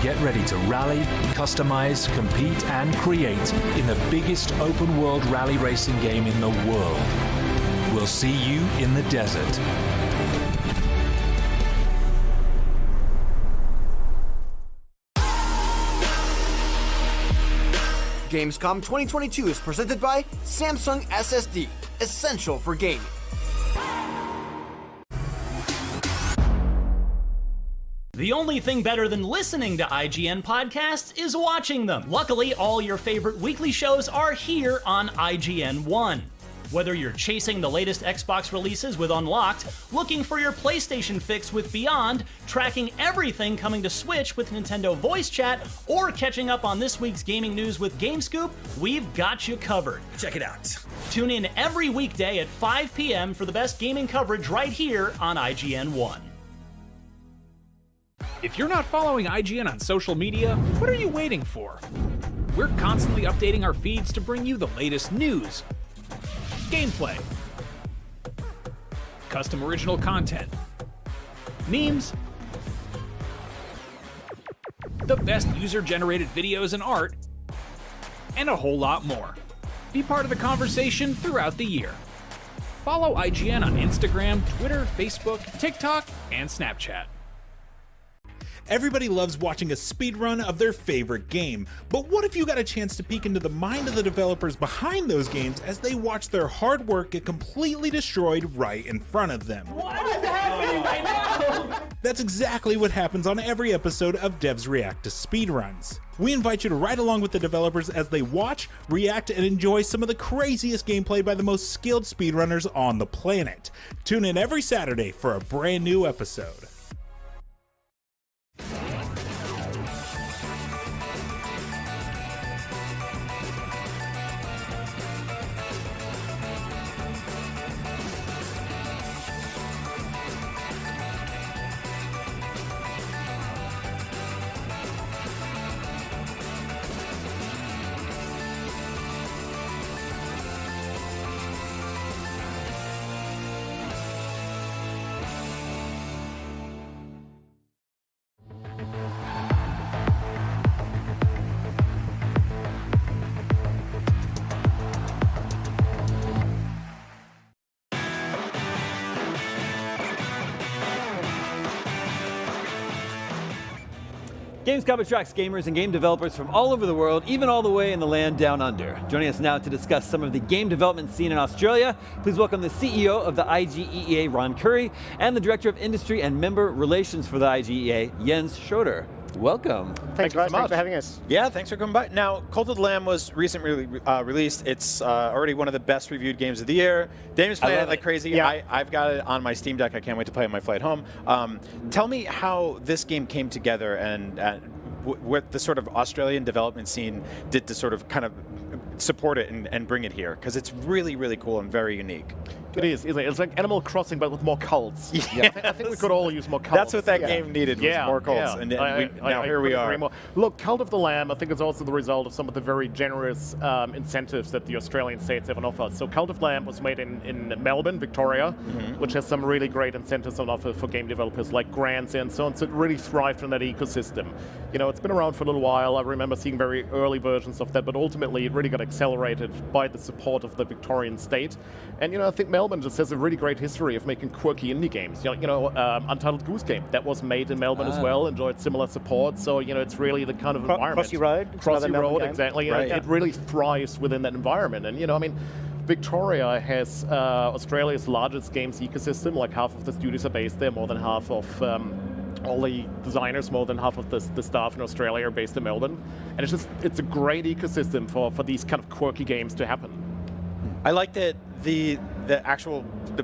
Get ready to rally, customize, compete, and create in the biggest open world rally racing game in the world. We'll see you in the desert. Gamescom 2022 is presented by Samsung SSD, essential for gaming. The only thing better than listening to IGN podcasts is watching them. Luckily, all your favorite weekly shows are here on IGN One. Whether you're chasing the latest Xbox releases with Unlocked, looking for your PlayStation fix with Beyond, tracking everything coming to Switch with Nintendo Voice Chat, or catching up on this week's gaming news with GameScoop, we've got you covered. Check it out. Tune in every weekday at 5 p.m. for the best gaming coverage right here on IGN One. If you're not following IGN on social media, what are you waiting for? We're constantly updating our feeds to bring you the latest news, gameplay, custom original content, memes, the best user-generated videos and art, and a whole lot more. Be part of the conversation throughout the year. Follow IGN on Instagram, Twitter, Facebook, TikTok, and Snapchat. Everybody loves watching a speedrun of their favorite game, but what if you got a chance to peek into the mind of the developers behind those games as they watch their hard work get completely destroyed right in front of them? What is happening right now? That's exactly what happens on every episode of Devs React to Speedruns. We invite you to ride along with the developers as they watch, react, and enjoy some of the craziest gameplay by the most skilled speedrunners on the planet. Tune in every Saturday for a brand new episode. Gamescom attracts gamers and game developers from all over the world, even all the way in the land down under. Joining us now to discuss some of the game development scene in Australia, please welcome the CEO of the IGEA, Ron Curry, and the Director of Industry and Member Relations for the IGEA, Jens Schroeder. Welcome. Thanks so much. Thanks for having us. Yeah, thanks for coming by. Now, Cult of the Lamb was recently released. It's already one of the best reviewed games of the year. Damon's playing it like crazy. Yeah. I've got it on my Steam Deck. I can't wait to play it on my flight home. Tell me how this game came together and what the sort of Australian development scene did to sort of kind of support it and bring it here, because it's really, really cool and very unique. It is, isn't it? It's like Animal Crossing, but with more cults. Yeah. I think we could all use more cults. That's what that game needed, was more cults. Yeah. And now here we are. Look, Cult of the Lamb, I think it's also the result of some of the very generous incentives that the Australian states have on offer. So Cult of the Lamb was made in Melbourne, Victoria, which has some really great incentives on offer for game developers, like grants and so on. So it really thrived on that ecosystem. You know, it's been around for a little while. I remember seeing very early versions of that, but ultimately it really got accelerated by the support of the Victorian state. And, you know, I think Melbourne just has a really great history of making quirky indie games. Untitled Goose Game, that was made in Melbourne as well, enjoyed similar support. So, you know, it's really the kind of environment. Crossy Road. Crossy Road, exactly. Right. It really thrives within that environment. And, you know, I mean, Victoria has Australia's largest games ecosystem. Like half of the studios are based there, more than half of all the designers, more than half of the staff in Australia are based in Melbourne. And it's a great ecosystem for these kind of quirky games to happen. I like that the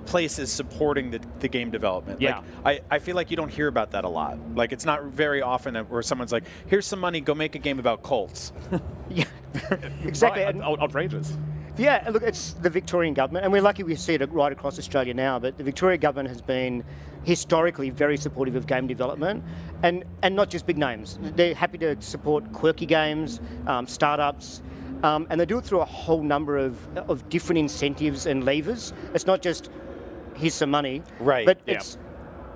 place is supporting the game development. Yeah. Like, I feel like you don't hear about that a lot. Like, it's not very often where someone's like, here's some money, go make a game about Colts. Yeah, exactly. Outrageous. Yeah, look, it's the Victorian government, and we're lucky we see it right across Australia now, but the Victorian government has been historically very supportive of game development, and not just big names. They're happy to support quirky games, startups, and they do it through a whole number of different incentives and levers. It's not just, here's some money, right? But it's,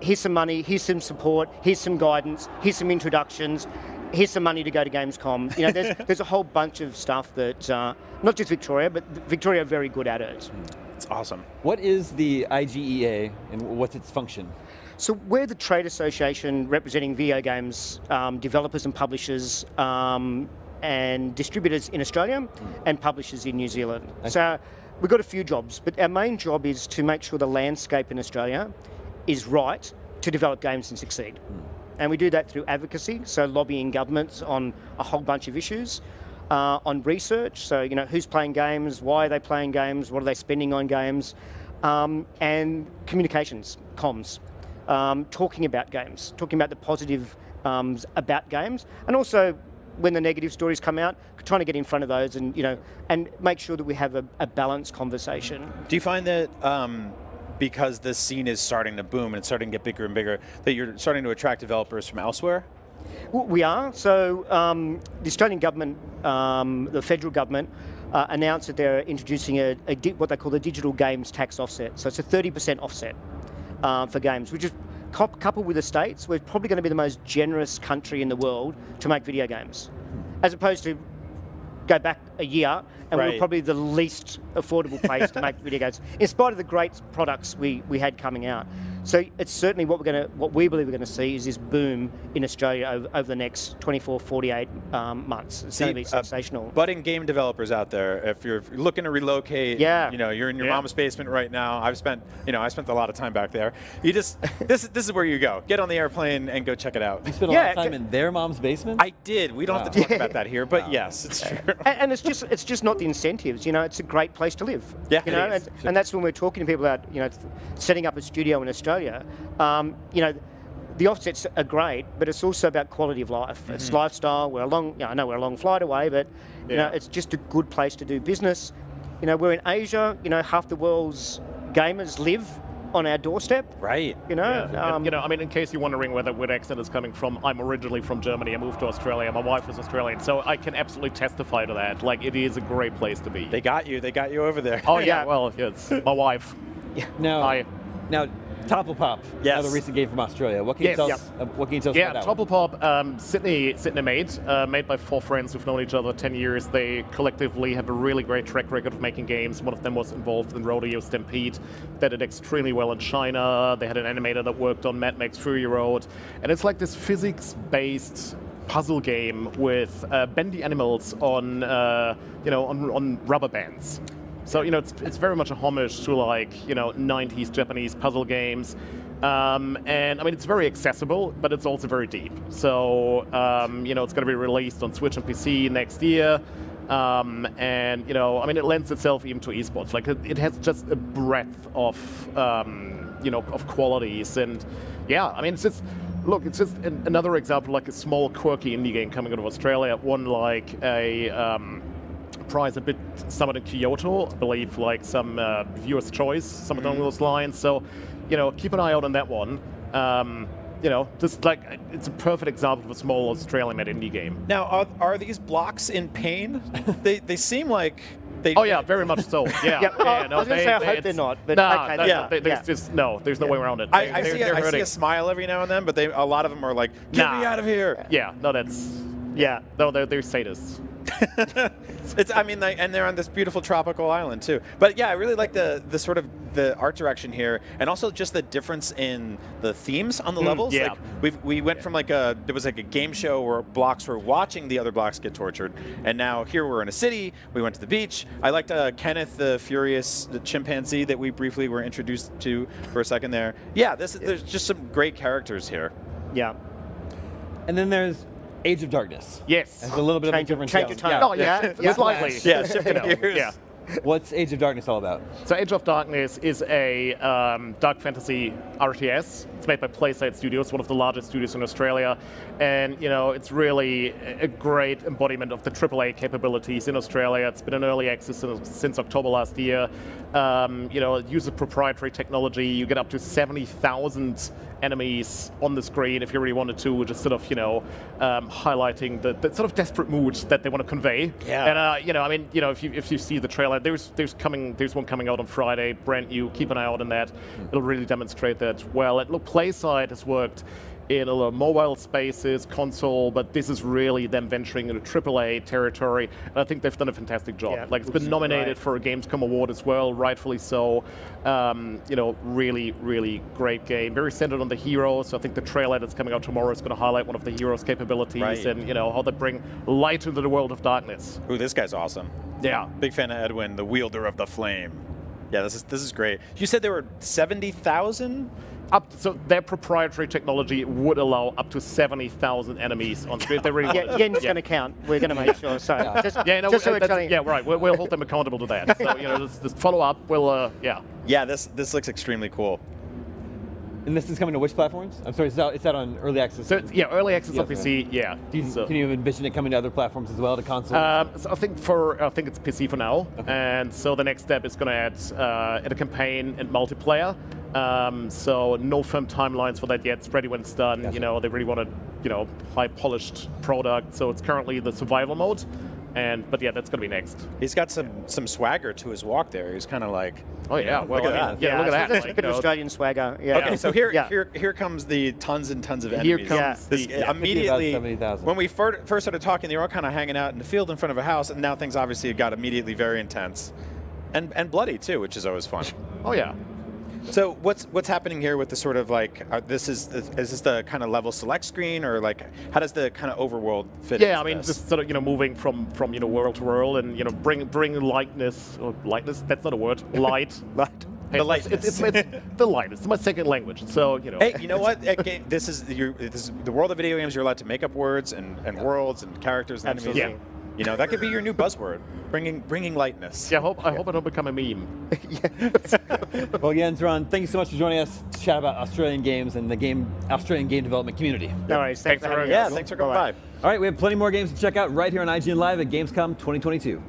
here's some money, here's some support, here's some guidance, here's some introductions, here's some money to go to Gamescom. You know, there's a whole bunch of stuff that, not just Victoria, but Victoria are very good at it. It's awesome. What is the IGEA and what's its function? So we're the trade association representing video games developers and publishers and distributors in Australia and publishers in New Zealand. So we've got a few jobs, but our main job is to make sure the landscape in Australia is right to develop games and succeed. And we do that through advocacy, so lobbying governments on a whole bunch of issues, on research, so who's playing games, why are they playing games, what are they spending on games, and communications, comms, talking about games, talking about the positive about games, and also when the negative stories come out, trying to get in front of those and and make sure that we have a balanced conversation. Do you find that because this scene is starting to boom and it's starting to get bigger and bigger, that you're starting to attract developers from elsewhere? Well, we are. So the Australian government, the federal government, announced that they're introducing what they call the digital games tax offset. So it's a 30% offset for games, which is coupled with the states, we're probably going to be the most generous country in the world to make video games, as opposed to go back a year and we were probably the least affordable place to make video games, in spite of the great products we had coming out. So it's certainly what we believe we're going to see is this boom in Australia over the next 24, 48 months. It's going to be sensational. Budding game developers out there, if you're looking to relocate, you're in your mom's basement right now. I spent a lot of time back there. You just this is where you go. Get on the airplane and go check it out. You spent a lot of time in their mom's basement? I did. We don't have to talk about that here, but yes, it's true. And it's just not the incentives. It's a great place to live. Yeah, and that's when we're talking to people about setting up a studio in Australia. The offsets are great, but it's also about quality of life. Mm-hmm. It's lifestyle. I know we're a long flight away, but it's just a good place to do business. We're in Asia. Half the world's gamers live on our doorstep. Right. In case you're wondering where the accent is coming from, I'm originally from Germany. I moved to Australia. My wife is Australian, so I can absolutely testify to that. Like, it is a great place to be. They got you over there. Oh yeah. Well, it's my wife. Now, Topple Pop, another recent game from Australia. What can you tell us? What can you tell us about that? Topple Pop, Sydney made by 4 friends who've known each other 10 years. They collectively have a really great track record of making games. One of them was involved in Rodeo Stampede. They did extremely well in China. They had an animator that worked on Mad Max Fury Road, and it's like this physics-based puzzle game with bendy animals on rubber bands. So it's very much a homage to 90s Japanese puzzle games, and it's very accessible, but it's also very deep. So it's going to be released on Switch and PC next year, and it lends itself even to esports. Like it has just a breadth of of qualities, and it's just. Look, it's just another example, like a small quirky indie game coming out of Australia. It won a prize a bit somewhat in Kyoto, I believe, like some viewer's choice, something along those lines. So, keep an eye out on that one. Just like it's a perfect example of a small Australian-made indie game. Now, are these blocks in pain? they seem like they. Oh yeah, very much so. Yeah. I was going to say I hope they're not, but there's no way around it. I see a smile every now and then, but a lot of them are like, get me out of here. Yeah, no, that's no, they're sadists. And they're on this beautiful tropical island too. But yeah, I really like the sort of the art direction here, and also just the difference in the themes on the levels. Yeah. Like we went from there was a game show where blocks were watching the other blocks get tortured, and now here we're in a city. We went to the beach. I liked Kenneth the chimpanzee that we briefly were introduced to for a second there. Yeah, there's just some great characters here. Yeah. And then there's Age of Darkness. Yes. It's a little bit of a different change of challenge. tone. Slightly. Yeah, shifting gears. What's Age of Darkness all about? So Age of Darkness is a dark fantasy RTS. It's made by PlaySide Studios, one of the largest studios in Australia. And, it's really a great embodiment of the AAA capabilities in Australia. It's been in early access since October last year. It uses proprietary technology. You get up to 70,000 enemies on the screen if you really wanted to, just sort of, highlighting the sort of desperate moods that they want to convey. Yeah. And, if you see the trailer, there's one coming out on Friday, brand new. Keep an eye out on that. It'll really demonstrate that well. And look, PlaySide has worked in a lot of mobile spaces, console, but this is really them venturing into AAA territory, and I think they've done a fantastic job. Yeah, it's been nominated for a Gamescom award as well, rightfully so. Really, really great game. Very centered on the heroes. I think the trailer that's coming out tomorrow is going to highlight one of the heroes' capabilities and how they bring light into the world of darkness. Ooh, this guy's awesome. Yeah, big fan of Edwin, the wielder of the flame. Yeah, this is great. You said there were 70,000. So their proprietary technology would allow up to 70,000 enemies on screen. They really Yen's going to count. We're going to make sure. So right. We'll hold them accountable to that. So this follow up will Yeah, this looks extremely cool. And this is coming to which platforms? I'm sorry, it's out on early access. So early access on PC. Yeah. Can you envision it coming to other platforms as well, to consoles? So I think it's PC for now, and so the next step is going to add a campaign and multiplayer. So no firm timelines for that yet. It's ready when it's done. Gotcha. They really want a high polished product. So it's currently the survival mode. But that's going to be next. He's got some swagger to his walk there. He's kind of like, oh yeah, well, look at that. Yeah, look at that. Like, Australian swagger. Yeah. Okay, so here comes the tons and tons of enemies. Here comes immediately 70,000. when we first started talking, they were all kind of hanging out in the field in front of a house, and now things obviously got immediately very intense, and bloody too, which is always fun. Oh yeah. So what's happening here with the sort of like is this the kind of level select screen, or like how does the kind of overworld fit? Yeah, into this? just sort of moving from world to world, and bring lightness. That's not a word. Light. The lightness. It's the lightness. It's my second language. So Hey, you know what? This is the world of video games. You're allowed to make up words and worlds and characters and enemies. Absolutely. That could be your new buzzword, bringing lightness. Yeah, I hope I don't become a meme. Well, Jens, Ron, thank you so much for joining us to chat about Australian games and the Australian game development community. No worries. Thanks for having us. Yeah, thanks for coming by. All right, we have plenty more games to check out right here on IGN Live at Gamescom 2022.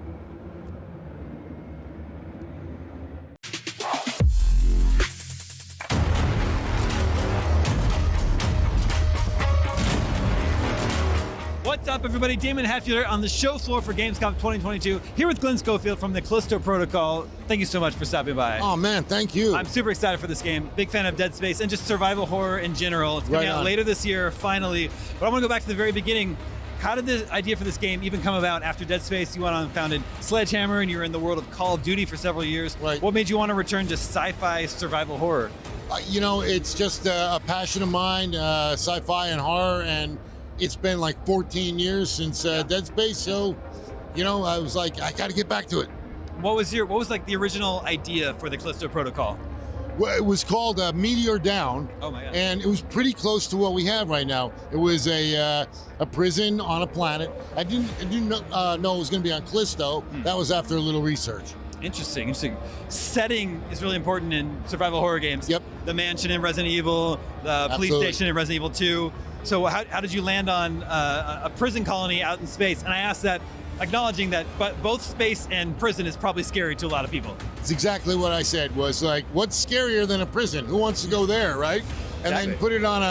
What's up, everybody? Damon Hatfielder on the show floor for Gamescom 2022, here with Glenn Schofield from the Callisto Protocol. Thank you so much for stopping by. Oh man, thank you. I'm super excited for this game. Big fan of Dead Space and just survival horror in general. It's coming out later this year, finally. But I want to go back to the very beginning. How did the idea for this game even come about after Dead Space? You went on and founded Sledgehammer, and you were in the world of Call of Duty for several years. Right. What made you want to return to sci-fi survival horror? It's just a passion of mine, sci-fi and horror, and it's been like 14 years since Dead Space, so I was like, I got to get back to it. What was like the original idea for the Callisto Protocol? Well, it was called Meteor Down. Oh my God. And it was pretty close to what we have right now. It was a prison on a planet. I didn't know it was going to be on Callisto. That was after a little research. Interesting. Setting is really important in survival horror games. Yep. The mansion in Resident Evil, the police station in Resident Evil 2. So how did you land on a prison colony out in space? And I asked that acknowledging that both space and prison is probably scary to a lot of people. It's exactly what I said, was like, what's scarier than a prison? Who wants to go there, right? And then put it on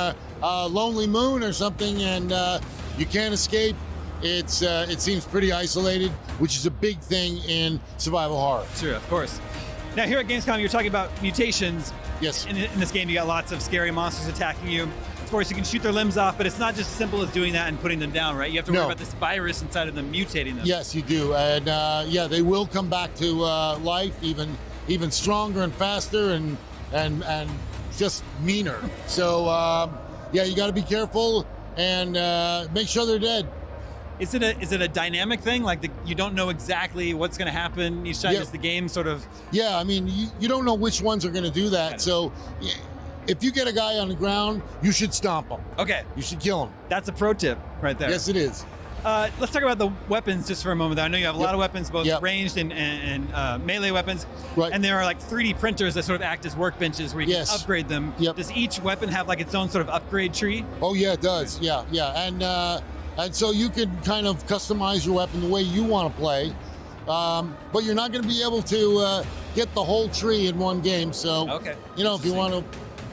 a lonely moon or something, and you can't escape. It seems pretty isolated, which is a big thing in survival horror. Sure, of course. Now here at Gamescom, you're talking about mutations. Yes. In this game, you got lots of scary monsters attacking you. Of course, you can shoot their limbs off, but it's not just as simple as doing that and putting them down, right? You have to worry about this virus inside of them mutating them. Yes, you do, and they will come back to life, even stronger and faster, and just meaner. So you got to be careful and make sure they're dead. Is it a dynamic thing? Like you don't know exactly what's going to happen each time? Is the game sort of? Yeah, I mean, you don't know which ones are going to do that. So if you get a guy on the ground, you should stomp him. Okay. You should kill him. That's a pro tip right there. Yes, it is. Let's talk about the weapons just for a moment. I know you have a lot of weapons, both ranged and melee weapons. Right. And there are like 3D printers that sort of act as workbenches where you can upgrade them. Does each weapon have like its own sort of upgrade tree? Oh yeah, it does. Yeah. And so you can kind of customize your weapon the way you want to play. But you're not going to be able to get the whole tree in one game. So, you know, if you want to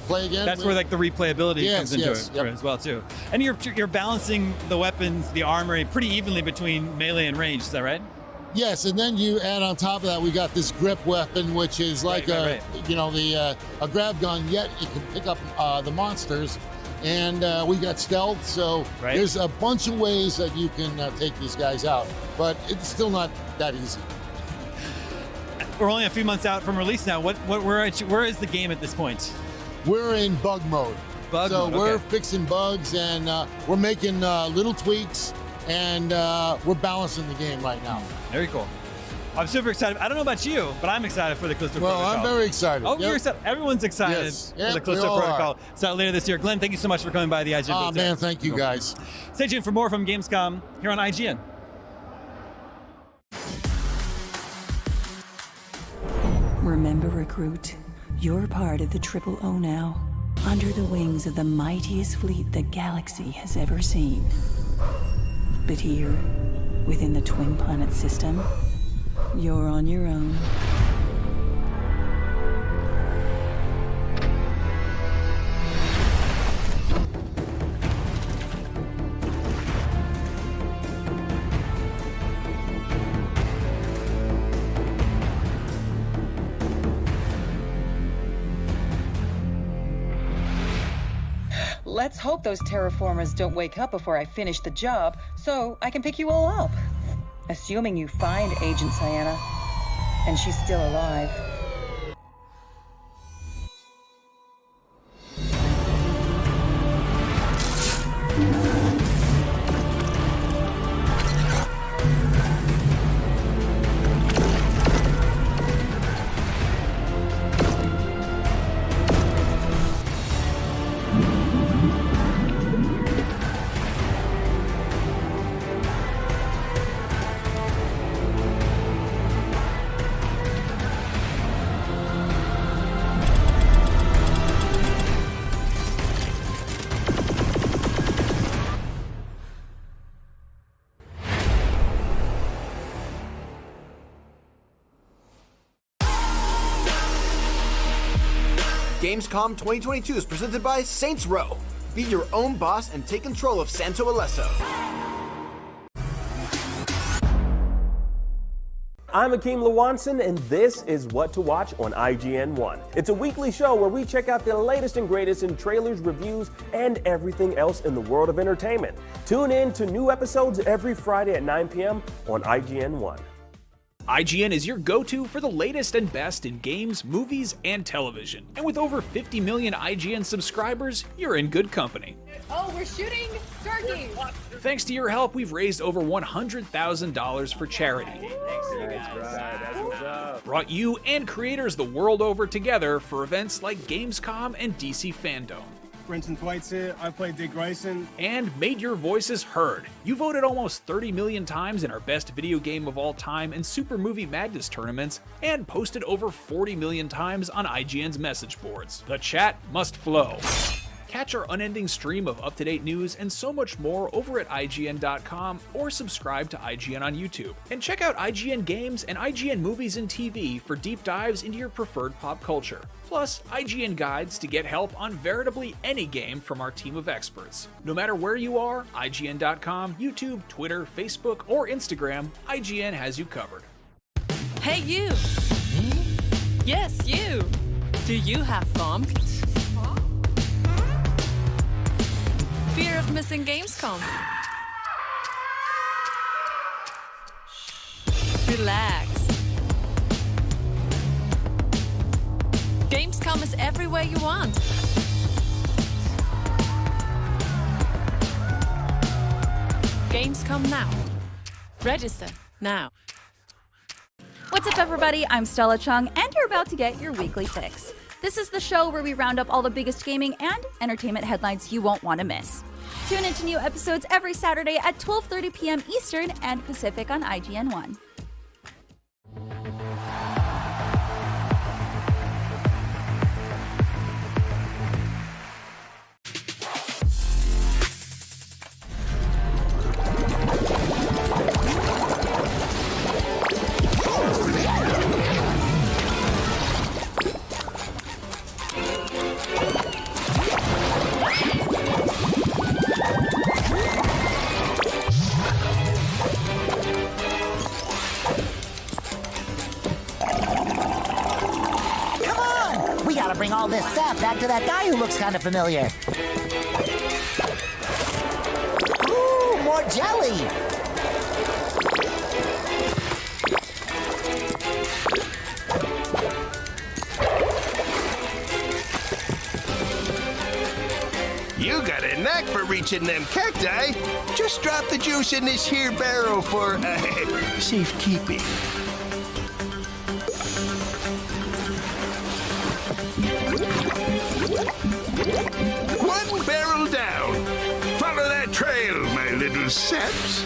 play again. That's where like the replayability comes into it as well too. And you're balancing the weapons, the armory pretty evenly between melee and range, is that right? Yes, and then you add on top of that, we got this grip weapon, which is like a grab gun, yet it can pick up the monsters. And we got stealth, so there's a bunch of ways that you can take these guys out, but it's still not that easy. We're only a few months out from release now. Where is the game at this point? We're in bug mode. We're fixing bugs, and we're making little tweaks, and we're balancing the game right now. Very cool. I'm super excited. I don't know about you, but I'm excited for the Callisto Protocol. Well, I'm very excited. Oh, you're excited. Everyone's excited for the Callisto Protocol. So later this year. Glenn, thank you so much for coming by the IGN. Oh, man, thank you, guys. Stay tuned for more from Gamescom here on IGN. Remember, recruit, you're part of the O now, under the wings of the mightiest fleet the galaxy has ever seen. But here, within the Twin Planet system, you're on your own. Let's hope those terraformers don't wake up before I finish the job, so I can pick you all up. Assuming you find Agent Sienna, and she's still alive. Gamescom 2022 is presented by Saints Row. Be your own boss and take control of Santo Alesso. I'm Akeem Lawanson, and this is What to Watch on IGN1. It's a weekly show where we check out the latest and greatest in trailers, reviews, and everything else in the world of entertainment. Tune in to new episodes every Friday at 9 p.m. on IGN1. IGN is your go-to for the latest and best in games, movies, and television. And with over 50 million IGN subscribers, you're in good company. Oh, we're shooting turkeys! Thanks to your help, we've raised over $100,000 for charity. Brought you and creators the world over together for events like Gamescom and DC Fandom. Brenton Thwaites here, I play Dick Grayson. And made your voices heard. You voted almost 30 million times in our best video game of all time and Super Movie Madness tournaments, and posted over 40 million times on IGN's message boards. The chat must flow. Catch our unending stream of up-to-date news and so much more over at IGN.com or subscribe to IGN on YouTube. And check out IGN Games and IGN Movies and TV for deep dives into your preferred pop culture. Plus, IGN guides to get help on veritably any game from our team of experts. No matter where you are, IGN.com, YouTube, Twitter, Facebook, or Instagram, IGN has you covered. Hey, you! Yes, you! Do you have FOMC? Fear of missing Gamescom? Relax. Gamescom is everywhere you want. Gamescom now. Register now. What's up, everybody? I'm Stella Chung, and you're about to get your weekly fix. This is the show where we round up all the biggest gaming and entertainment headlines you won't want to miss. Tune into new episodes every Saturday at 12:30 p.m. Eastern and Pacific on IGN1. Bring all this sap back to that guy who looks kind of familiar. Ooh, more jelly! You got a knack for reaching them cacti. Just drop the juice in this here barrel for safekeeping. One barrel down. Follow that trail, my little saps.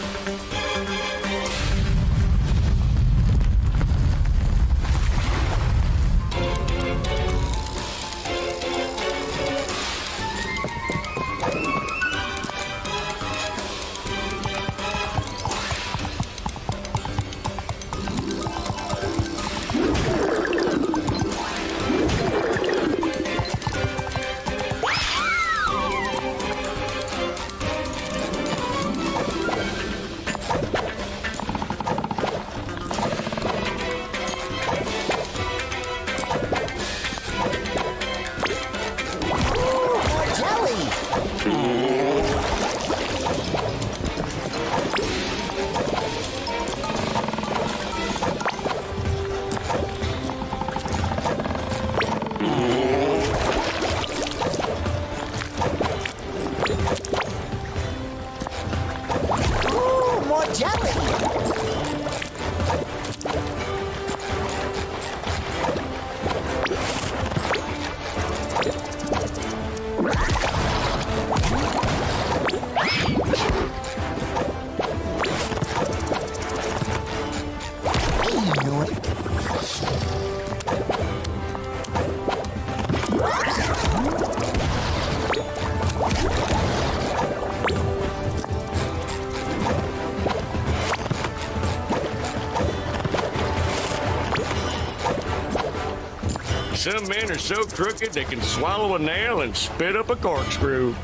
Some men are so crooked they can swallow a nail and spit up a corkscrew.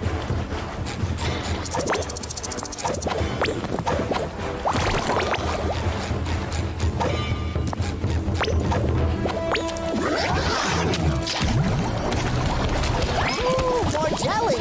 Ooh, more jelly!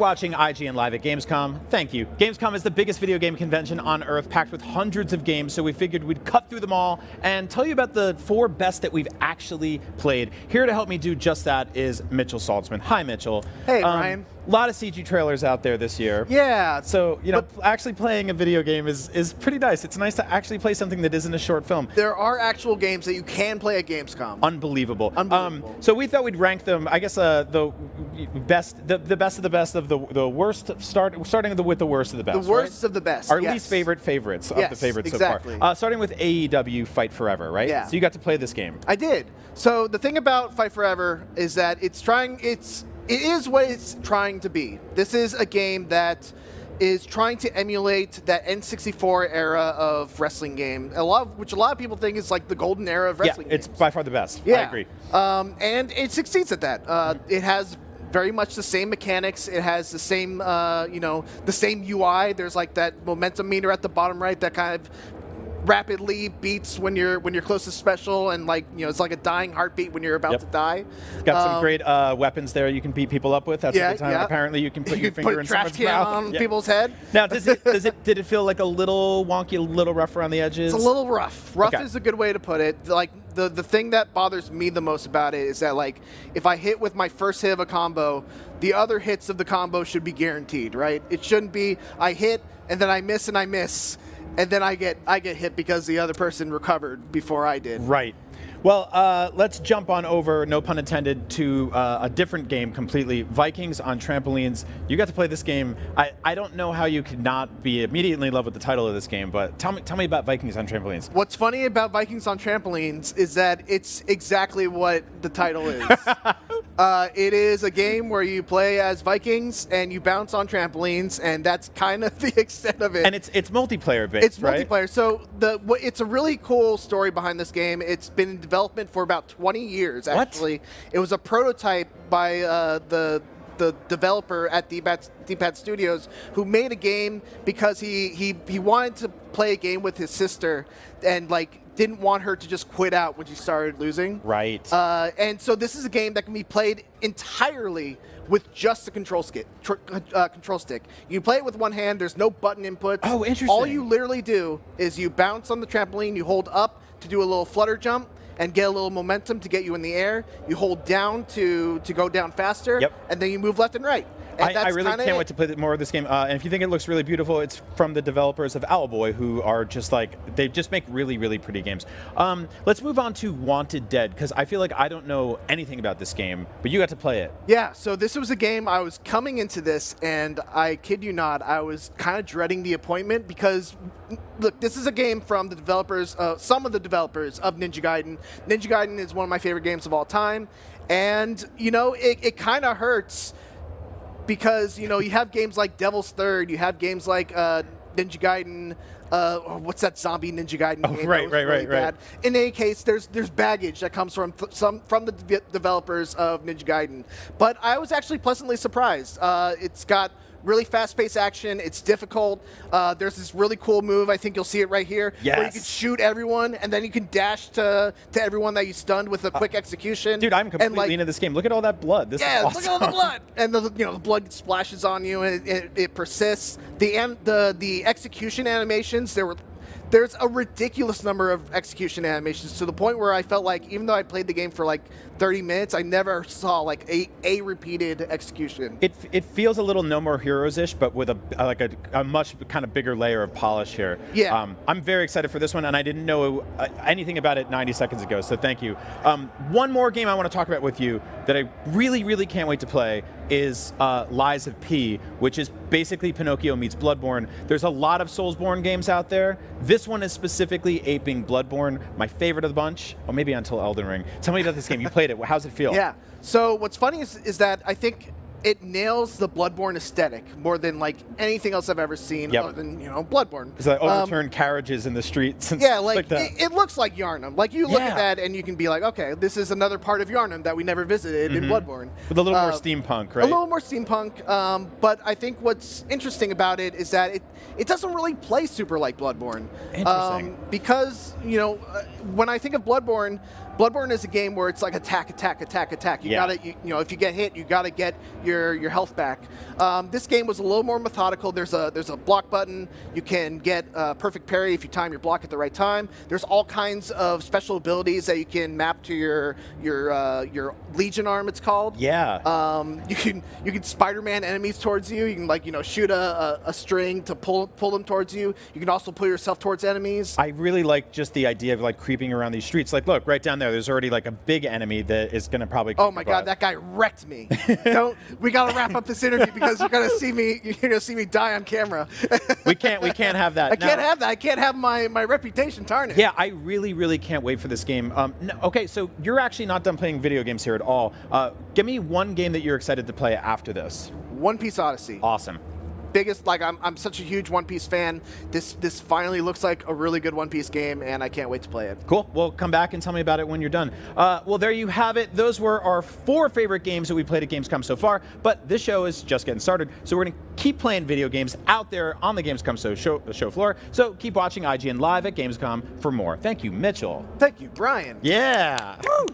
watching IGN Live at Gamescom. Thank you. Gamescom is the biggest video game convention on Earth, packed with hundreds of games, so we figured we'd cut through them all and tell you about the 4 best that we've actually played. Here to help me do just that is Mitchell Saltzman. Hi, Mitchell. Hey, Ryan. A lot of CG trailers out there this year. Yeah. So, actually playing a video game is pretty nice. It's nice to actually play something that isn't a short film. There are actual games that you can play at Gamescom. Unbelievable. So we thought we'd rank them, I guess, the best of the best of the worst, starting with the worst of the best. The worst of the best, Our yes. least favorites of the favorites exactly. so far. Starting with AEW Fight Forever, right? Yeah. So you got to play this game. I did. So the thing about Fight Forever is that it is what it's trying to be. This is a game that is trying to emulate that N64 era of wrestling game, which a lot of people think is like the golden era of wrestling games. It's by far the best. Yeah. I agree. And it succeeds at that. It has very much the same mechanics. It has the same, the same UI. There's like that momentum meter at the bottom right that kind of rapidly beats when you're close to special, and it's like a dying heartbeat when you're about to die. Got some great weapons there you can beat people up with. That's a good time. Yeah. Apparently you can put your finger in trash someone's can mouth. on people's head. Now, did it feel like a little wonky, a little rough around the edges? It's a little rough. Rough is a good way to put it. Like the thing that bothers me the most about it is that if I hit with my first hit of a combo, the other hits of the combo should be guaranteed, right? It shouldn't be I hit and then I miss, and then I get hit because the other person recovered before I did. Right. Well, let's jump on over, no pun intended, to a different game completely. Vikings on Trampolines. You got to play this game. I don't know how you could not be immediately in love with the title of this game, but tell me about Vikings on Trampolines. What's funny about Vikings on Trampolines is that it's exactly what the title is. It is a game where you play as Vikings and you bounce on trampolines, and that's kind of the extent of it. And it's multiplayer based, It's multiplayer. So it's a really cool story behind this game. It's been in development for about 20 years, actually. What? It was a prototype by the developer at D-Pad Studios, who made a game because he wanted to play a game with his sister and didn't want her to just quit out when she started losing. Right. And so this is a game that can be played entirely with just the control stick. You play it with one hand. There's no button inputs. Oh, interesting. All you literally do is you bounce on the trampoline. You hold up to do a little flutter jump and get a little momentum to get you in the air. You hold down to go down faster. Yep. And then you move left and right. And I really can't wait to play more of this game. And if you think it looks really beautiful, it's from the developers of Owlboy, who are just they just make really, really pretty games. Let's move on to Wanted Dead, because I feel like I don't know anything about this game, but you got to play it. Yeah, so this was a game I was coming into this, and I kid you not, I was kind of dreading the appointment because, look, this is a game from the developers, some of the developers of Ninja Gaiden. Ninja Gaiden is one of my favorite games of all time, and, it kind of hurts because, you have games like Devil's Third, you have games like Ninja Gaiden, what's that zombie Ninja Gaiden game? Right. In any case, there's baggage that comes from the developers of Ninja Gaiden. But I was actually pleasantly surprised. It's got really fast-paced action. It's difficult. There's this really cool move. I think you'll see it right here. Yes. Where you can shoot everyone, and then you can dash to everyone that you stunned with a quick execution. Dude, I'm completely into this game. Look at all that blood. This is awesome. Look at all the blood. And the blood splashes on you, and it persists. The execution animations, there's a ridiculous number of execution animations, to the point where I felt like, even though I played the game for 30 minutes, I never saw a repeated execution. It feels a little No More Heroes-ish, but with a much kind of bigger layer of polish here. Yeah. I'm very excited for this one, and I didn't know anything about it 90 seconds ago, so thank you. One more game I want to talk about with you that I really, really can't wait to play is Lies of P, which is basically Pinocchio meets Bloodborne. There's a lot of Soulsborne games out there. This one is specifically aping Bloodborne, my favorite of the bunch. Oh, maybe until Elden Ring. Tell me about this game. You played it. How's it feel? Yeah. So what's funny is that I think it nails the Bloodborne aesthetic more than anything else I've ever seen, other than Bloodborne. It's overturned carriages in the streets. And yeah, stuff like that. It looks like Yharnam. You look at that and you can be like, okay, this is another part of Yharnam that we never visited in Bloodborne. With a little more steampunk, right? A little more steampunk. But I think what's interesting about it is that it doesn't really play super like Bloodborne. Interesting. Because when I think of Bloodborne Bloodborne is a game where it's like attack, attack, attack, attack. You gotta, you know, if you get hit, you gotta get your health back. This game was a little more methodical. There's a block button. You can get a perfect parry if you time your block at the right time. There's all kinds of special abilities that you can map to your Legion arm. It's called. Yeah. You can Spider-Man enemies towards you. You can, like, you know, shoot a string to pull them towards you. You can also pull yourself towards enemies. I really like just the idea of like creeping around these streets. Like, look, right down there, there's already like a big enemy that is going to probably. Oh my God, that guy wrecked me. We got to wrap up this interview because you're going to see me die on camera. we can't have that. I can't have that. I can't have my reputation tarnished. Yeah, I really can't wait for this game. No, okay, so you're actually not done playing video games here at all. Give me one game that you're excited to play after this. One Piece Odyssey. Awesome. Biggest, like, I'm such a huge One Piece fan. This finally looks like a really good One Piece game, and I can't wait to play it. Cool. Well, come back and tell me about it when you're done. Well, there you have it. Those were our 4 favorite games that we played at Gamescom so far, but this show is just getting started, so we're going to keep playing video games out there on the Gamescom show floor. So keep watching IGN Live at Gamescom for more. Thank you, Mitchell. Thank you, Brian. Yeah. Woo!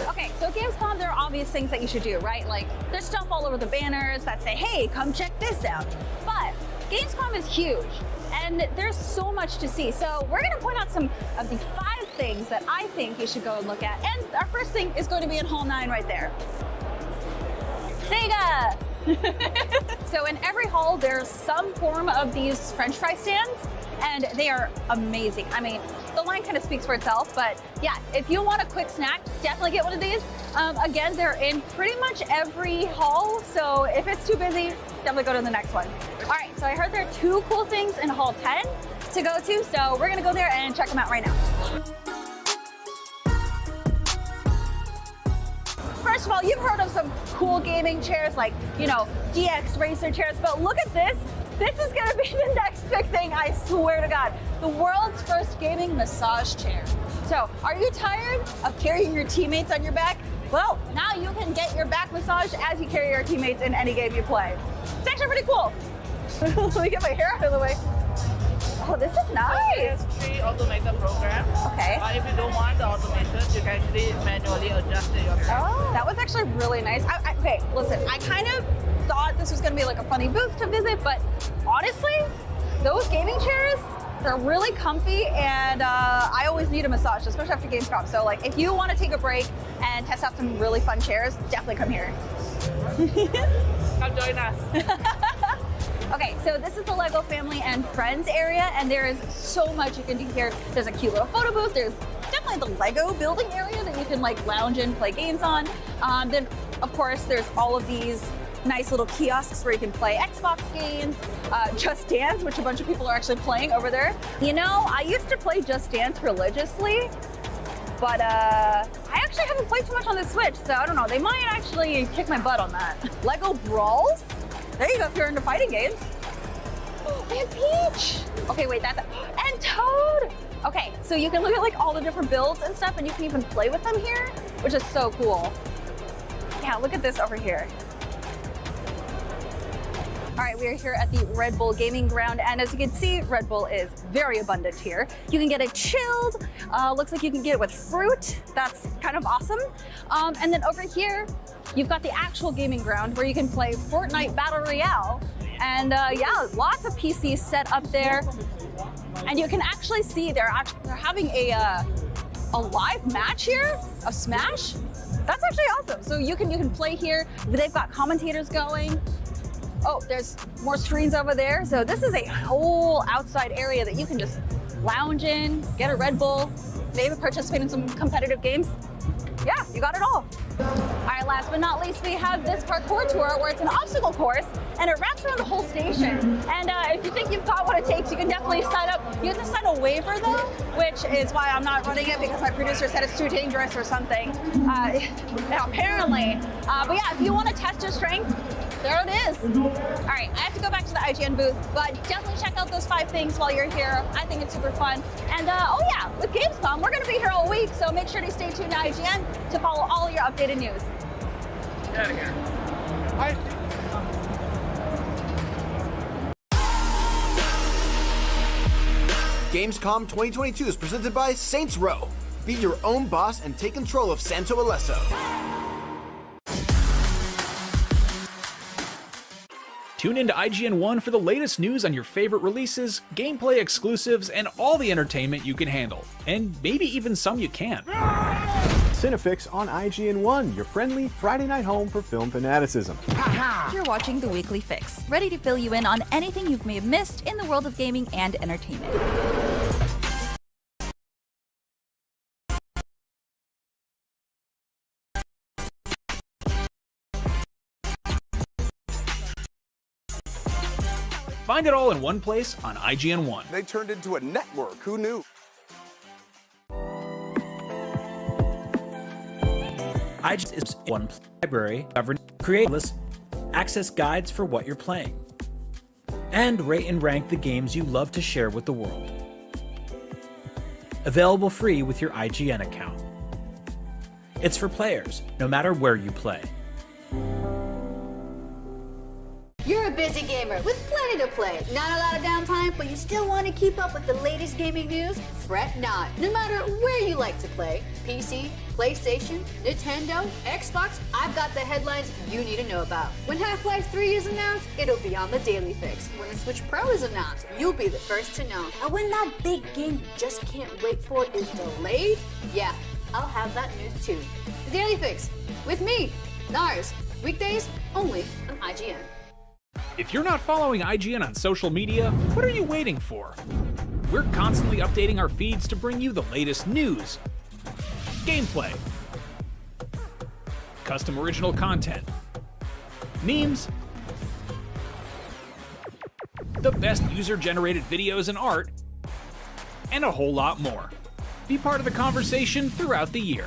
Okay, so at Gamescom, there are obvious things that you should do, right? Like, there's stuff all over the banners that say, hey, come check this out. But Gamescom is huge, and there's so much to see. So we're going to point out some of the 5 things that I think you should go and look at. And our first thing is going to be in Hall 9 right there. Sega! So in every hall, there's some form of these French fry stands, and they are amazing. I mean, the line kind of speaks for itself, but yeah, if you want a quick snack, definitely get one of these. Again, they're in pretty much every hall, so if it's too busy, definitely go to the next one. All right, so I heard there are 2 cool things in Hall 10 to go to, so we're gonna go there and check them out right now. First of all, you've heard of some cool gaming chairs like, you know, DX Racer chairs, but look at this. This is gonna be the next big thing, I swear to God. The world's first gaming massage chair. So, are you tired of carrying your teammates on your back? Well, now you can get your back massaged as you carry your teammates in any game you play. It's actually pretty cool. Let me get my hair out of the way. Oh, this is nice. There's 3 automated programs. Okay. But if you don't want the automation, you can actually manually adjust it yourself. Oh, that was actually really nice. Okay, listen, I kind of thought this was going to be like a funny booth to visit, but honestly, those gaming chairs, they're really comfy, and I always need a massage, especially after Gamescom. So, like, if you want to take a break and test out some really fun chairs, definitely come here. Come join us. Okay, so this is the LEGO family and friends area, and there is so much you can do here. There's a cute little photo booth. There's definitely the LEGO building area that you can like lounge in, play games on. Then, of course, there's all of these nice little kiosks where you can play Xbox games, Just Dance, which a bunch of people are actually playing over there. You know, I used to play Just Dance religiously, but I actually haven't played too much on the Switch, so I don't know. They might actually kick my butt on that. LEGO Brawls? There you go if you're into fighting games. Oh, and Peach! Okay, wait, that's and Toad! Okay, so you can look at like all the different builds and stuff, and you can even play with them here, which is so cool. Yeah, look at this over here. All right, we are here at the Red Bull Gaming Ground, and as you can see, Red Bull is very abundant here. You can get it chilled, looks like you can get it with fruit. That's kind of awesome. And then over here, you've got the actual gaming ground where you can play Fortnite Battle Royale. And yeah, lots of PCs set up there. And you can actually see they're having a live match here of Smash. That's actually awesome. So you can play here. They've got commentators going. Oh, there's more screens over there. So this is a whole outside area that you can just lounge in, get a Red Bull, maybe participate in some competitive games. Yeah, you got it all. All right, last but not least, we have this parkour tour where it's an obstacle course and it wraps around the whole station. And if you think you've got what it takes, you can definitely sign up. You have to sign a waiver though, which is why I'm not running it because my producer said it's too dangerous or something. Apparently. But yeah, if you want to test your strength, there it is. All right, I have to go back to the IGN booth, but definitely check out those 5 things while you're here. I think it's super fun. And oh yeah, with Gamescom, we're gonna be here all week, so make sure to stay tuned to IGN to follow all your updated news. Get out of here. Bye. Gamescom 2022 is presented by Saints Row. Be your own boss and take control of Santo Alesso. Tune into IGN 1 for the latest news on your favorite releases, gameplay exclusives, and all the entertainment you can handle. And maybe even some you can't. Cinefix on IGN 1, your friendly Friday night home for film fanaticism. You're watching The Weekly Fix, ready to fill you in on anything you may have missed in the world of gaming and entertainment. Find it all in one place on IGN 1. They turned into a network. Who knew? IGN is one library, govern, create lists, access guides for what you're playing, and rate and rank the games you love to share with the world. Available free with your IGN account. It's for players, no matter where you play. You're a busy gamer with plenty to play. Not a lot of downtime, but you still want to keep up with the latest gaming news? Fret not. No matter where you like to play, PC, PlayStation, Nintendo, Xbox, I've got the headlines you need to know about. When Half-Life 3 is announced, it'll be on the Daily Fix. When the Switch Pro is announced, you'll be the first to know. And when that big game you just can't wait for is delayed, yeah, I'll have that news too. The Daily Fix, with me, Nars. Weekdays, only on IGN. If you're not following IGN on social media, what are you waiting for? We're constantly updating our feeds to bring you the latest news, gameplay, custom original content, memes, the best user-generated videos and art, and a whole lot more. Be part of the conversation throughout the year.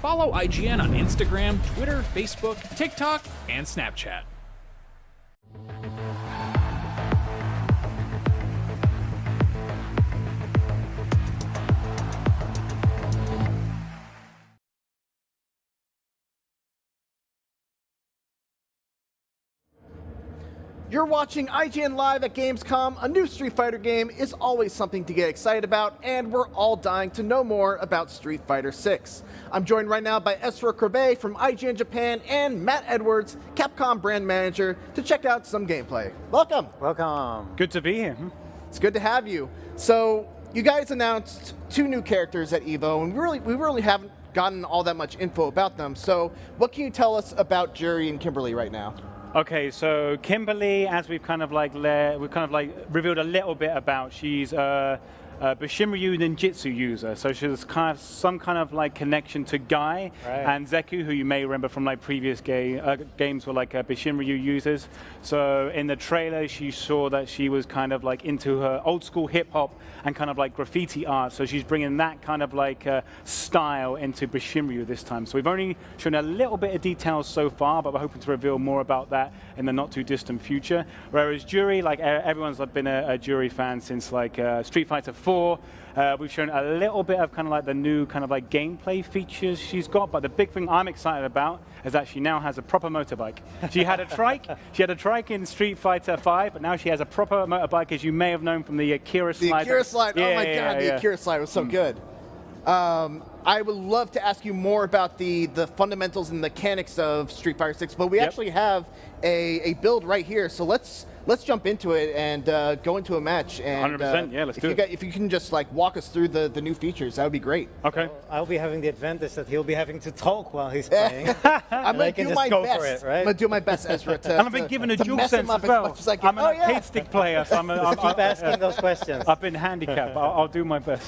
Follow IGN on Instagram, Twitter, Facebook, TikTok, and Snapchat. You're watching IGN Live at Gamescom. A new Street Fighter game is always something to get excited about, and we're all dying to know more about Street Fighter 6. I'm joined right now by Ezra Korbei from IGN Japan and Matt Edwards, Capcom brand manager, to check out some gameplay. Welcome. Welcome. Good to be here. It's good to have you. So, you guys announced 2 new characters at EVO, and we really haven't gotten all that much info about them. So, what can you tell us about Juri and Kimberly right now? Okay, so Kimberly, as we've kind of revealed a little bit about, she's a Bishinryu ninjutsu user, so she's kind of some kind of like connection to Guy and Zeku, who you may remember from like previous games were like Bishinryu users. So in the trailer, she saw that she was kind of like into her old school hip hop and kind of like graffiti art. So she's bringing that kind of like style into Bishinryu this time. So we've only shown a little bit of details so far, but we're hoping to reveal more about that in the not too distant future. Whereas Juri, like everyone's been a Juri fan since like Street Fighter 4. We've shown a little bit of kind of like the new kind of like gameplay features she's got, but the big thing I'm excited about is that she now has a proper motorbike. She had a trike. She had a trike in Street Fighter 5, but now she has a proper motorbike, as you may have known from the Akira slide. The Akira slide. Oh my God, the Akira slide was so good. I would love to ask you more about the fundamentals and mechanics of Street Fighter 6, but we actually have a build right here. So let's jump into it and go into a match. And 100%, yeah, let's do it. If you can just like walk us through the new features, that would be great. Okay. Well, I'll be having the advantage that he'll be having to talk while he's playing. I'm going to do my best. For it, right? I'm going to do my best, Ezra, and I've been given a dual sense as well. I'm an arcade stick player, so I'm keep asking those questions. I've been handicapped. I'll do my best.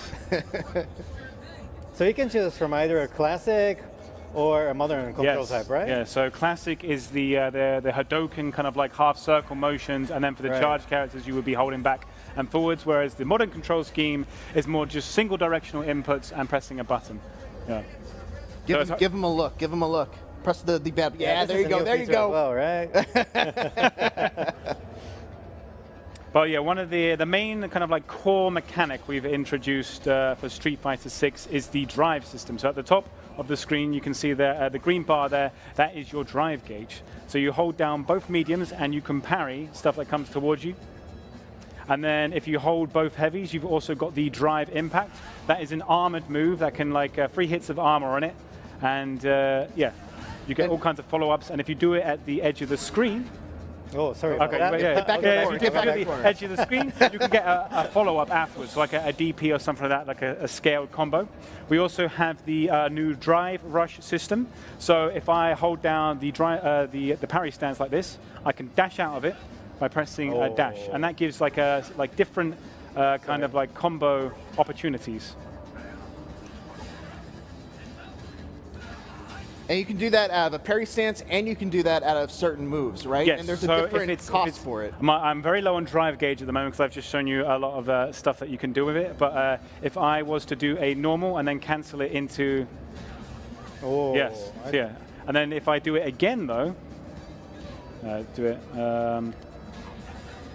So you can choose from either a classic or a modern control type, right? Yeah, so classic is the Hadoken kind of like half circle motions, and then for the charged characters you would be holding back and forwards, whereas the modern control scheme is more just single directional inputs and pressing a button. Yeah. Give him a look. Give him a look. Press the bad. Yeah, there you go. There you go. Well, right? But yeah, one of the main kind of like core mechanic we've introduced for Street Fighter 6 is the drive system. So at the top of the screen, you can see the green bar there. That is your drive gauge. So you hold down both mediums and you can parry stuff that comes towards you. And then if you hold both heavies, you've also got the drive impact. That is an armored move that can 3 hits of armor on it. And yeah, you get all kinds of follow-ups. And if you do it at the edge of the screen, oh, sorry. Okay, about that. if you get to the edge of the screen, you can get a follow-up afterwards, like a DP or something like that, like a scaled combo. We also have the new drive rush system. So if I hold down the parry stance like this, I can dash out of it by pressing dash, and that gives different kind of combo opportunities. And you can do that out of a parry stance, and you can do that out of certain moves, right? Yes. And there's a different cost for it. I'm very low on drive gauge at the moment because I've just shown you a lot of stuff that you can do with it. But if I was to do a normal and then cancel it into... Yes, yeah. And then if I do it again, though,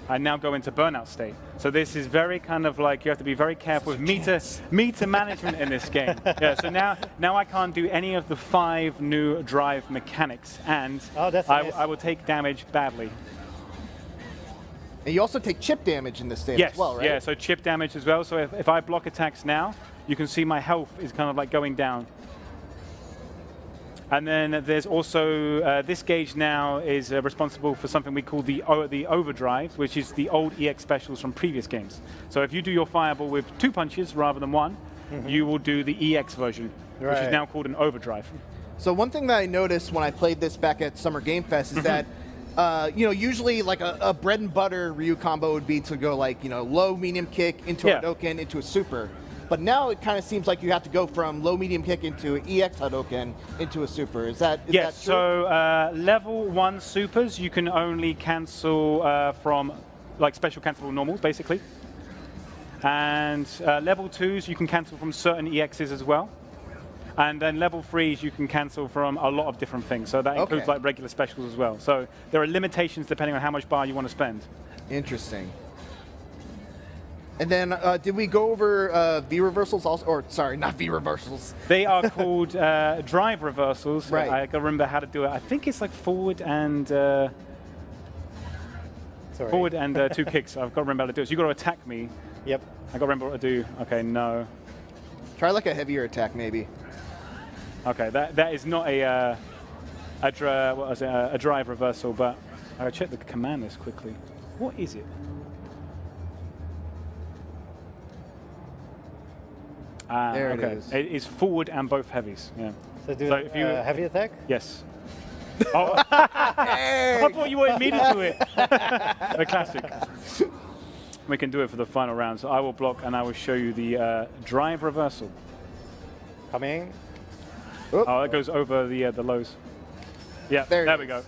I now go into burnout state. So this is very kind of you have to be very careful with meter management in this game. Yeah. So now I can't do any of the 5 new drive mechanics, and I will take damage badly. And you also take chip damage in this state as well, right? Yeah. So chip damage as well. So if I block attacks now, you can see my health is kind of going down. And then there's also, this gauge now is responsible for something we call the overdrive, which is the old EX specials from previous games. So if you do your fireball with 2 punches rather than 1, you will do the EX version, which is now called an overdrive. So one thing that I noticed when I played this back at Summer Game Fest is that, usually a bread and butter Ryu combo would be to go low, medium kick into a Hadouken into a super. But now it kind of seems like you have to go from low, medium kick into EX Hadouken into a super. Is that true? So level 1 supers you can only cancel from special cancelable normals, basically. And level 2s you can cancel from certain EXs as well. And then level 3s you can cancel from a lot of different things. So that includes regular specials as well. So there are limitations depending on how much bar you want to spend. Interesting. And then, did we go over V reversals also? Or, sorry, not V reversals. They are called drive reversals. Right. I gotta remember how to do it. I think it's forward and 2 kicks. I've got to remember how to do it. So you got to attack me. Yep. I got to remember what to do. Okay, no. Try a heavier attack, maybe. Okay, that is not a drive reversal, but I gotta check the command list quickly. What is it? There it okay. is. It is forward and both heavies. Yeah. So do if you heavy attack? Yes. Oh. I thought you wanted me to do it. The classic. We can do it for the final round. So I will block and I will show you the drive reversal. Coming. Oh, that goes over the lows. Yeah, there we go.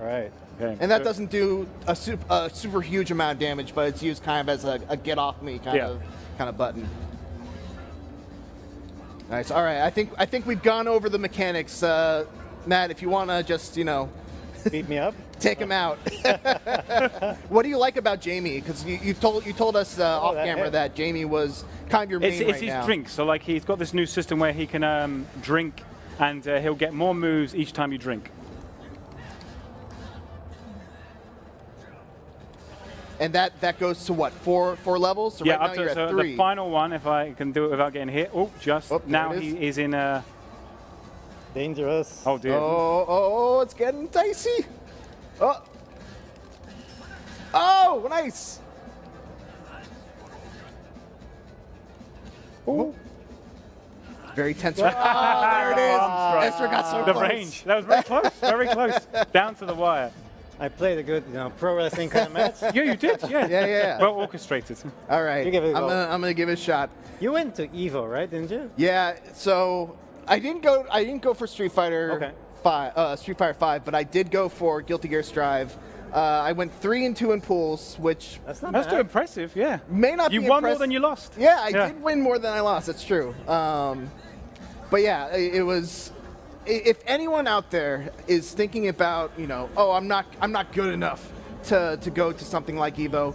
All right. Okay. And that doesn't do a super huge amount of damage, but it's used kind of as a get off me kind of button. Nice. All right. I think we've gone over the mechanics. Matt, if you want to just beat me up, take him out. What do you like about Jamie? Because you told us off camera that Jamie was kind of your main It's his drink. So he's got this new system where he can drink, and he'll get more moves each time you drink. And that goes to what, four levels? So yeah, right up now you're to at 3. the final one, if I can do it without getting hit. Oh, now he is in a... Dangerous. Oh, dear. Oh, it's getting dicey. Oh, nice. Oh. Very tense. Right. Oh, there it is. Esther got so the close. range. That was very close. Very close. Down to the wire. I played a good, pro wrestling kind of match. Yeah, you did. Yeah. Yeah. Well orchestrated. All right. You give it a go. I'm gonna give it a shot. You went to Evo, right? Didn't you? Yeah. So I didn't go for Street Fighter 5. Street Fighter 5, but I did go for Guilty Gear Strive. I went 3-2 in pools, which that's too impressive. Yeah. May not. You be won more than you lost. Yeah, I did win more than I lost. That's true. But yeah, it was. If anyone out there is thinking about, I'm not good enough to go to something like Evo,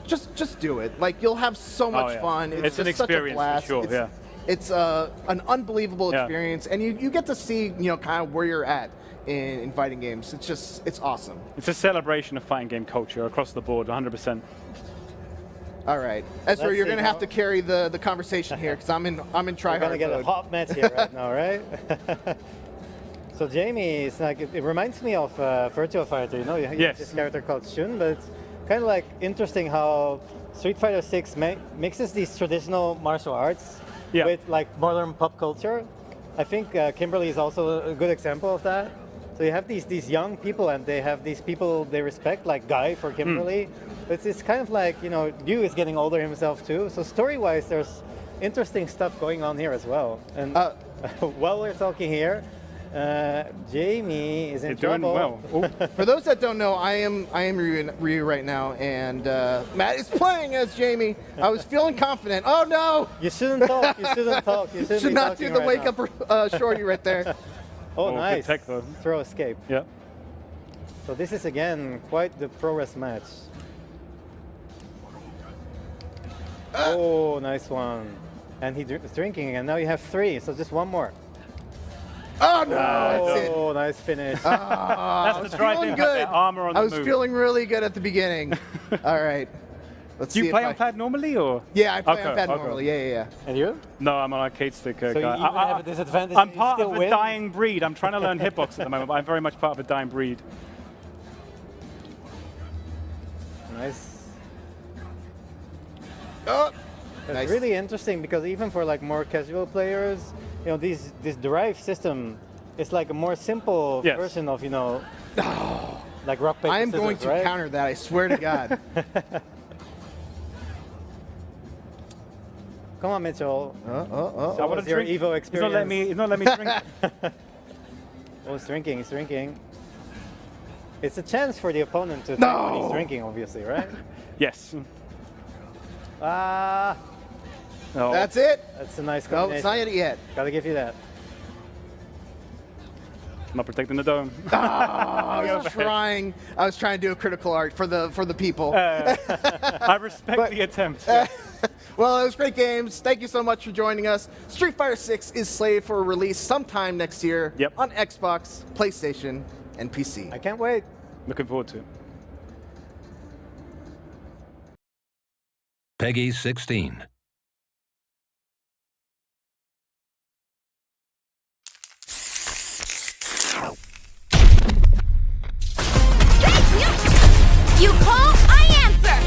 just do it. You'll have so much fun. It's an experience such a blast. for sure. It's an unbelievable experience, and you get to see kind of where you're at in fighting games. It's awesome. It's a celebration of fighting game culture across the board, 100%. All right, Ezra, you're gonna have to carry the conversation here because I'm in try hard We're gonna get mode. a hot match here right now, right? So Jamie, it's like it reminds me of Virtua Fighter. You know, you have this character called Shun, but it's kind of like interesting how Street Fighter 6 mixes these traditional martial arts with like modern pop culture. I think Kimberly is also a good example of that. So you have these young people, and they have these people they respect, like Guy for Kimberly. It's kind of like, you know, Yu is getting older himself too. So story-wise, there's interesting stuff going on here as well. And while we're talking here, Jamie is in trouble. Doing well. For those that don't know, I am Ryu right now, and Matt is playing as Jamie. I was feeling confident. Oh no! You shouldn't talk. You shouldn't talk. You should not do the wake up shorty right there. Oh, nice. Good tech, though. Throw escape. Yeah. So this is again quite the pro-res match. Oh, nice one. And he's drinking, and now you have 3, so just one more. Oh no! That's it. Oh, nice finish. That's the dry thing about that armor on the I was move. feeling really good at the beginning. All right. Let's Do see you play if on pad normally, or? Yeah, I play on pad normally. Yeah. And you? No, I'm an arcade stick guy. So you even have a disadvantage. I'm you part still of a win? dying breed. I'm trying to learn hitbox at the moment, but I'm very much part of a dying breed. Nice. Oh, it's nice. really interesting because even for like more casual players, you know, this derived system is like a more simple version of, you know, like rock paper I am scissors, going to right? counter that. I swear to God. Come on, Mitchell. I What want was to your drink. Evo He's not letting experience? me. He's not letting me drink. Oh, he's drinking. He's drinking. It's a chance for the opponent to think when he's drinking, obviously, right? Yes. Ah. No. That's it. That's a nice No, combination. it's not it yet. Gotta give you that. I'm not protecting the dome. I was trying to do a critical art for the people. I respect the attempt. Well, it was great games. Thank you so much for joining us. Street Fighter 6 is slated for release sometime next year on Xbox, PlayStation, and PC. I can't wait. Looking forward to it. Peggy 16. You call, I answer!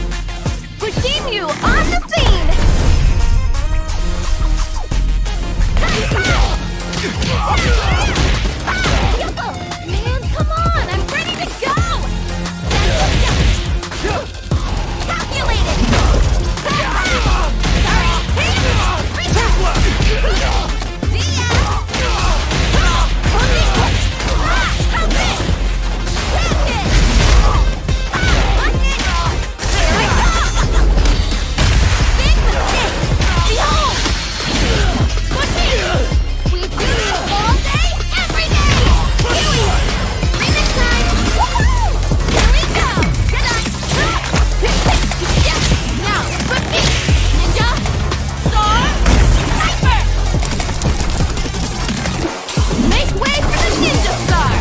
Pushing you on the scene! Man, come on! I'm ready to go! Calculated! We do this all day, every day! Remix time! Woohoo! Here we go! Now, repeat! Ninja, Star, Sniper! Make way for the Ninja Star!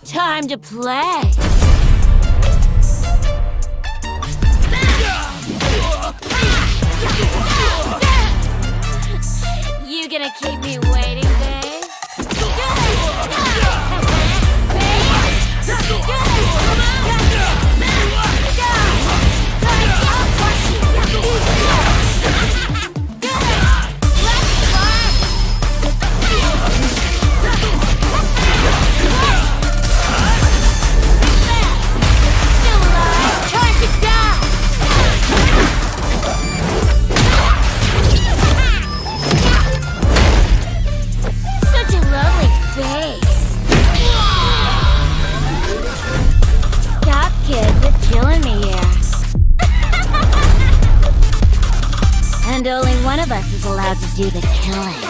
Time to play. You gonna keep me waiting, babe? Time to die! Such a lovely face. Stop, kid. You're killing me here. And only one of us is allowed to do the killing.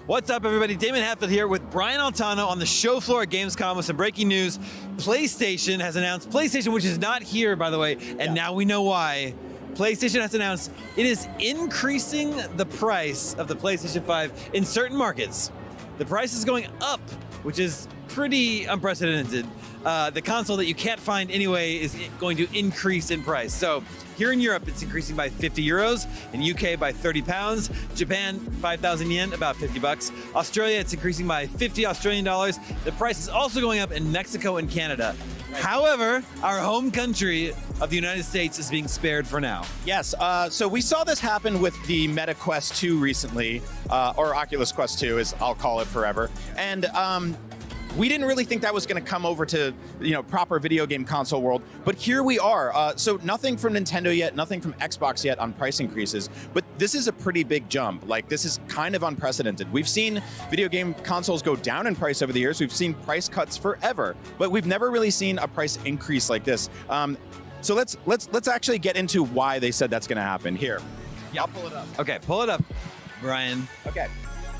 What's up, everybody? Damon Hatfield here with Brian Altano on the show floor at Gamescom with some breaking news. PlayStation has announced, PlayStation, which is not here, by the way, and now we know why. PlayStation has announced it is increasing the price of the PlayStation 5 in certain markets. The price is going up, which is pretty unprecedented. The console that you can't find anyway is going to increase in price. So here in Europe, it's increasing by 50 euros. In UK, by 30 pounds. Japan, 5,000 yen, about 50 bucks. Australia, it's increasing by 50 Australian dollars. The price is also going up in Mexico and Canada. However, our home country of the United States is being spared for now. Yes, so we saw this happen with the Meta Quest 2 recently, or Oculus Quest 2, as I'll call it forever. And we didn't really think that was going to come over to, proper video game console world, but here we are. So nothing from Nintendo yet, nothing from Xbox yet on price increases, but this is a pretty big jump. Like, this is kind of unprecedented. We've seen video game consoles go down in price over the years. We've seen price cuts forever, but we've never really seen a price increase like this. So let's actually get into why they said that's going to happen. Here, I'll pull it up. Okay, pull it up, Brian. Okay.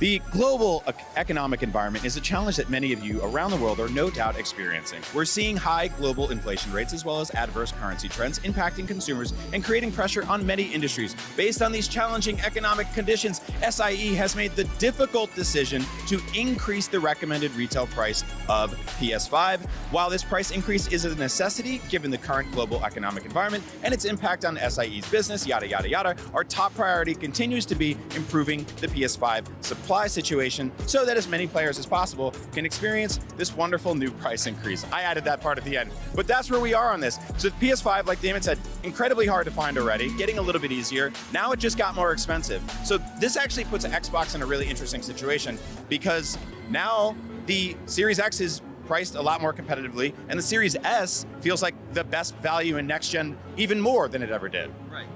The global economic environment is a challenge that many of you around the world are no doubt experiencing. We're seeing high global inflation rates as well as adverse currency trends impacting consumers and creating pressure on many industries. Based on these challenging economic conditions, SIE has made the difficult decision to increase the recommended retail price of PS5. While this price increase is a necessity given the current global economic environment and its impact on SIE's business, yada, yada, yada, our top priority continues to be improving the PS5 supply situation so that as many players as possible can experience this wonderful new price increase. I added that part at the end, but that's where we are on this. So the PS5, like Damon said, incredibly hard to find already, getting a little bit easier. Now it just got more expensive. So this actually puts Xbox in a really interesting situation because now the Series X is priced a lot more competitively, and the Series S feels like the best value in next gen even more than it ever did. Right.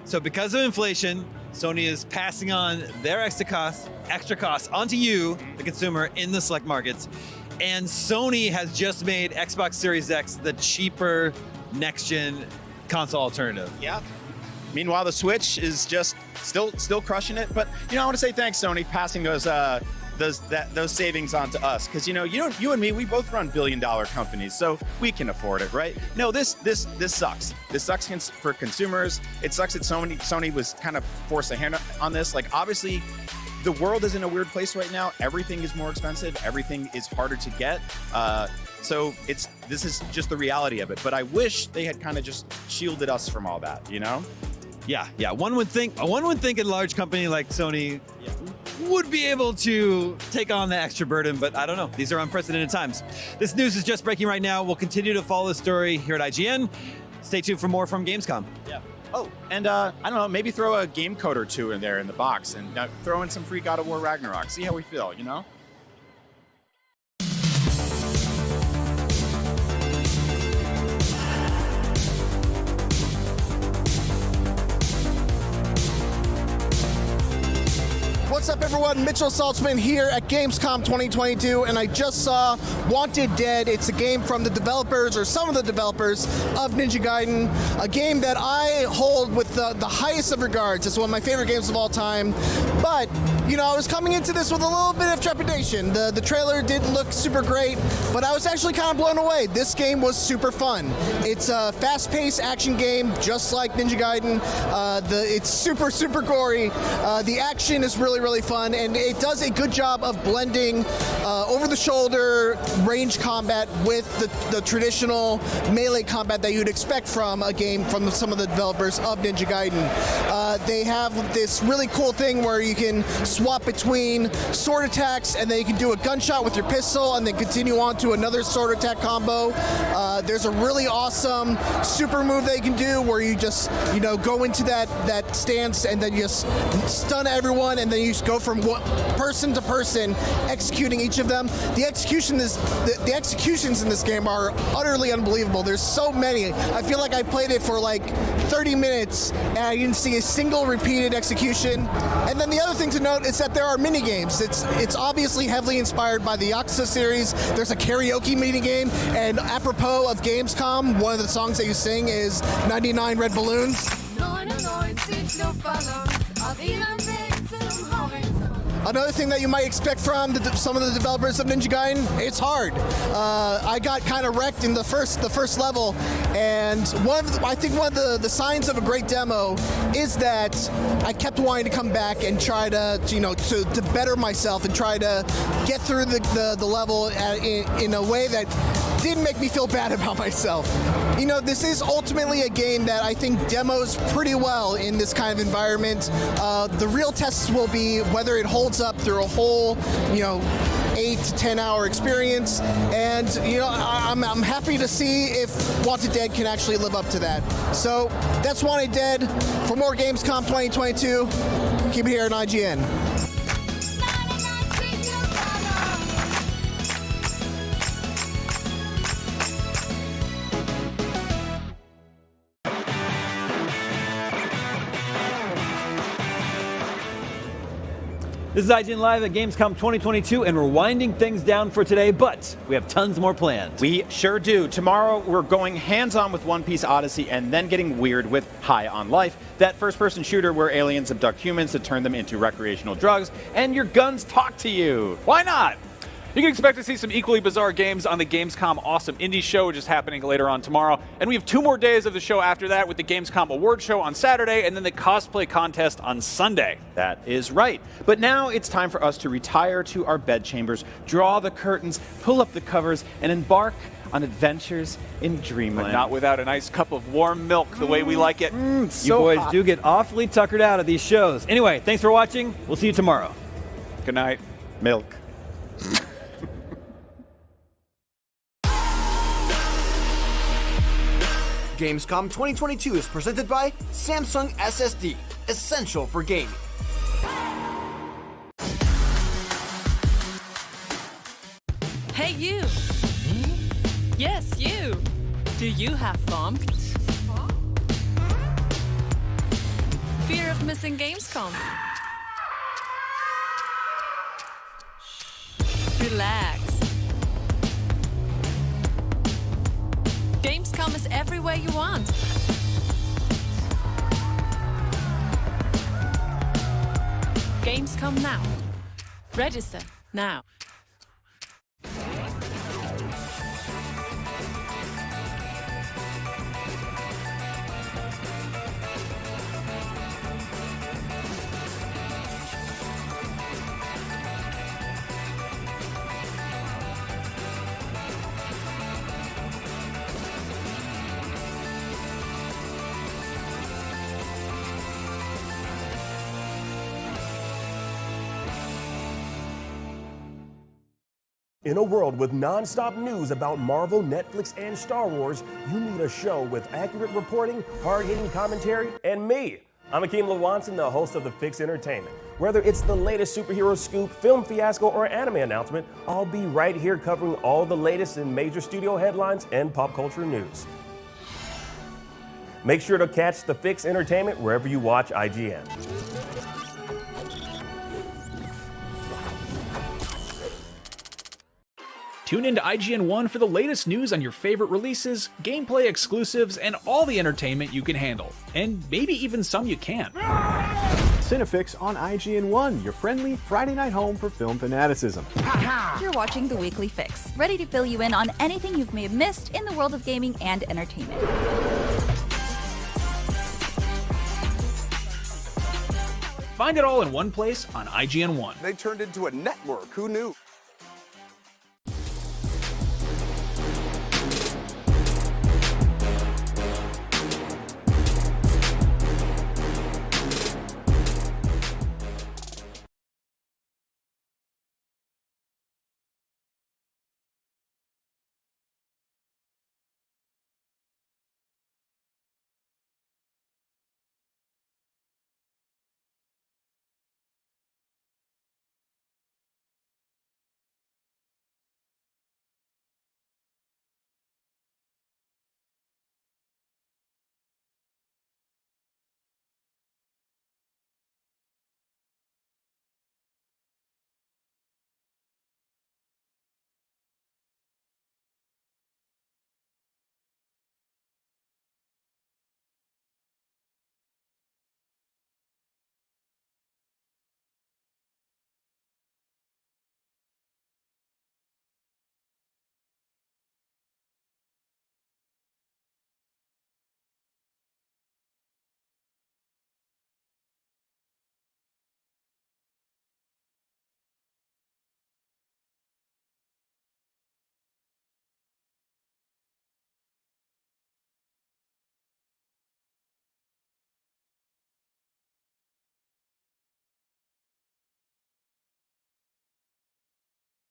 So because of inflation, Sony is passing on their extra costs onto you, the consumer, in the select markets. And Sony has just made Xbox Series X the cheaper next-gen console alternative. Yeah. Meanwhile, the Switch is just still crushing it. But I want to say thanks, Sony, passing those savings on to us, because you and me, we both run billion-dollar companies, so we can afford it, right? No, this sucks. This sucks for consumers. It sucks that Sony was kind of forced a hand on this. Like, obviously, the world is in a weird place right now. Everything is more expensive. Everything is harder to get. So this is just the reality of it. But I wish they had kind of just shielded us from all that, Yeah. One would think a large company like Sony would be able to take on the extra burden, but I don't know. These are unprecedented times. This news is just breaking right now. We'll continue to follow the story here at IGN. Stay tuned for more from Gamescom. Yeah. Oh, and I don't know, maybe throw a game code or two in there in the box and throw in some free God of War Ragnarok. See how we feel, What's up, everyone? Mitchell Saltzman here at Gamescom 2022, and I just saw Wanted Dead. It's a game from the developers, or some of the developers, of Ninja Gaiden, a game that I hold with the highest of regards. It's one of my favorite games of all time, but, I was coming into this with a little bit of trepidation. The trailer didn't look super great, but I was actually kind of blown away. This game was super fun. It's a fast-paced action game, just like Ninja Gaiden. It's super, super gory. The action is really, really fun, and it does a good job of blending over-the-shoulder range combat with the traditional melee combat that you'd expect from a game from some of the developers of Ninja Gaiden. They have this really cool thing where you can swap between sword attacks, and then you can do a gunshot with your pistol and then continue on to another sword attack combo. There's a really awesome super move that you can do where you just, go into that stance and then you just stun everyone, and then you just go from person to person, executing each of them. The executions in this game are utterly unbelievable. There's so many. I feel like I played it for like 30 minutes and I didn't see a single repeated execution. And then the other thing to note is that there are mini games. It's obviously heavily inspired by the Yakuza series. There's a karaoke mini game, and apropos of Gamescom, one of the songs that you sing is 99 Red Balloons. Another thing that you might expect from some of the developers of Ninja Gaiden, it's hard. I got kind of wrecked in the first level, and I think one of the signs of a great demo is that I kept wanting to come back and try to better myself and try to get through the level in a way that didn't make me feel bad about myself. You know, this is ultimately a game that I think demos pretty well in this kind of environment. The real tests will be whether it holds up through a whole, 8 to 10 hour experience, and I'm happy to see if Wanted Dead can actually live up to that. So that's Wanted Dead. For more Gamescom 2022, keep it here on IGN. This is IGN Live at Gamescom 2022, and we're winding things down for today, but we have tons more planned. We sure do. Tomorrow, we're going hands-on with One Piece Odyssey and then getting weird with High on Life, that first-person shooter where aliens abduct humans to turn them into recreational drugs, and your guns talk to you. Why not? You can expect to see some equally bizarre games on the Gamescom Awesome Indie Show, which is happening later on tomorrow. And we have 2 more days of the show after that with the Gamescom Award Show on Saturday and then the cosplay contest on Sunday. That is right. But now it's time for us to retire to our bedchambers, draw the curtains, pull up the covers, and embark on adventures in dreamland. But not without a nice cup of warm milk the way we like it. You boys do get awfully tuckered out of these shows. Anyway, thanks for watching. We'll see you tomorrow. Good night. Milk. Gamescom 2022 is presented by Samsung SSD, essential for gaming. Hey, you! Yes, you! Do you have FOMC? Fear of missing Gamescom? Relax. Gamescom is everywhere you want. Gamescom now. Register now. In a world with non-stop news about Marvel, Netflix, and Star Wars, you need a show with accurate reporting, hard-hitting commentary, and me. I'm Akeem Lewanson, the host of The Fix Entertainment. Whether it's the latest superhero scoop, film fiasco, or anime announcement, I'll be right here covering all the latest in major studio headlines and pop culture news. Make sure to catch The Fix Entertainment wherever you watch IGN. Tune in to IGN 1 for the latest news on your favorite releases, gameplay exclusives, and all the entertainment you can handle. And maybe even some you can't. Cinefix on IGN 1, your friendly Friday night home for film fanaticism. You're watching The Weekly Fix, ready to fill you in on anything you may have missed in the world of gaming and entertainment. Find it all in one place on IGN 1. They turned into a network. Who knew?